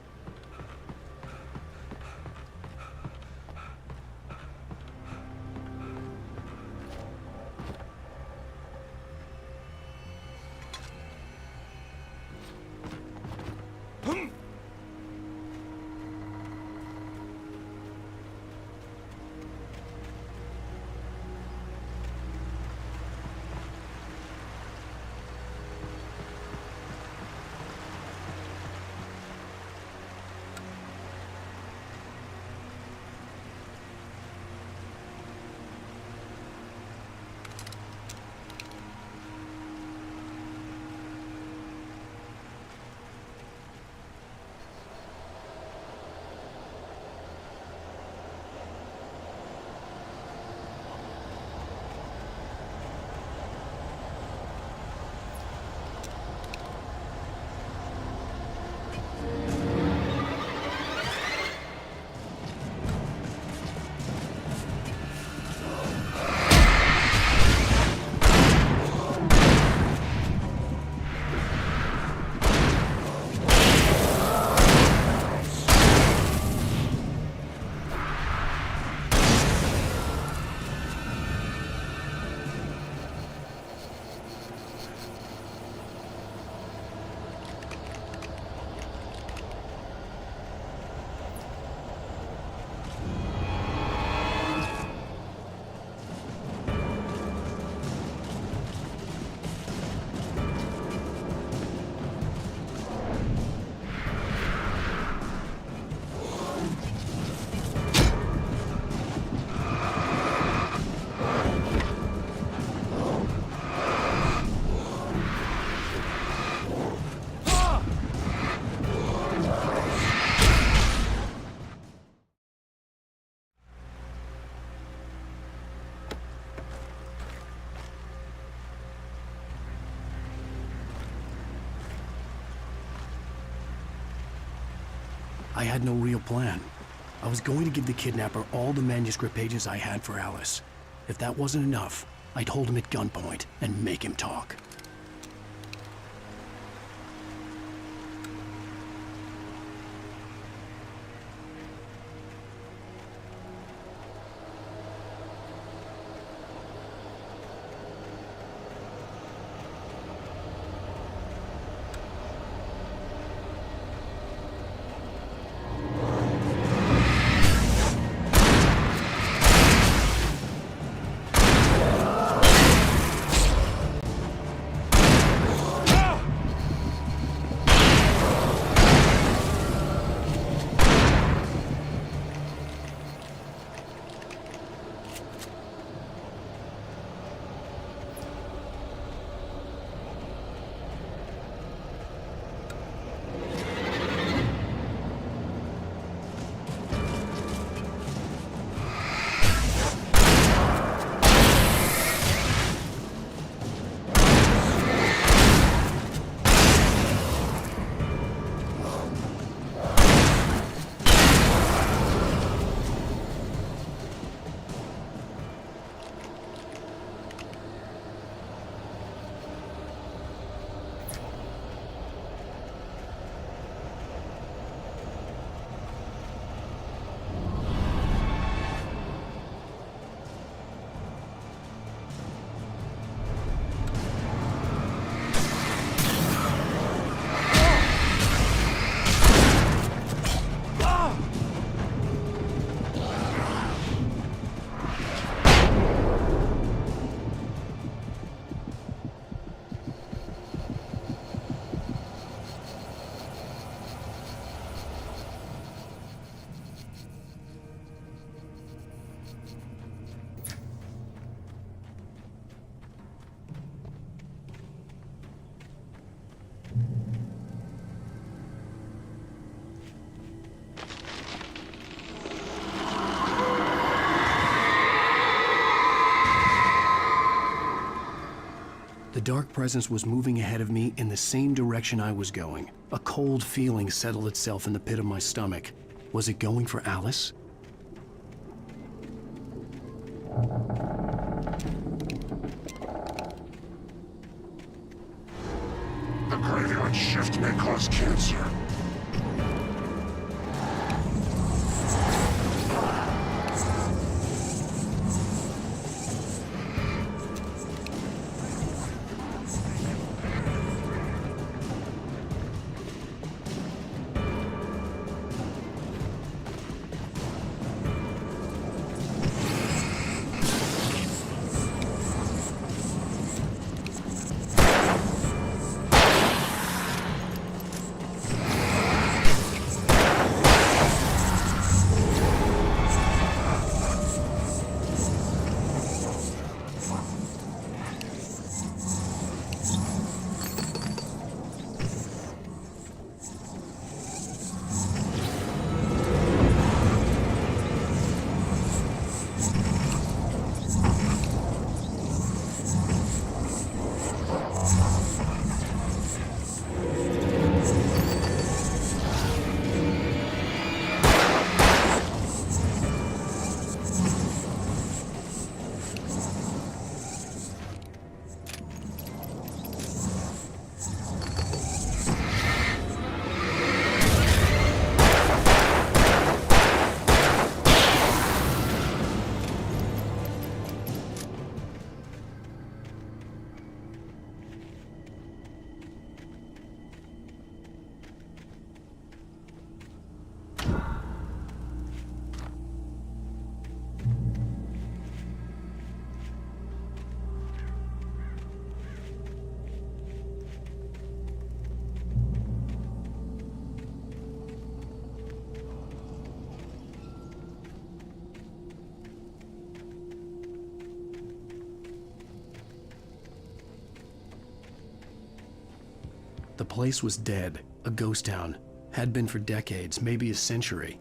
I had no real plan. I was going to give the kidnapper all the manuscript pages I had for Alice. If that wasn't enough, I'd hold him at gunpoint and make him talk. The dark presence was moving ahead of me in the same direction I was going. A cold feeling settled itself in the pit of my stomach. Was it going for Alice? The place was dead, a ghost town. Had been for decades, maybe a century.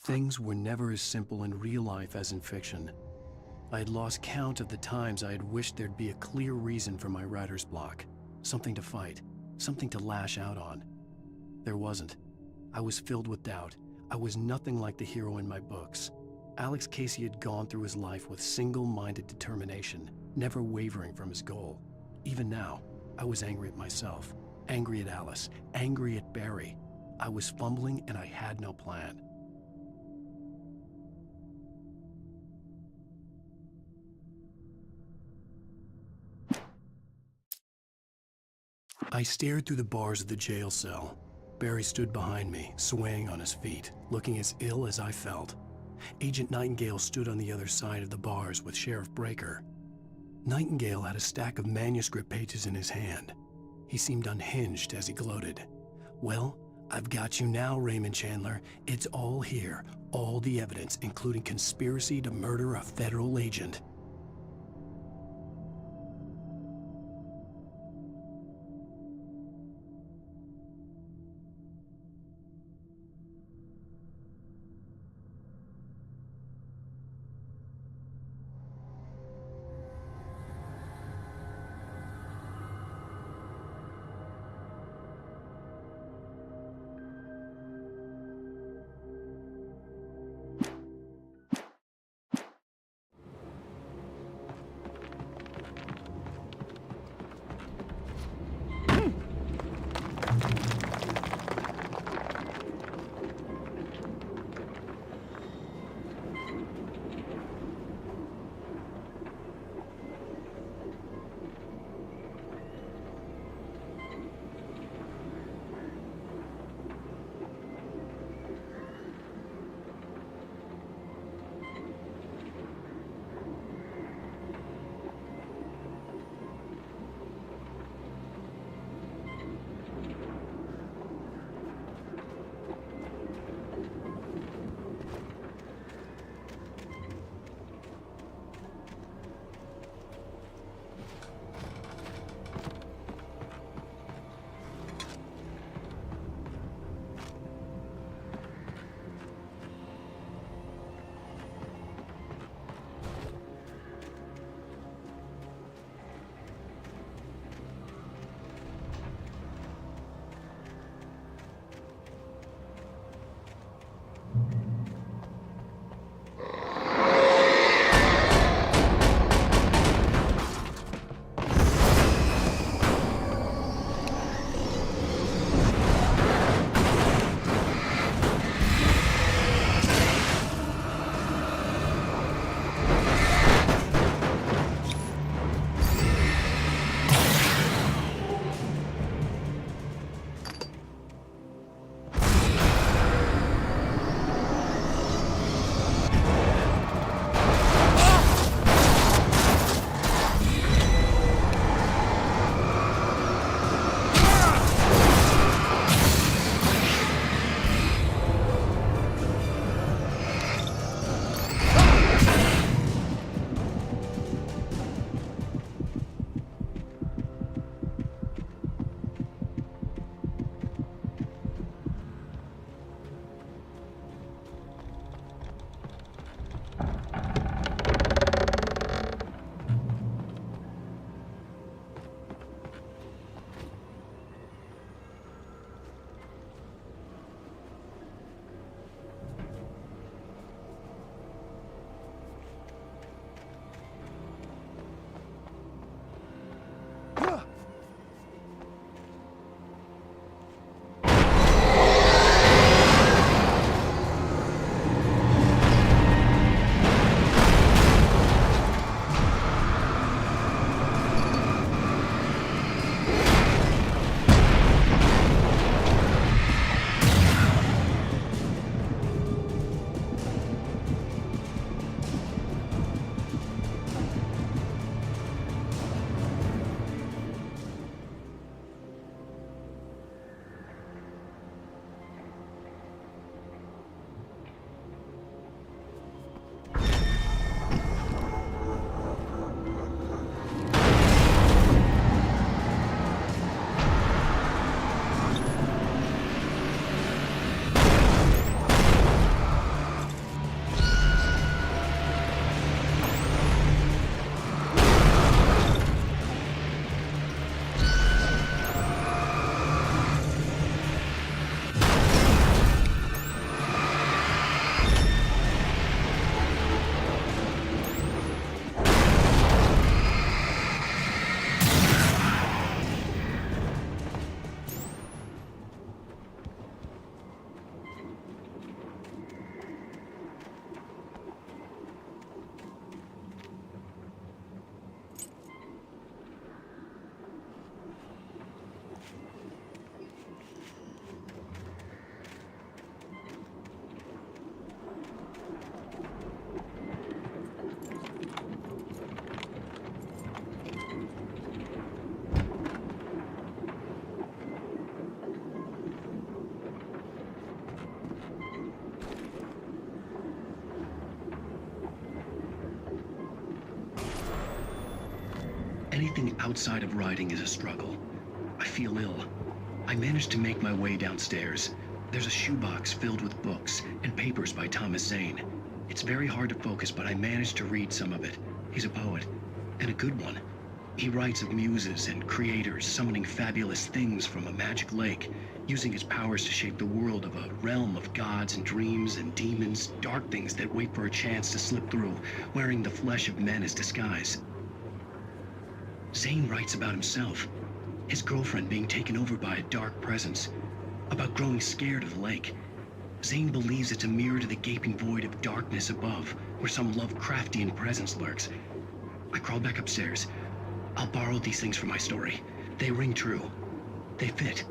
Things were never as simple in real life as in fiction. I had lost count of the times I had wished there'd be a clear reason for my writer's block. Something to fight, something to lash out on. There wasn't. I was filled with doubt. I was nothing like the hero in my books. Alex Casey had gone through his life with single-minded determination, never wavering from his goal. Even now, I was angry at myself, angry at Alice, angry at Barry. I was fumbling and I had no plan. I stared through the bars of the jail cell. Barry stood behind me, swaying on his feet, looking as ill as I felt. Agent Nightingale stood on the other side of the bars with Sheriff Breaker. Nightingale had a stack of manuscript pages in his hand. He seemed unhinged as he gloated. "Well, I've got you now, Raymond Chandler. It's all here, all the evidence, including conspiracy to murder a federal agent." outside of riding is a struggle. I feel ill. I managed to make my way downstairs. There's a shoebox filled with books and papers by Thomas Zane. It's very hard to focus, but I managed to read some of it. He's a poet, and a good one. He writes of muses and creators summoning fabulous things from a magic lake, using his powers to shape the world of a realm of gods and dreams and demons, dark things that wait for a chance to slip through, wearing the flesh of men as disguise. Zane writes about himself, his girlfriend being taken over by a dark presence, about growing scared of the lake. Zane believes it's a mirror to the gaping void of darkness above, where some Lovecraftian presence lurks. I crawled back upstairs. I'll borrow these things for my story. They ring true. They fit.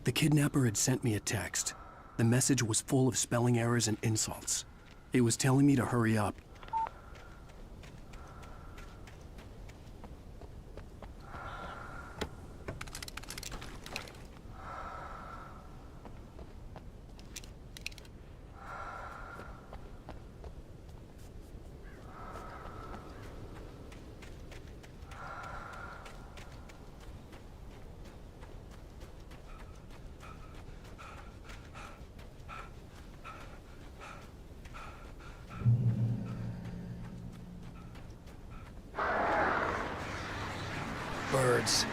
The kidnapper had sent me a text. The message was full of spelling errors and insults. It was telling me to hurry up. Birds.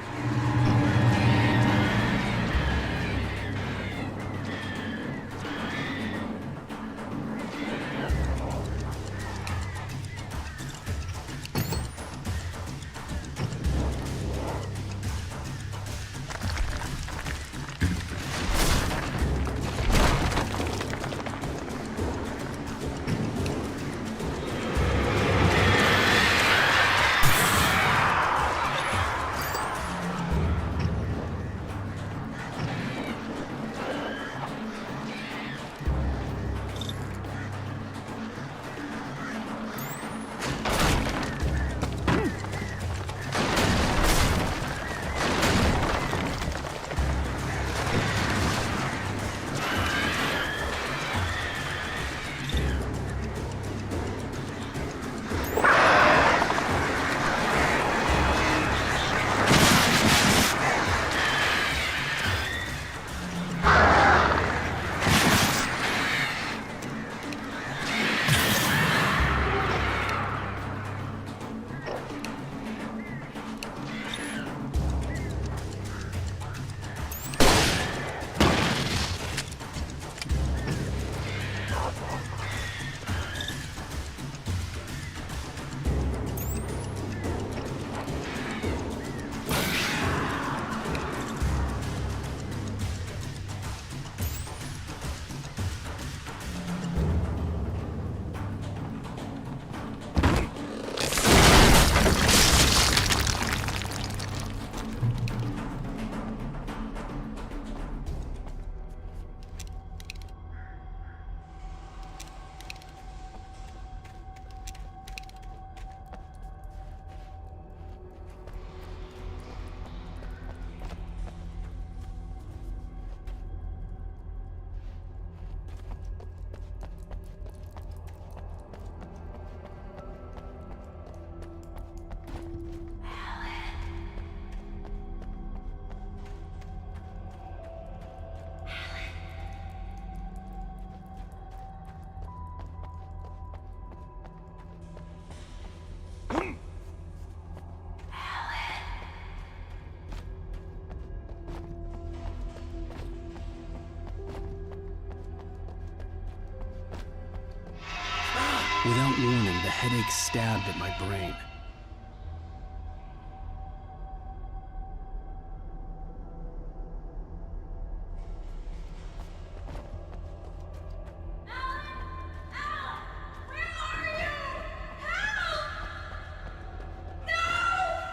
Without warning, the headache stabbed at my brain.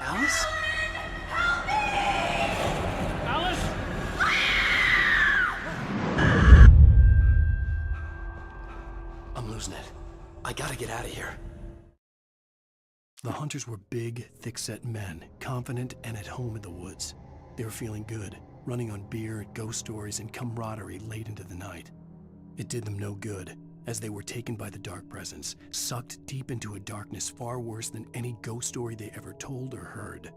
Alice? Alice? I'm losing it. I gotta get out of here. The hunters were big, thick-set men, confident and at home in the woods. They were feeling good, running on beer, ghost stories, and camaraderie late into the night. It did them no good, as they were taken by the dark presence, sucked deep into a darkness far worse than any ghost story they ever told or heard.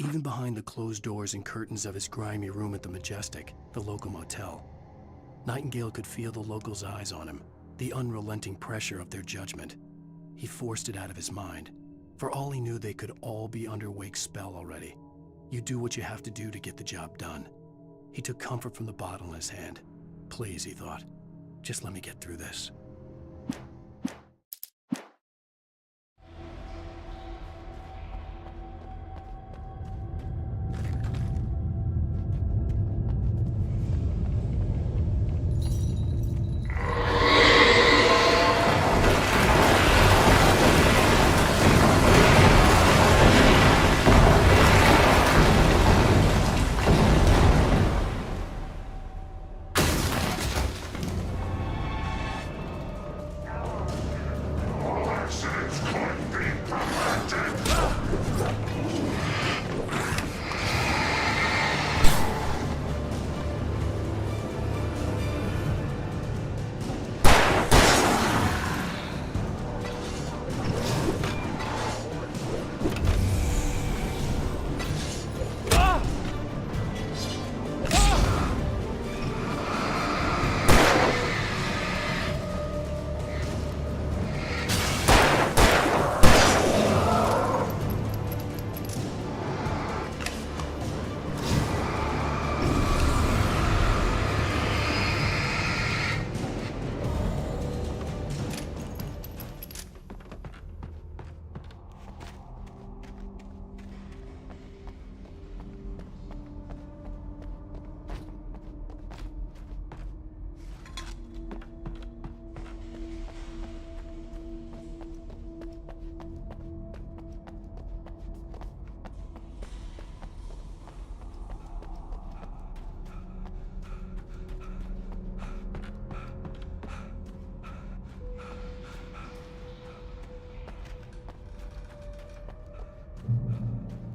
Even behind the closed doors and curtains of his grimy room at the Majestic, the local motel, Nightingale could feel the locals' eyes on him, the unrelenting pressure of their judgment. He forced it out of his mind. For all he knew, they could all be under Wake's spell already. You do what you have to do to get the job done. He took comfort from the bottle in his hand. Please, he thought, just let me get through this.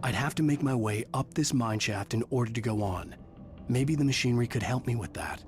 I'd have to make my way up this mineshaft in order to go on. Maybe the machinery could help me with that.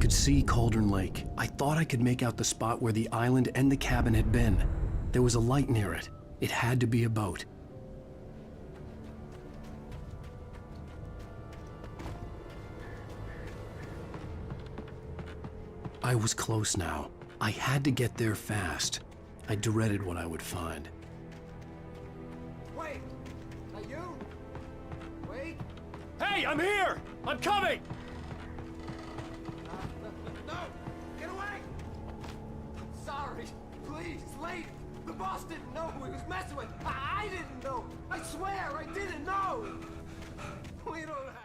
could see Cauldron Lake. I thought I could make out the spot where the island and the cabin had been. There was a light near it. It had to be a boat. I was close now. I had to get there fast. I dreaded what I would find. Wait! Are you? Wait! Hey, I'm here! I'm coming! No! Get away! I'm sorry. Please, late. The boss didn't know who he was messing with. I didn't know. I swear, I didn't know. We don't have...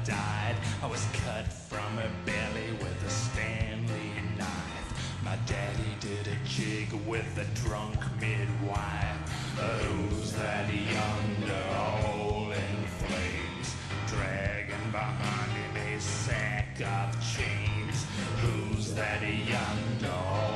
Died. I was cut from her belly with a Stanley knife. My daddy did a jig with a drunk midwife. Who's that yonder hole in flames, dragging behind him a sack of chains? Who's that yonder hole